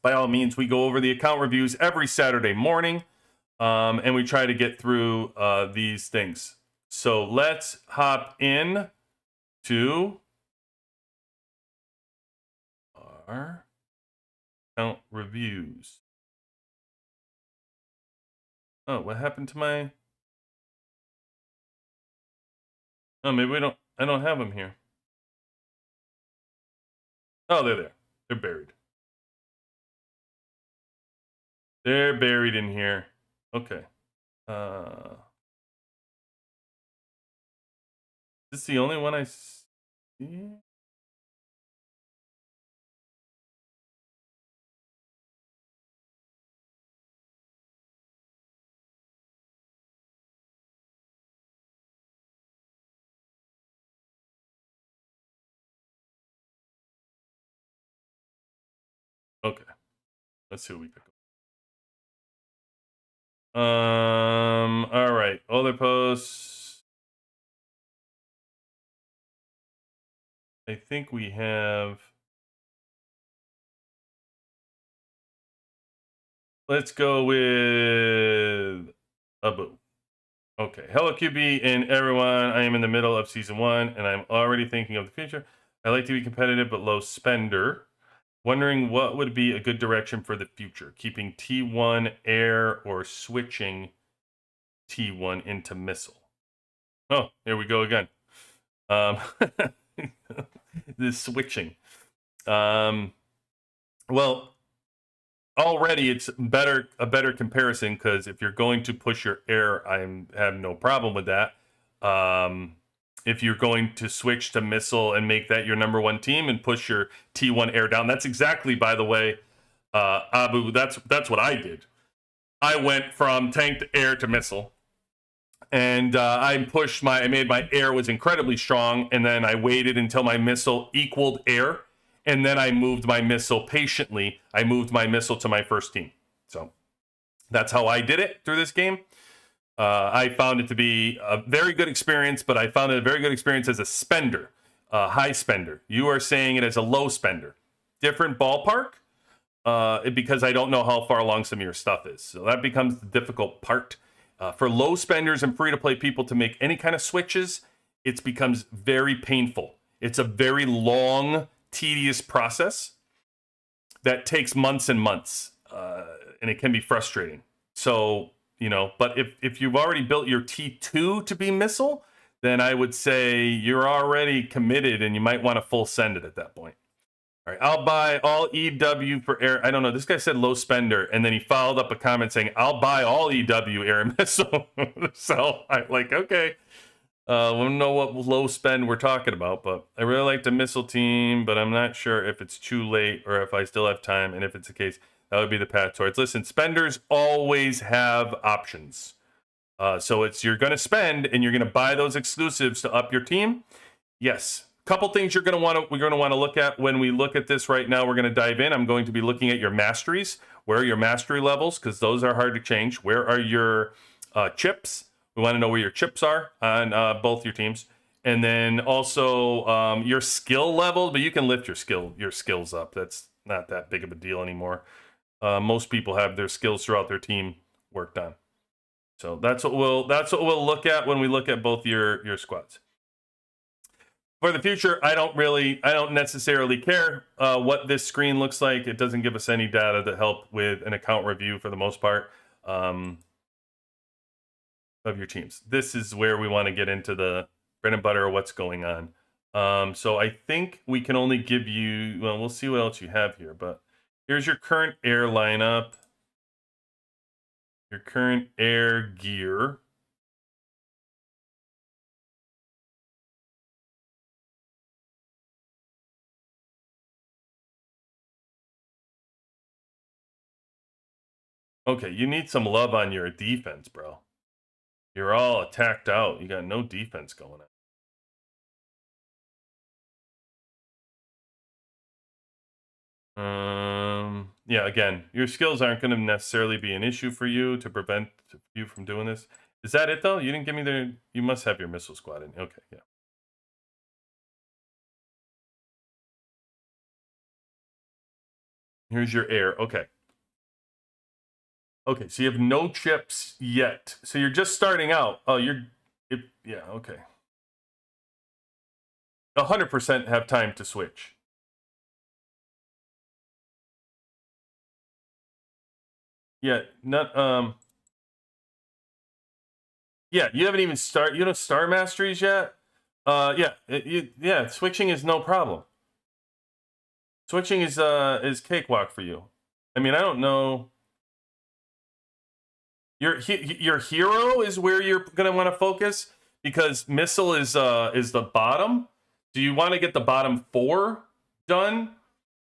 by all means, we go over the account reviews every Saturday morning, and we try to get through these things. So let's hop in to our account reviews. Oh, what happened to my... Oh, maybe I don't have them here. Oh, they're there. They're buried. They're buried in here. Okay. Is this the only one I see? Okay. Let's see what we got. All right. Other posts. I think we have. Let's go with Abu. Okay. Hello, QB and everyone. I am in the middle of season 1, and I'm already thinking of the future. I like to be competitive, but low spender. Wondering what would be a good direction for the future. Keeping T1 air or switching T1 into missile. Oh, here we go again. This switching. Well, already it's a better comparison, because if you're going to push your air, I have no problem with that. If you're going to switch to missile and make that your number 1 team and push your T1 air down, that's exactly, by the way, Abu, that's what I did. I went from tank to air to missile, and I made my air was incredibly strong, and then I waited until my missile equaled air, and then I moved my missile patiently. I moved my missile to my first team. So that's how I did it through this game. I found it to be a very good experience, but I found it a very good experience as a spender, high spender. You are saying it as a low spender. Different ballpark, because I don't know how far along some of your stuff is. So that becomes the difficult part. For low spenders and free-to-play people to make any kind of switches, it becomes very painful. It's a very long, tedious process that takes months and months, and it can be frustrating. So... but if you've already built your T2 to be missile, then I would say you're already committed, and you might want to full send it at that point. All right, I'll buy all EW for air. I don't know. This guy said low spender, and then he followed up a comment saying, I'll buy all EW air missile. So I'm like, okay. We don't know what low spend we're talking about, but I really like the missile team, but I'm not sure if it's too late or if I still have time, and if it's the case, that would be the path towards. Listen, spenders always have options. So you're going to spend, and you're going to buy those exclusives to up your team. Yes, couple things we're going to want to look at when we look at this right now. We're going to dive in. I'm going to be looking at your masteries. Where are your mastery levels? Because those are hard to change. Where are your chips? We want to know where your chips are on both your teams. And then also your skill level, but you can lift your skills up. That's not that big of a deal anymore. Most people have their skills throughout their team worked on. So that's what we'll look at when we look at both your squads. For the future, I don't necessarily care what this screen looks like. It doesn't give us any data to help with an account review for the most part of your teams. This is where we want to get into the bread and butter of what's going on. So I think we can only give you, well, we'll see what else you have here, but here's your current air lineup, your current air gear. Okay, you need some love on your defense, bro. You're all attacked out. You got no defense going on. Yeah, again, your skills aren't going to necessarily be an issue for you to prevent you from doing this. Is that it, though? You didn't give me the... You must have your missile squad in. Okay, yeah. Here's your air. Okay. Okay, so you have no chips yet. So you're just starting out. Oh, yeah, okay. 100% have time to switch. Yeah, not yeah, you haven't even you know star masteries yet. Yeah, switching is no problem. Switching is cakewalk for you. I mean, I don't know. Your hero is where you're gonna want to focus because missile is the bottom. Do you want to get the bottom 4 done?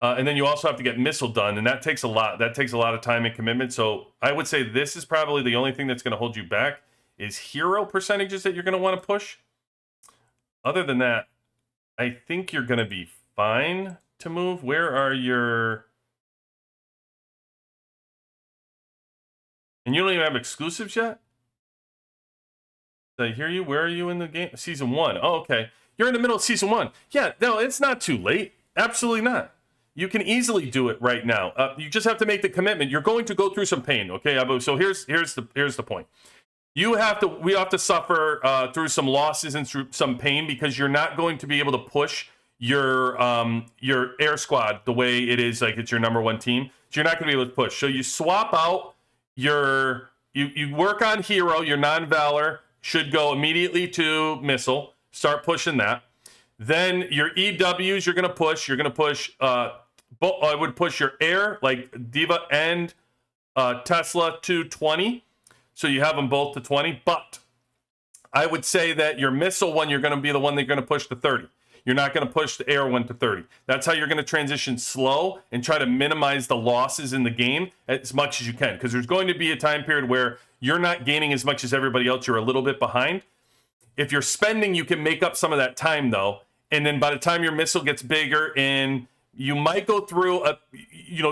And then you also have to get missile done, and that takes a lot. That takes a lot of time and commitment. So I would say this is probably the only thing that's going to hold you back is hero percentages that you're going to want to push. Other than that, I think you're going to be fine to move. Where are your... And you don't even have exclusives yet? Did I hear you? Where are you in the game? Season 1. Oh, okay. You're in the middle of Season 1. Yeah, no, it's not too late. Absolutely not. You can easily do it right now. You just have to make the commitment. You're going to go through some pain, okay, Abu? So here's the point. We have to suffer through some losses and through some pain because you're not going to be able to push your air squad the way it is like it's your number 1 team. So you're not going to be able to push. So you swap out you work on hero. Your non-valor should go immediately to missile. Start pushing that. Then your EWs you're going to push. You're going to push. I would push your air like Diva and Tesla to 20. So you have them both to 20. But I would say that your missile one, you're going to be the one that you're going to push to 30. You're not going to push the air one to 30. That's how you're going to transition slow and try to minimize the losses in the game as much as you can. Because there's going to be a time period where you're not gaining as much as everybody else. You're a little bit behind. If you're spending, you can make up some of that time, though. And then by the time your missile gets bigger and you might go through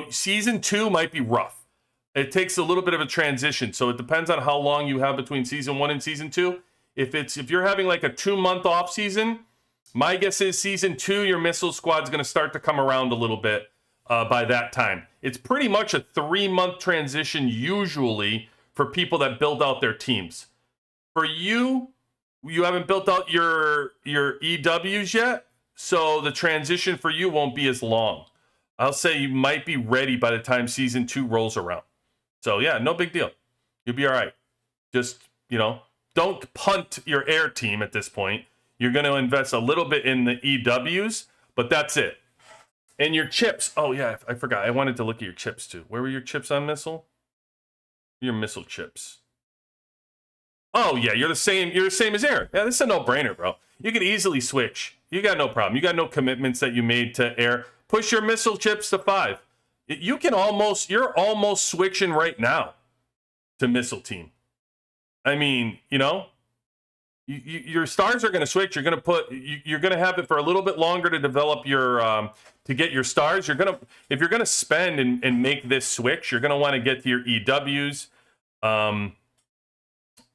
season 2 might be rough. It takes a little bit of a transition. So it depends on how long you have between season 1 and season 2. If you're having like a 2-month off season, my guess is season 2, your missile squad's going to start to come around a little bit by that time. It's pretty much a 3-month transition usually for people that build out their teams. For you haven't built out your EWs yet, so the transition for you won't be as long. I'll say you might be ready by the time season 2 rolls around. So yeah, no big deal. You'll be all right. Just, don't punt your air team at this point. You're going to invest a little bit in the EWs, but that's it. And your chips. Oh yeah, I forgot. I wanted to look at your chips too. Where were your chips on missile? Your missile chips. Oh yeah, you're the same as Aaron. Yeah, this is a no-brainer, bro. You can easily switch. You got no problem. You got no commitments that you made to air. Push your missile chips to 5. You're almost switching right now to missile team. I mean, your stars are going to switch. You're going to you're going to have it for a little bit longer to develop your to get your stars. If you're going to spend and make this switch, you're going to want to get to your EWs,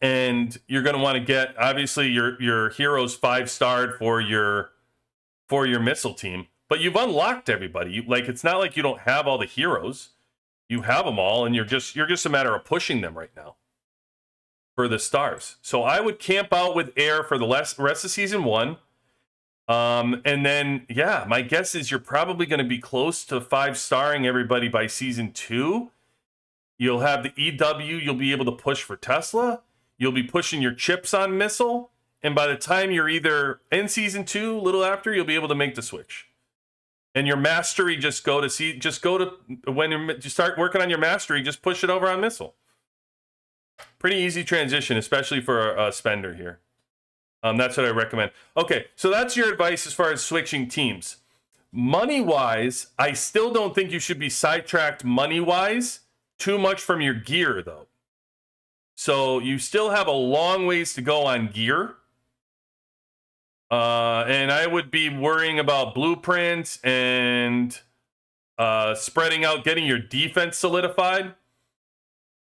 and you're going to want to get obviously your heroes 5-starred for your missile team. But you've unlocked everybody. It's not like you don't have all the heroes. You have them all, and you're just a matter of pushing them right now for the stars. So I would camp out with Air for the rest of season 1. And then, yeah, my guess is you're probably going to be close to 5-starring everybody by season 2. You'll have the EW. You'll be able to push for Tesla. You'll be pushing your chips on missile. And by the time you're either in season 2, a little after, you'll be able to make the switch. And your mastery, when you start working on your mastery, just push it over on missile. Pretty easy transition, especially for a spender here. That's what I recommend. Okay, so that's your advice as far as switching teams. Money-wise, I still don't think you should be sidetracked money-wise too much from your gear, though. So you still have a long ways to go on gear. And I would be worrying about blueprints and spreading out, getting your defense solidified.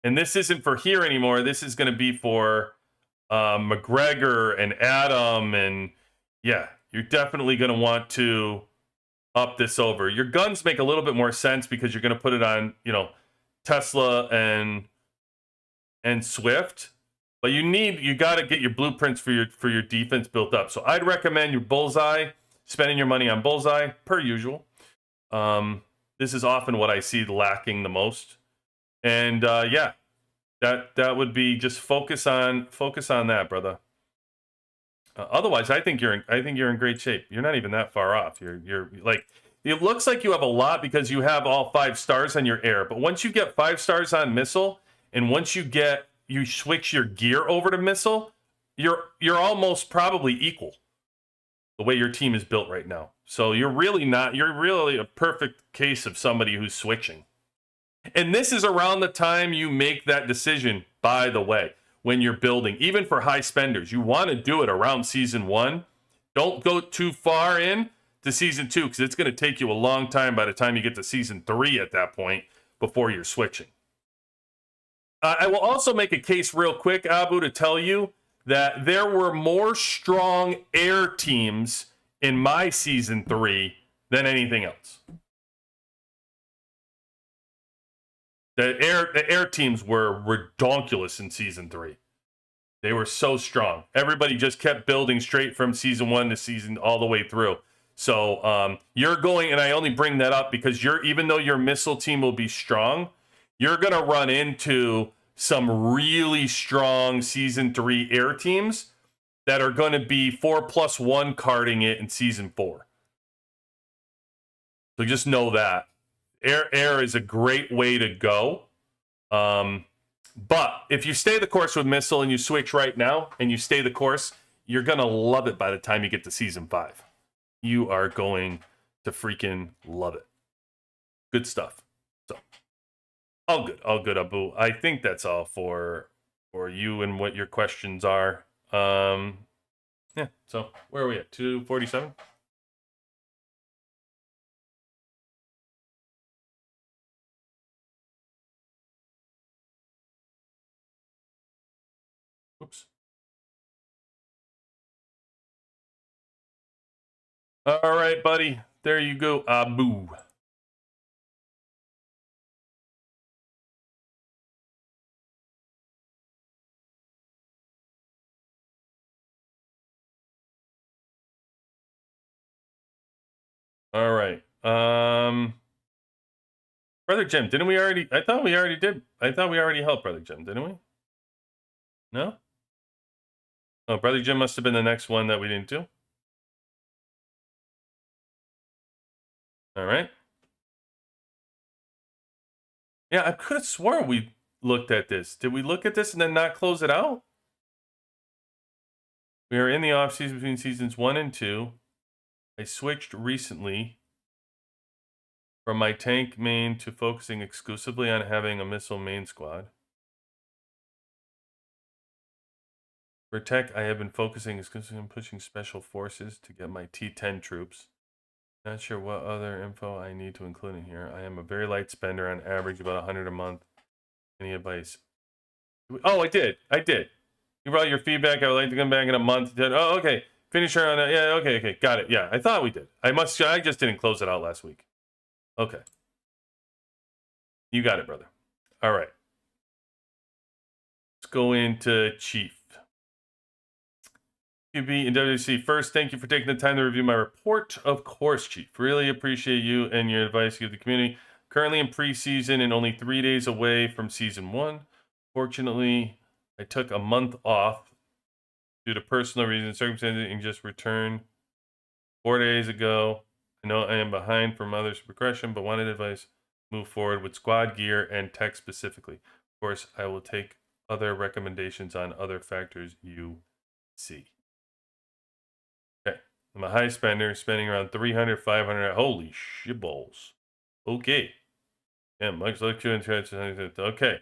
And this isn't for here anymore. This is going to be for McGregor and Adam. And yeah, you're definitely going to want to up this over. Your guns make a little bit more sense because you're going to put it on, Tesla and Swift. But you got to get your blueprints for your defense built up. So I'd recommend your Bullseye, spending your money on Bullseye per usual. This is often what I see lacking the most. And yeah, that would be just focus on that, brother. Otherwise, I think you're in great shape. You're not even that far off. You're like, it looks like you have a lot because you have all 5 stars on your air. But once you get 5 stars on missile, and once you switch your gear over to missile, you're almost probably equal the way your team is built right now. So you're really a perfect case of somebody who's switching. And this is around the time you make that decision, by the way, when you're building, even for high spenders. You want to do it around season 1. Don't go too far in to season 2 because it's going to take you a long time by the time you get to season 3 at that point before you're switching. I will also make a case real quick, Abu, to tell you that there were more strong air teams in my season 3 than anything else. The air teams were redonkulous in season 3. They were so strong. Everybody just kept building straight from season 1 to season all the way through. So you're going, and I only bring that up because even though your missile team will be strong, you're going to run into some really strong season 3 air teams that are going to be 4+1 carding it in season 4. So just know that. Air is a great way to go. But if you stay the course with missile and you switch right now and you stay the course, you're going to love it by the time you get to season 5. You are going to freaking love it. Good stuff. So, all good, Abu. I think that's all for you and what your questions are. Yeah, so where are we at? 247? Oops. All right, buddy. There you go, Abu. All right. Brother Jim, didn't we already? I thought we already did. I thought we already helped Brother Jim, didn't we? No? Oh, Brother Jim must have been the next one that we didn't do. All right. Yeah, I could have sworn we looked at this. Did we look at this and then not close it out? We are in the off season between seasons 1 and 2. I switched recently from my tank main to focusing exclusively on having a missile main squad. For tech, I have been focusing exclusively on pushing special forces to get my T10 troops. Not sure what other info I need to include in here. I am a very light spender, on average about 100 a month. Any advice? Oh, I did. You brought your feedback. I would like to come back in a month. Oh, okay. Finish her on that. Yeah, okay. Got it. Yeah, I thought we did. I just didn't close it out last week. Okay. You got it, brother. All right. Let's go into Chief. QB and WC. First, thank you for taking the time to review my report. Of course, Chief. Really appreciate you and your advice to the community. Currently in preseason and only 3 days away from season 1. Fortunately, I took a month off due to personal reasons, circumstances, and just returned 4 days ago. I know I am behind from others' progression, but wanted advice move forward with squad gear and tech specifically. Of course, I will take other recommendations on other factors you see. Okay, I'm a high spender, spending around 300, 500. Holy shitballs. Okay. Yeah, much luck to you. Okay.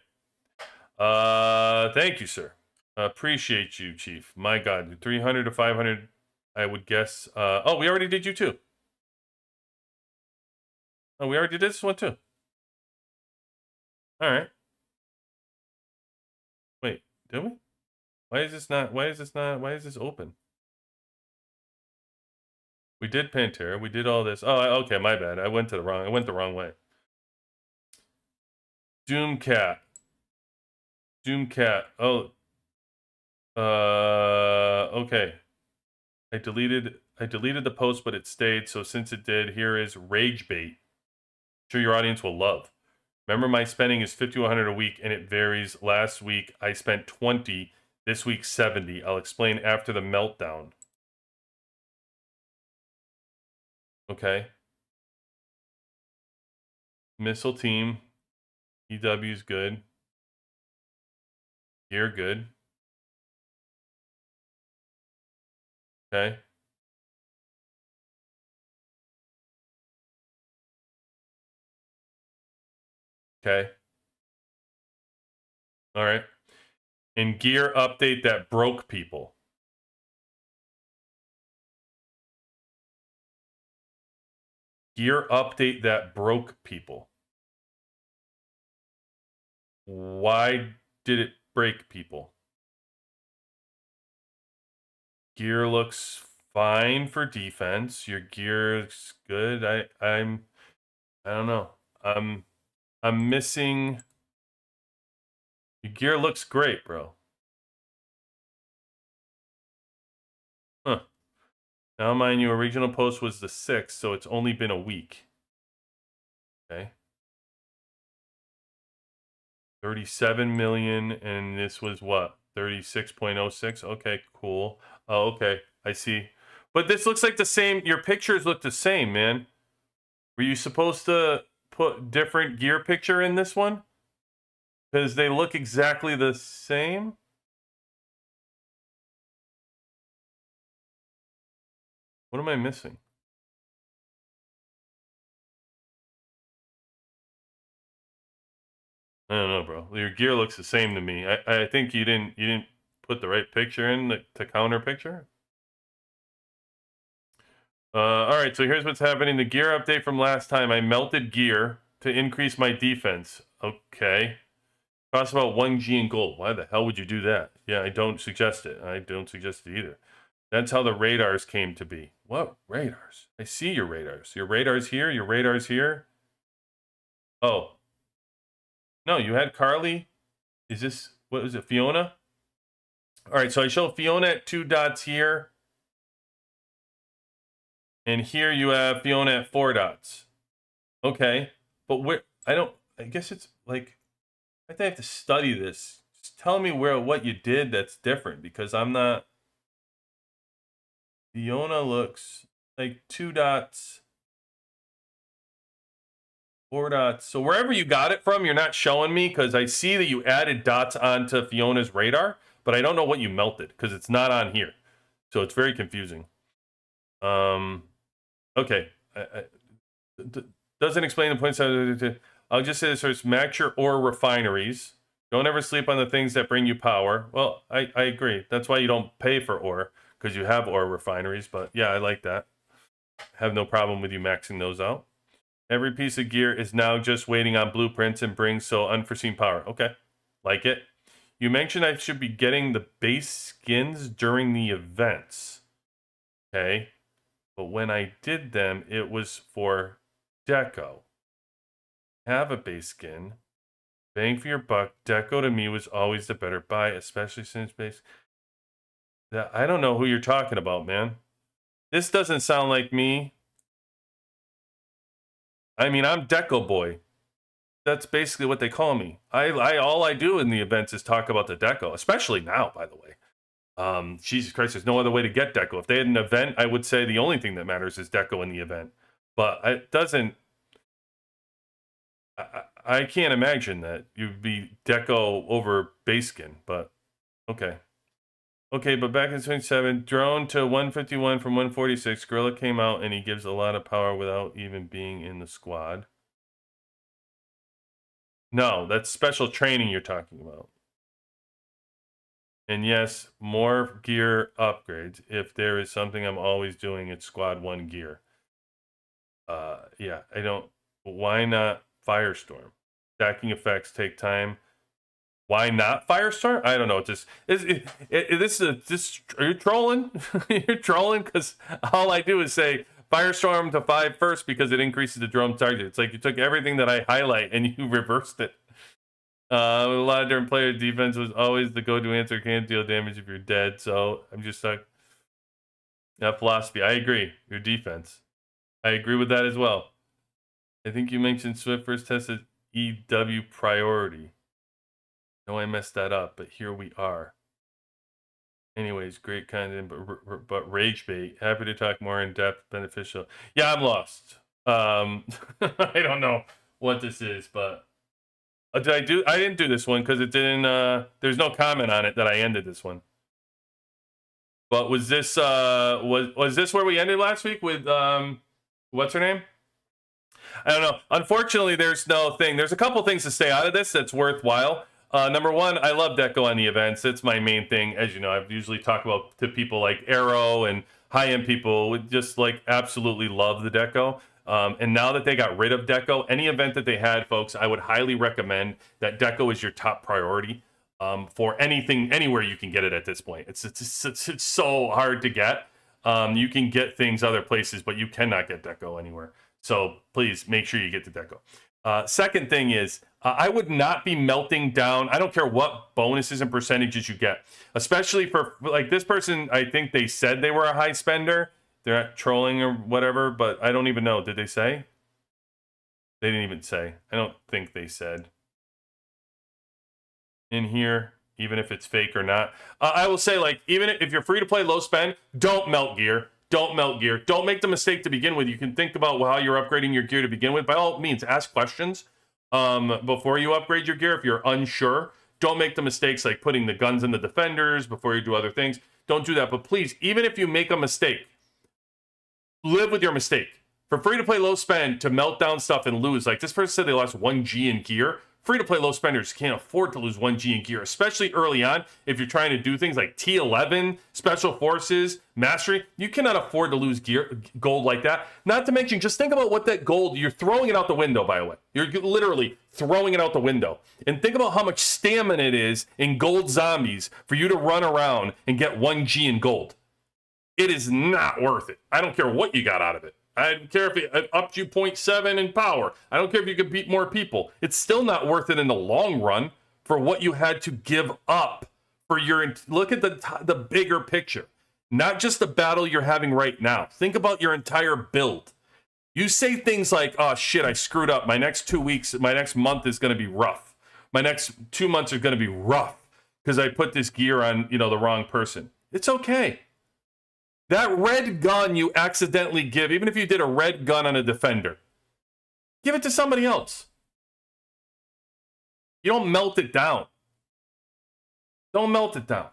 Thank you, sir. Appreciate you, Chief. My God, 300 to 500, I would guess. Oh, we already did you too. Oh, we already did this one too. All right. Wait, did we? Why is this open? We did Pantera. We did all this. Oh, okay, my bad. I went the wrong way. Doomcat. Oh. Okay. I deleted the post, but it stayed. So since it did, here is Rage Bait. Sure your audience will love. Remember, my spending is 50 to 100 a week, and it varies. Last week, I spent 20. This week, 70. I'll explain after the meltdown. Okay. Missile team. EW's good. You're good. Okay. Okay. All right. And gear update that broke people. Gear update that broke people. Why did it break people? Gear looks fine for defense. Your gear's good. I don't know. I'm missing. Your gear looks great, bro. Huh. Now, mind you, original post was the 6th, so it's only been a week. Okay. 37 million, and this was what? 36.06. Okay, cool. Oh, okay. I see. But this looks like the same. Your pictures look the same, man. Were you supposed to put different gear picture in this one? Because they look exactly the same. What am I missing? I don't know, bro. Your gear looks the same to me. I think you didn't put the right picture in the counter picture. All right, so here's what's happening. The gear update from last time. I melted gear to increase my defense. Okay. Costs about 1G in gold. Why the hell would you do that? Yeah, I don't suggest it. I don't suggest it either. That's how the radars came to be. What radars? I see your radars. Your radars here. Your radars here. Oh. No, you had Carly. Is this, what is it, Fiona? All right, so I show Fiona at 2 dots here. And here you have Fiona at 4 dots. Okay, but where, I guess it's like, I think I have to study this. Just tell me what you did that's different, because I'm not. Fiona looks like 2 dots, 4 dots. So wherever you got it from, you're not showing me, because I see that you added dots onto Fiona's radar, but I don't know what you melted because it's not on here. So it's very confusing. Okay. Doesn't explain the points. I'll just say this first. Match your ore refineries. Don't ever sleep on the things that bring you power. Well, I agree. That's why you don't pay for ore, because you have ore refineries. But yeah, I like that. Have no problem with you maxing those out. Every piece of gear is now just waiting on blueprints and brings so unforeseen power. Okay, like it. You mentioned I should be getting the base skins during the events. Okay, but when I did them, it was for deco. Have a base skin. Bang for your buck. Deco to me was always the better buy, especially since base. I don't know who you're talking about, man. This doesn't sound like me. I mean, I'm Deco Boy. That's basically what they call me. All I do in the events is talk about the deco, especially now, by the way. Jesus Christ, there's no other way to get deco. If they had an event, I would say the only thing that matters is deco in the event. But it doesn't. I can't imagine that you'd be deco over base skin. But okay. Okay, but back in 27, drone to 151 from 146. Gorilla came out and he gives a lot of power without even being in the squad. No, that's special training you're talking about. And yes, more gear upgrades. If there is something I'm always doing, it's squad 1 gear. Yeah, I don't. Why not Firestorm? Stacking effects take time. Why not Firestorm? I don't know. Are you trolling? You're trolling because all I do is say Firestorm to 5 first because it increases the drone target. It's like you took everything that I highlight and you reversed it. With a lot of different players, defense was always the go-to answer. Can't deal damage if you're dead. So I'm just like, that philosophy. I agree. Your defense. I agree with that as well. I think you mentioned Swift first tested EW priority. No, I messed that up, but here we are. Anyways, great content, but rage bait. Happy to talk more in depth, beneficial. Yeah, I'm lost. I don't know what this is, but I didn't do this one because it didn't. There's no comment on it that I ended this one. But was this was this where we ended last week with what's her name? I don't know. Unfortunately, there's no thing. There's a couple things to stay out of this that's worthwhile. Number one, I love deco on the events. It's my main thing. As you know, I've usually talked about to people like Arrow and high-end people would just like absolutely love the deco. And now that they got rid of deco, any event that they had, folks, I would highly recommend that deco is your top priority for anything, anywhere you can get it at this point. It's so hard to get. You can get things other places, but you cannot get deco anywhere. So please make sure you get the deco. Second thing is, I would not be melting down. I don't care what bonuses and percentages you get, especially for like this person. I think they said they were a high spender. They're not trolling or whatever, but I don't even know. Did they say? They didn't even say. I don't think they said in here, even if it's fake or not. I will say, like, even if you're free to play low spend, don't melt gear. Don't melt gear. Don't make the mistake to begin with. You can think about how you're upgrading your gear to begin with. By all means, ask questions before you upgrade your gear if you're unsure. Don't make the mistakes like putting the guns in the defenders before you do other things. Don't do that. But please, even if you make a mistake, live with your mistake. For free to play low spend to melt down stuff and lose, like this person said they lost 1G in gear. Free to play low spenders can't afford to lose 1G in gear, especially early on. If you're trying to do things like T11, Special Forces, Mastery, you cannot afford to lose gold like that. Not to mention, just think about what that gold, you're throwing it out the window, by the way. You're literally throwing it out the window. And think about how much stamina it is in gold zombies for you to run around and get 1G in gold. It is not worth it. I don't care what you got out of it. I don't care if it upped you 0.7 in power. I don't care if you could beat more people. It's still not worth it in the long run for what you had to give up for your. Look at the bigger picture, not just the battle you're having right now. Think about your entire build. You say things like, "Oh shit, I screwed up. My next 2 weeks, my next month is going to be rough. My next 2 months are going to be rough because I put this gear on, the wrong person." It's okay. That red gun you accidentally give, even if you did a red gun on a defender, give it to somebody else. You don't melt it down. Don't melt it down.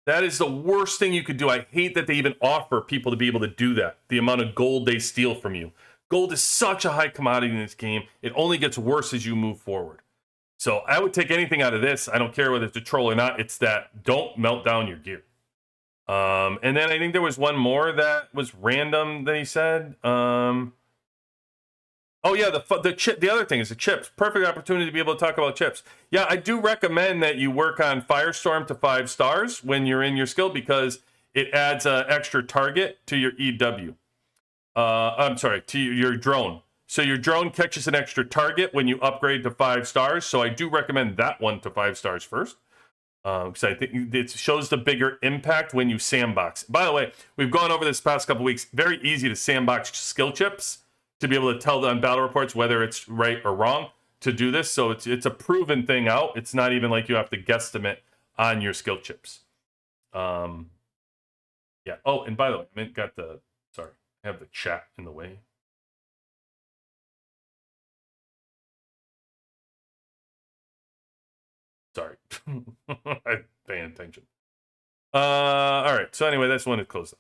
That is the worst thing you could do. I hate that they even offer people to be able to do that, the amount of gold they steal from you. Gold is such a high commodity in this game. It only gets worse as you move forward. So I would take anything out of this. I don't care whether it's a troll or not. It's that don't melt down your gear. And then I think there was one more that was random that he said. Oh yeah, the chip. The other thing is the chips. Perfect opportunity to be able to talk about chips. Yeah, I do recommend that you work on Firestorm to 5 stars when you're in your skill because it adds an extra target to your EW. I'm sorry, to your drone. So your drone catches an extra target when you upgrade to 5 stars. So I do recommend that one to 5 stars first. Because I think it shows the bigger impact when you sandbox. By the way, we've gone over this past couple weeks. Very easy to sandbox skill chips to be able to tell on battle reports whether it's right or wrong to do this. So it's a proven thing out. It's not even like you have to guesstimate on your skill chips. Yeah. Oh, and by the way, I have the chat in the way. Sorry. I'm paying attention. All right. So anyway, that's one to close up.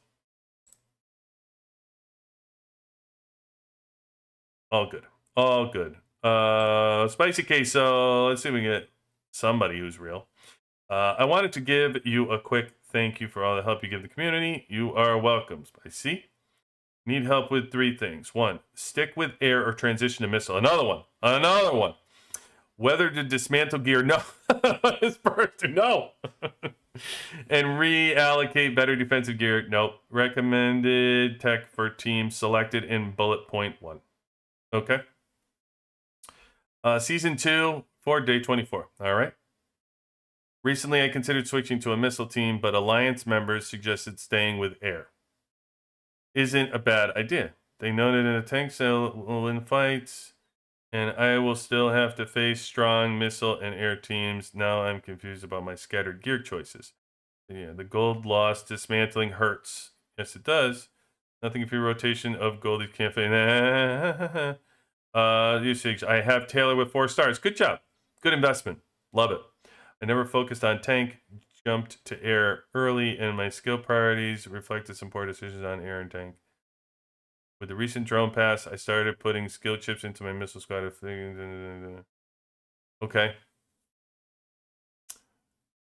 All good. All good. Spicy queso. Let's see if we can get somebody who's real. I wanted to give you a quick thank you for all the help you give the community. You are welcome, Spicy. Need help with 3 things. 1, stick with air or transition to missile. Another one. Whether to dismantle gear, no. This person, no. And reallocate better defensive gear, nope. Recommended tech for team selected in bullet point 1. Okay. Season 2 for day 24. All right. Recently, I considered switching to a missile team, but Alliance members suggested staying with air. Isn't a bad idea. They noted in a tank cell will win fights, and I will still have to face strong missile and air teams. Now I'm confused about my scattered gear choices. Yeah, the gold loss dismantling hurts. Yes, it does. Nothing for your rotation of gold. You can't find. Usage. I have Taylor with 4 stars. Good job. Good investment. Love it. I never focused on tank. Jumped to air early, and my skill priorities reflected some poor decisions on air and tank. With the recent drone pass, I started putting skill chips into my missile squad. Okay.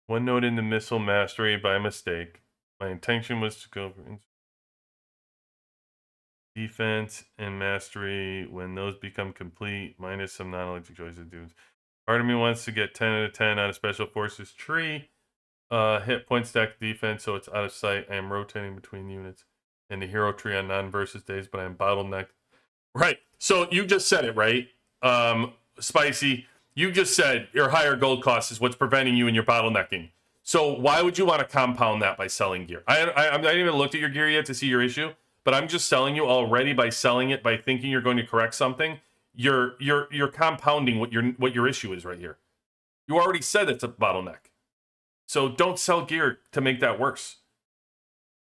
One note in the missile mastery by mistake. My intention was to go for defense and mastery when those become complete, minus some non-electric choices. Dudes. Part of me wants to get 10 out of 10 on a special forces tree. Hit point stack defense, so it's out of sight. I am rotating between units and the hero tree on non-versus days, but I'm bottlenecked. Right. So you just said it, right? Spicy. You just said your higher gold cost is what's preventing you in your bottlenecking. So why would you want to compound that by selling gear? I haven't even looked at your gear yet to see your issue, but I'm just selling you already by selling it by thinking you're going to correct something. You're compounding what your issue is right here. You already said it's a bottleneck. So don't sell gear to make that worse.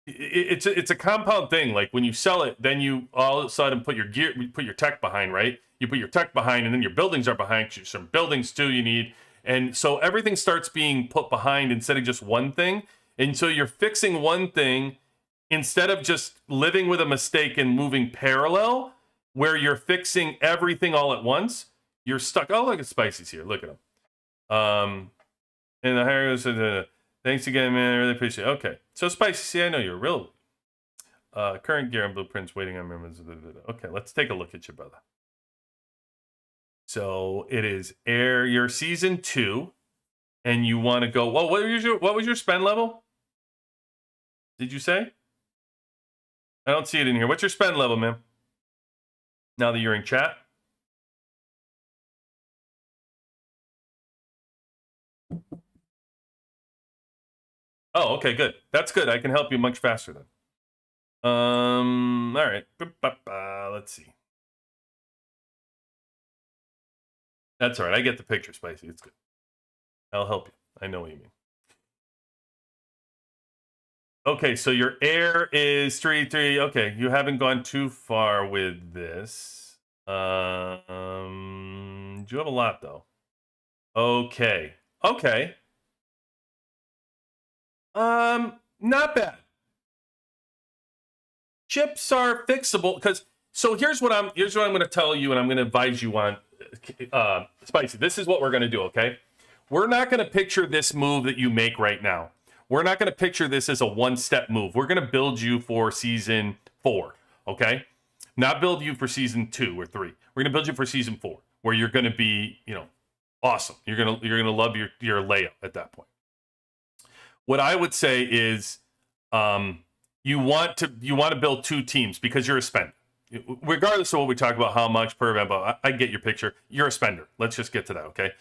It's a compound thing. Like when you sell it, then you all of a sudden put your tech behind, right? You put your tech behind, and then your buildings are behind. Some buildings too you need, and so everything starts being put behind instead of just one thing. And so you're fixing one thing instead of just living with a mistake and moving parallel, where you're fixing everything all at once. You're stuck. Oh, look at Spicy's here. Look at him. And the higher said, thanks again, man. I really appreciate it. Okay. So, Spicy, see, I know you're real. Current gear and blueprints waiting on members. Okay, let's take a look at you, brother. So, it is air your season 2, and you want to go. Well, what was your spend level? Did you say? I don't see it in here. What's your spend level, man? Now that you're in chat. Oh, okay, good. That's good. I can help you much faster then. All right. Let's see. That's all right. I get the picture, Spicy. It's good. I'll help you. I know what you mean. Okay, so your air is 3-3. Okay, you haven't gone too far with this. You have a lot though. Okay. Not bad. Chips are fixable because here's what I'm going to tell you, and I'm going to advise you on Spicy, this is what we're going to do, okay? We're not going to picture this move that you make right now. We're not going to picture this as a one-step move. We're going to build you for season 4, okay? Not build you for season 2 or 3. We're going to build you for season 4, where you're going to be, awesome. You're gonna love your layout at that point. What I would say is, you want to build 2 teams because you're a spender. Regardless of what we talk about, how much per event, but I get your picture. You're a spender. Let's just get to that, okay?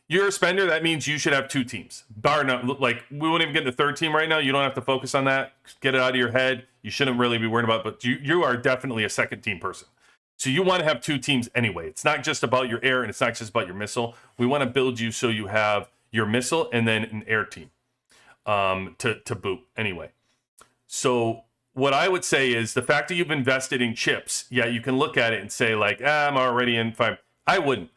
You're a spender. That means you should have 2 teams. Bar none, like we wouldn't even get the 3rd team right now. You don't have to focus on that. Get it out of your head. You shouldn't really be worried about it, but you are definitely a 2nd team person. So you want to have 2 teams anyway. It's not just about your air and it's not just about your missile. We want to build you so you have your missile and then an air team to boot anyway. So what I would say is the fact that you've invested in chips, yeah, you can look at it and say like, I'm already in 5. I wouldn't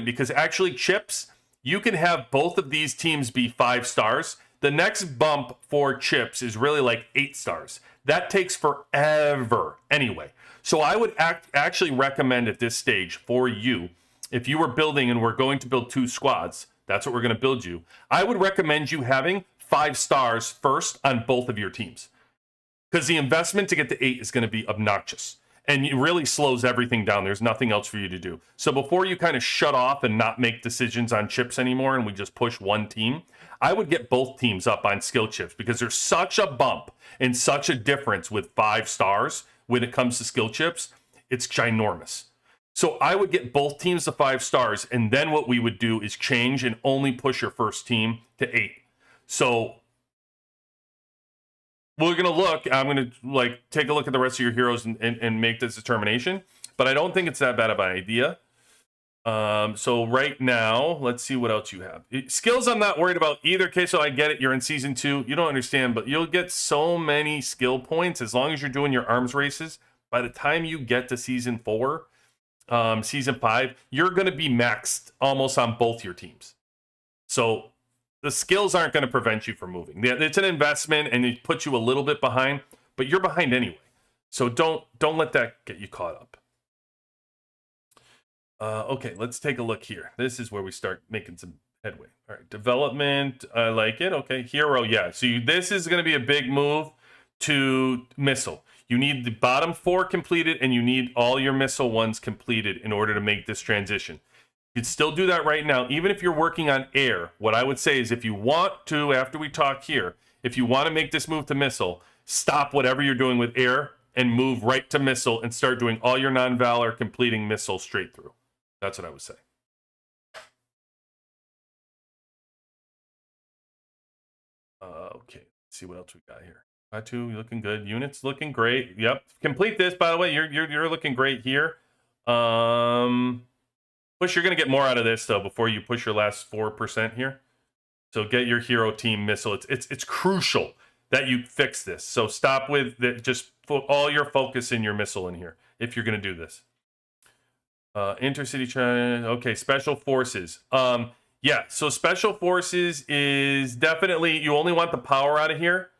because actually chips, you can have both of these teams be 5 stars. The next bump for chips is really like 8 stars. That takes forever anyway. So I would actually recommend at this stage for you, if you were building and we're going to build 2 squads, that's what we're going to build you. I would recommend you having 5 stars first on both of your teams. Because the investment to get to 8 is going to be obnoxious. And it really slows everything down. There's nothing else for you to do. So before you kind of shut off and not make decisions on chips anymore and we just push one team, I would get both teams up on skill chips because there's such a bump and such a difference with 5 stars when it comes to skill chips. It's ginormous. So I would get both teams to 5 stars, and then what we would do is change and only push your first team to 8. So we're going to look, I'm going to take a look at the rest of your heroes and make this determination, but I don't think it's that bad of an idea. So right now, let's see what else you have. Skills I'm not worried about either case, so I get it. You're in season 2. You don't understand, but you'll get so many skill points as long as you're doing your arms races. By the time you get to season 4, season 5, you're going to be maxed almost on both your teams. So the skills aren't going to prevent you from moving. It's an investment and it puts you a little bit behind, but you're behind anyway. So don't let that get you caught up. Okay, let's take a look here. This is where we start making some headway. All right, development, I like it. Okay, hero, yeah. So this is going to be a big move to missile. You need the bottom 4 completed, and you need all your missile ones completed in order to make this transition. You can still do that right now, even if you're working on air. What I would say is if you want to, after we talk here, if you want to make this move to missile, stop whatever you're doing with air and move right to missile and start doing all your non-valor completing missile straight through. That's what I would say. Okay, let's see what else we got here. Two looking good. Units looking great. Yep. Complete this, by the way. You're looking great here. Push, you're gonna get more out of this though before you push your last 4% here. So get your hero team missile. It's crucial that you fix this. So stop with that. Just put all your focus in your missile in here if you're gonna do this. Intercity China. Okay, special forces. Yeah. So special forces is definitely you only want the power out of here.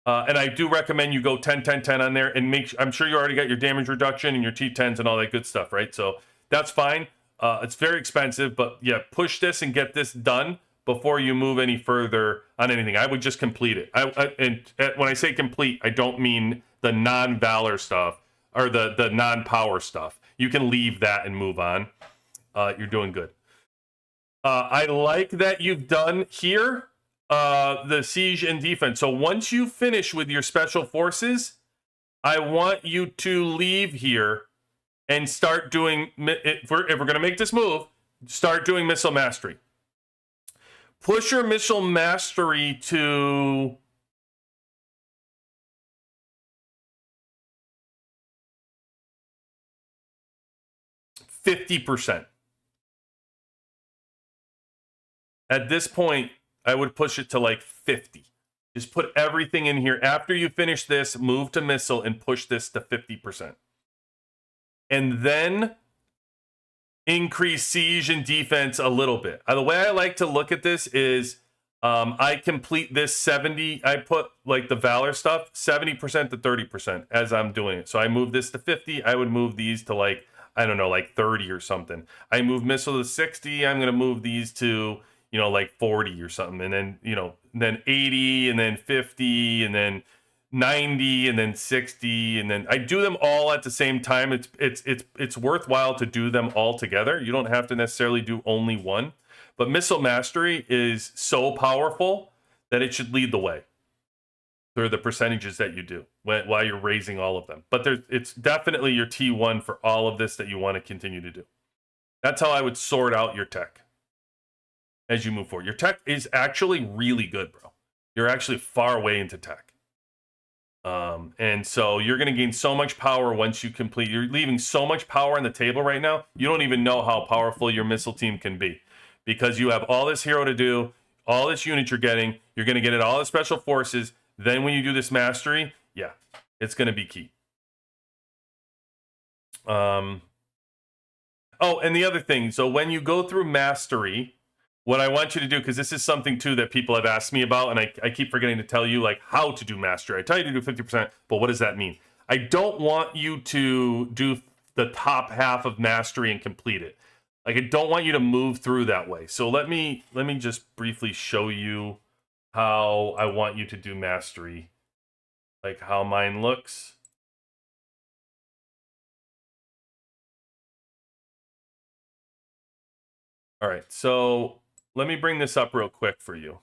And I do recommend you go 10, 10, 10 on there and I'm sure you already got your damage reduction and your T10s and all that good stuff, right? So that's fine. It's very expensive, but yeah, push this and get this done before you move any further on anything. I would just complete it. And when I say complete, I don't mean the non-valor stuff or the non-power stuff. You can leave that and move on. You're doing good. I like that you've done here. The siege and defense. So once you finish with your special forces, I want you to leave here and start doing, if we're going to make this move, start doing missile mastery. Push your missile mastery to 50%. At this point, I would push it to like 50. Just put everything in here. After you finish this, move to missile and push this to 50%. And then increase siege and defense a little bit. The way I like to look at this is I complete this 70. I put like the valor stuff, 70% to 30% as I'm doing it. So I move this to 50. I would move these to like, I don't know, like 30 or something. I move missile to 60. I'm going to move these to, like 40 or something. And then, then 80 and then 50 and then 90 and then 60. And then I do them all at the same time. It's worthwhile to do them all together. You don't have to necessarily do only one. But Missile Mastery is so powerful that it should lead the way through the percentages that you do while you're raising all of them. But it's definitely your T1 for all of this that you want to continue to do. That's how I would sort out your tech as you move forward. Your tech is actually really good, bro. You're actually far away into tech. And so you're going to gain so much power once you complete. You're leaving so much power on the table right now. You don't even know how powerful your missile team can be because you have all this hero to do, all this unit you're getting. You're going to get it all the special forces. Then when you do this mastery, yeah, it's going to be key. Oh, and the other thing, so when you go through mastery, what I want you to do, because this is something too that people have asked me about, and I keep forgetting to tell you like how to do mastery. I tell you to do 50%, but what does that mean? I don't want you to do the top half of mastery and complete it. Like I don't want you to move through that way. So let me just briefly show you how I want you to do mastery, like how mine looks. All right, so let me bring this up real quick for you.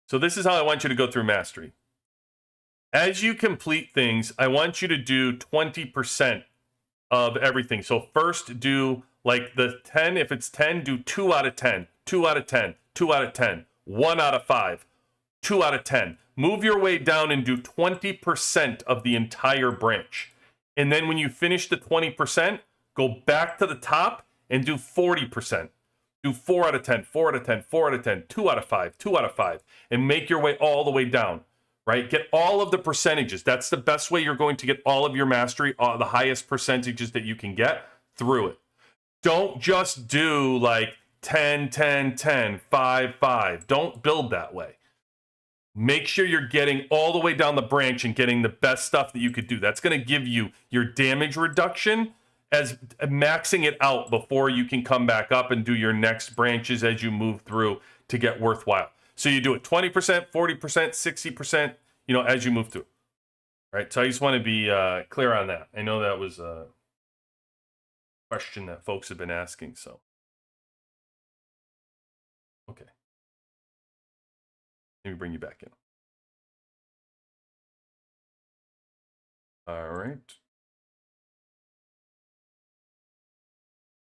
So this is how I want you to go through mastery. As you complete things, I want you to do 20% of everything. So first do like the 10, if it's 10, do 2 out of 10, 2 out of 10, 2 out of 10, 1 out of 5, 2 out of 10. Move your way down and do 20% of the entire branch. And then when you finish the 20%, go back to the top and do 40%. Do 4 out of 10, 4 out of 10, 4 out of 10, 2 out of 5, 2 out of 5, and make your way all the way down, right? Get all of the percentages. That's the best way you're going to get all of your mastery, the highest percentages that you can get through it. Don't just do like 10, 10, 10, 5, 5. Don't build that way. Make sure you're getting all the way down the branch and getting the best stuff that you could do. That's going to give you your damage reduction as maxing it out before you can come back up and do your next branches as you move through to get worthwhile. So you do it 20%, 40%, 60%, as you move through. Right? So I just want to be clear on that. I know that was a question that folks have been asking, so. Okay. Let me bring you back in. All right.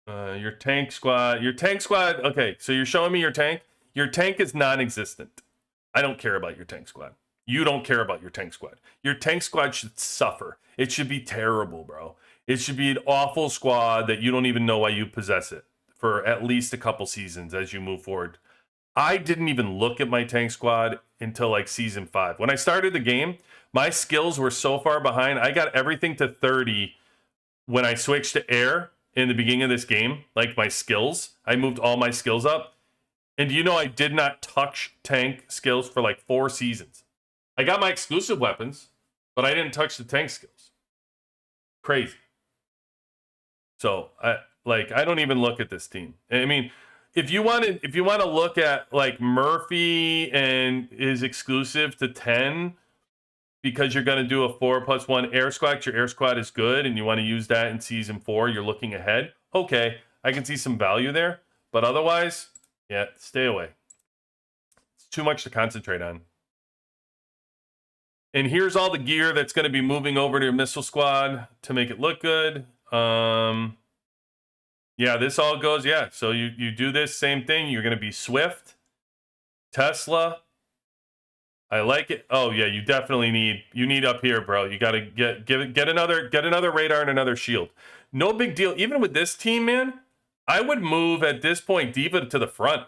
Your tank squad. Okay, so you're showing me your tank. Your tank is non-existent. I don't care about your tank squad. You don't care about your tank squad. Your tank squad should suffer. It should be terrible, bro. It should be an awful squad that you don't even know why you possess it for at least a couple seasons as you move forward. I didn't even look at my tank squad until like season 5. When I started the game, my skills were so far behind. I got everything to 30 when I switched to air in the beginning of this game, like my skills. I moved all my skills up. And do you know I did not touch tank skills for like 4 seasons? I got my exclusive weapons, but I didn't touch the tank skills. Crazy. So I don't even look at this team. I mean, if you want to look at like Murphy and is exclusive to 10 because you're going to do a 4+1 air squad, your air squad is good and you want to use that in season 4, you're looking ahead. Okay, I can see some value there, but otherwise, yeah, stay away. It's too much to concentrate on. And here's all the gear that's going to be moving over to your missile squad to make it look good. Yeah, this all goes, yeah. So you do this same thing. You're going to be Swift, Tesla. I like it. Oh yeah, you definitely need up here, bro. You got to get another radar and another shield. No big deal. Even with this team, man, I would move at this point D.Va to the front.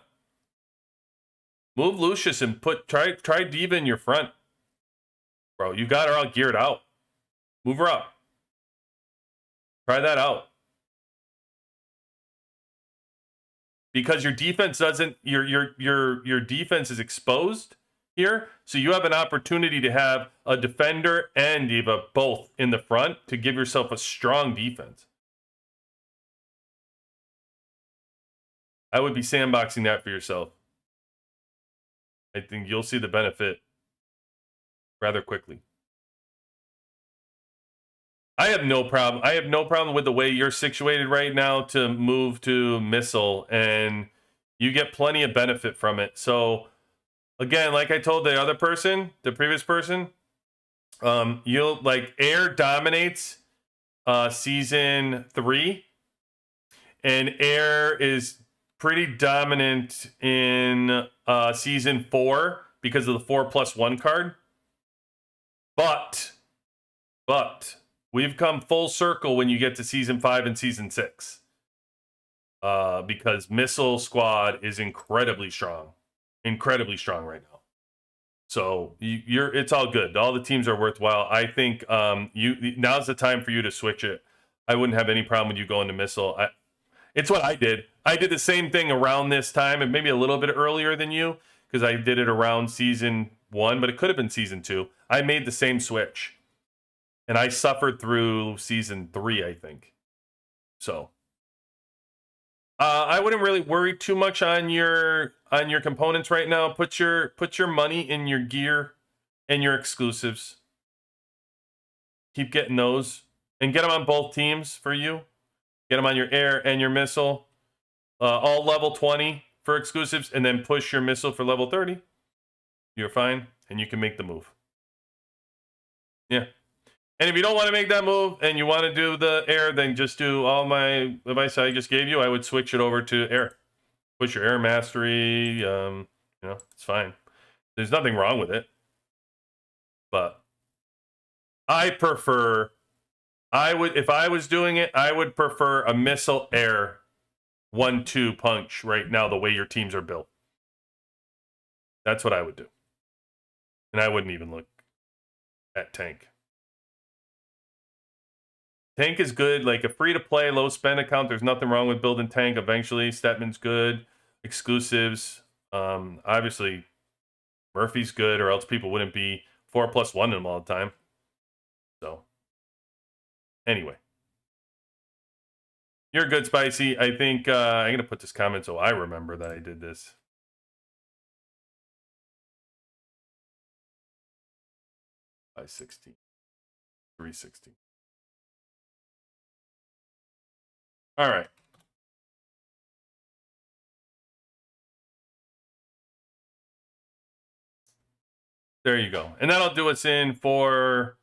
Move Lucius and try D.Va in your front. Bro, you got her all geared out. Move her up. Try that out. Because your defense doesn't your defense is exposed here. So you have an opportunity to have a defender and Diva both in the front to give yourself a strong defense. I would be sandboxing that for yourself. I think you'll see the benefit rather quickly. I have no problem. I have no problem with the way you're situated right now to move to Missile, and you get plenty of benefit from it. So again, like I told the other person, the previous person, you'll like Air dominates season 3, and Air is pretty dominant in season 4 because of the 4+1 card. But we've come full circle when you get to season 5 and season 6. Because Missile Squad is incredibly strong right now. So it's all good. All the teams are worthwhile. I think now's the time for you to switch it. I wouldn't have any problem with you going to Missile. It's what I did. I did the same thing around this time, and maybe a little bit earlier than you, because I did it around season 1, but it could have been season 2. I made the same switch, and I suffered through season 3, I think. So I wouldn't really worry too much on your components right now. Put your money in your gear and your exclusives. Keep getting those, and get them on both teams for you. Get them on your Air and your Missile. All level 20 for exclusives, and then push your Missile for level 30. You're fine, and you can make the move. Yeah. And if you don't want to make that move and you want to do the Air, then just do all my advice I just gave you. I would switch it over to Air. Push your Air mastery. It's fine. There's nothing wrong with it. But I prefer... if I was doing it, I would prefer a Missile Air 1-2 punch right now, the way your teams are built. That's what I would do. And I wouldn't even look at Tank. Tank is good, like a free-to-play, low-spend account. There's nothing wrong with building Tank eventually. Stetman's good. Exclusives. Obviously, Murphy's good, or else people wouldn't be 4+1 in them all the time. So, anyway. You're good, Spicy. I think I'm going to put this comment so I remember that I did this. By 16. 360. All right. There you go. And that'll do us in for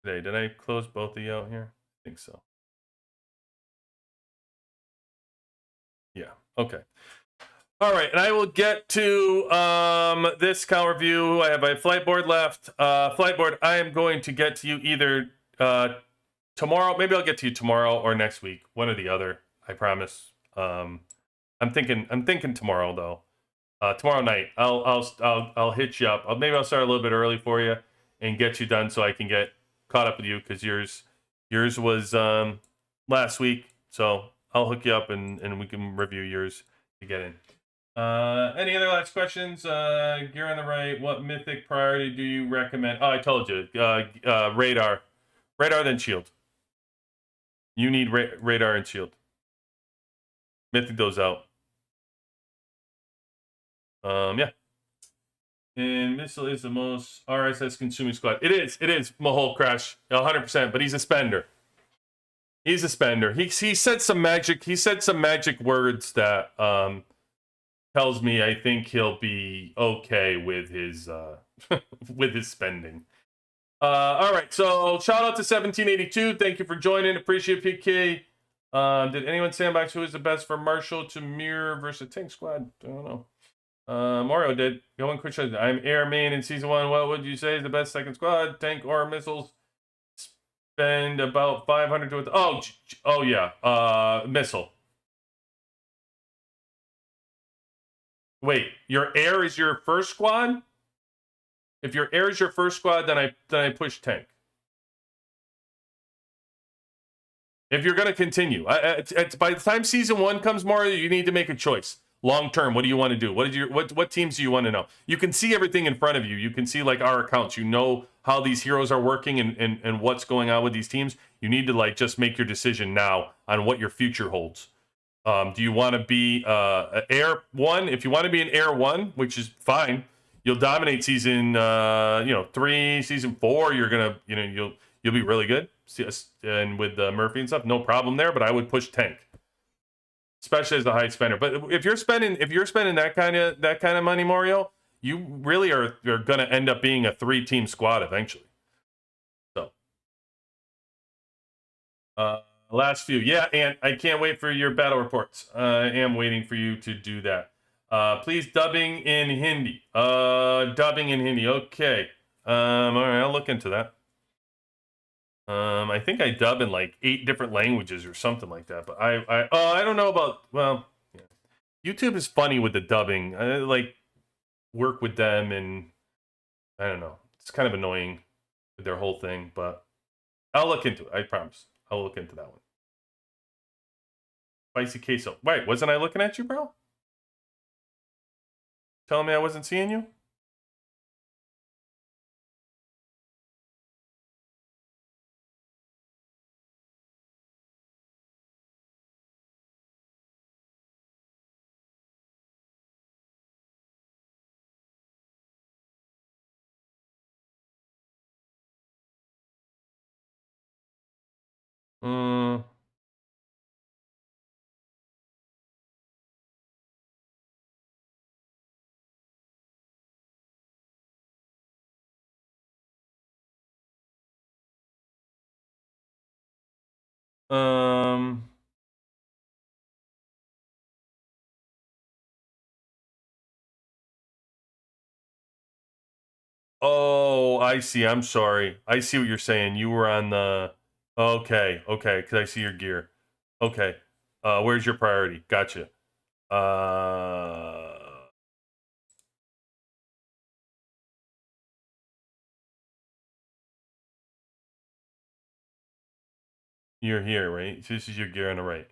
today. Did I close both of you out here? I think so. Yeah. Okay. All right. And I will get to this count review. I have my Fliteboard left. Fliteboard, I am going to get to you either tomorrow. Maybe I'll get to you tomorrow or next week. One or the other. I promise. I'm thinking tomorrow though. Tomorrow night, I'll hit you up. Maybe I'll start a little bit early for you and get you done so I can get caught up with you, because yours was last week. So I'll hook you up and we can review yours to get in. Any other last questions? Gear on the right. What mythic priority do you recommend? Oh, I told you. Radar, then shield. You need radar and shield. Mythic goes out. Yeah. And Missile is the most RSS consuming squad. It is Mahol Crash, 100%. But he's a spender. He's a spender. He said some magic. He said some magic words that tells me I think he'll be okay with his with his spending. All right. So shout out to 1782. Thank you for joining. Appreciate PK. Did anyone sandbox who is the best for Marshall to mirror versus Tank Squad? I don't know. Mario did. Going quick. I'm Air main in season 1. What would you say is the best second squad? Tank or missiles? Spend about 500 to it. Oh yeah. Missile. Wait, your Air is your first squad? If your Air is your first squad, then I push Tank. If you're gonna continue, it's by the time season 1 comes, Mario, you need to make a choice. long term, what do you want to do? What teams do you want to know? You can see everything in front of you. You can see like our accounts. You know how these heroes are working and what's going on with these teams. You need to like just make your decision now on what your future holds. Do you want to be Air 1? If you want to be an Air 1, which is fine, you'll dominate season 3, season 4. You're gonna you'll be really good. And with Murphy and stuff, no problem there. But I would push tank, especially as a high spender. But if you're spending that kind of money, Mario, you really are going to end up being a 3-team squad eventually. So, last few, yeah, and I can't wait for your battle reports. I am waiting for you to do that. Please dubbing in Hindi. Okay. All right, I'll look into that. I think I dub in like 8 different languages or something like that. But I don't know about. Well, yeah. YouTube is funny with the dubbing. I like work with them, and I don't know. It's kind of annoying with their whole thing, but I'll look into it. I promise. I'll look into that one. Spicy queso. Wait, wasn't I looking at you, bro? Telling me I wasn't seeing you? Oh, I see. I'm sorry. I see what you're saying. You were on the. Okay, because I see your gear. Okay. Where's your priority? Gotcha. You're here, right? So this is your gear on the right.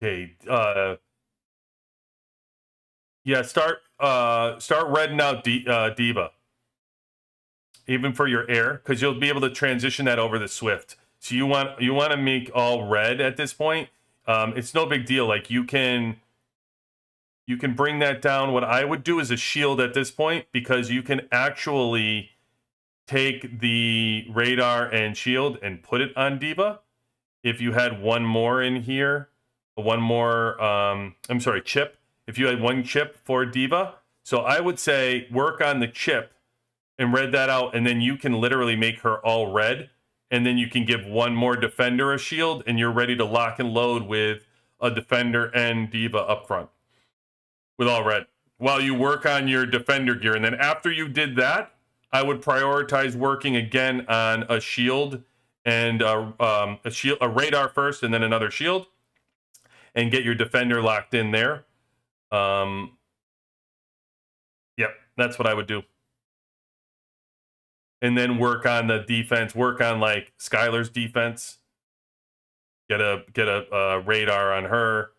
Okay. Yeah. Start redding out D.Va. Even for your air, because you'll be able to transition that over to Swift. So you want to make all red at this point. It's no big deal. Like you can bring that down. What I would do is a shield at this point, because you can actually take the radar and shield and put it on D.Va. If you had one more in here, chip. If you had one chip for D.Va, so I would say work on the chip and red that out, and then you can literally make her all red, and then you can give one more defender a shield, and you're ready to lock and load with a defender and D.Va up front with all red while you work on your defender gear. And then after you did that, I would prioritize working again on a shield and a radar first, and then another shield, and get your defender locked in there. Yep, that's what I would do. And then work on the defense. Work on like Skylar's defense. Get a radar on her.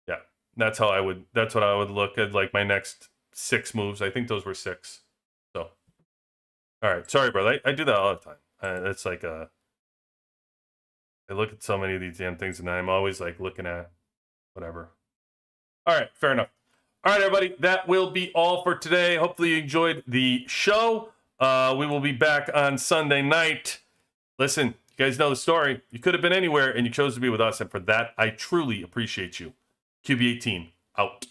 Yeah, that's how I would. That's what I would look at. Like my next 6 moves. I think those were 6. So, all right. Sorry, brother. I do that all the time. It's like I look at so many of these damn things, and I'm always like looking at whatever. All right, fair enough. All right, everybody, that will be all for today. Hopefully you enjoyed the show. We will be back on Sunday night. Listen, you guys know the story. You could have been anywhere, and you chose to be with us, and for that, I truly appreciate you. QB18, out.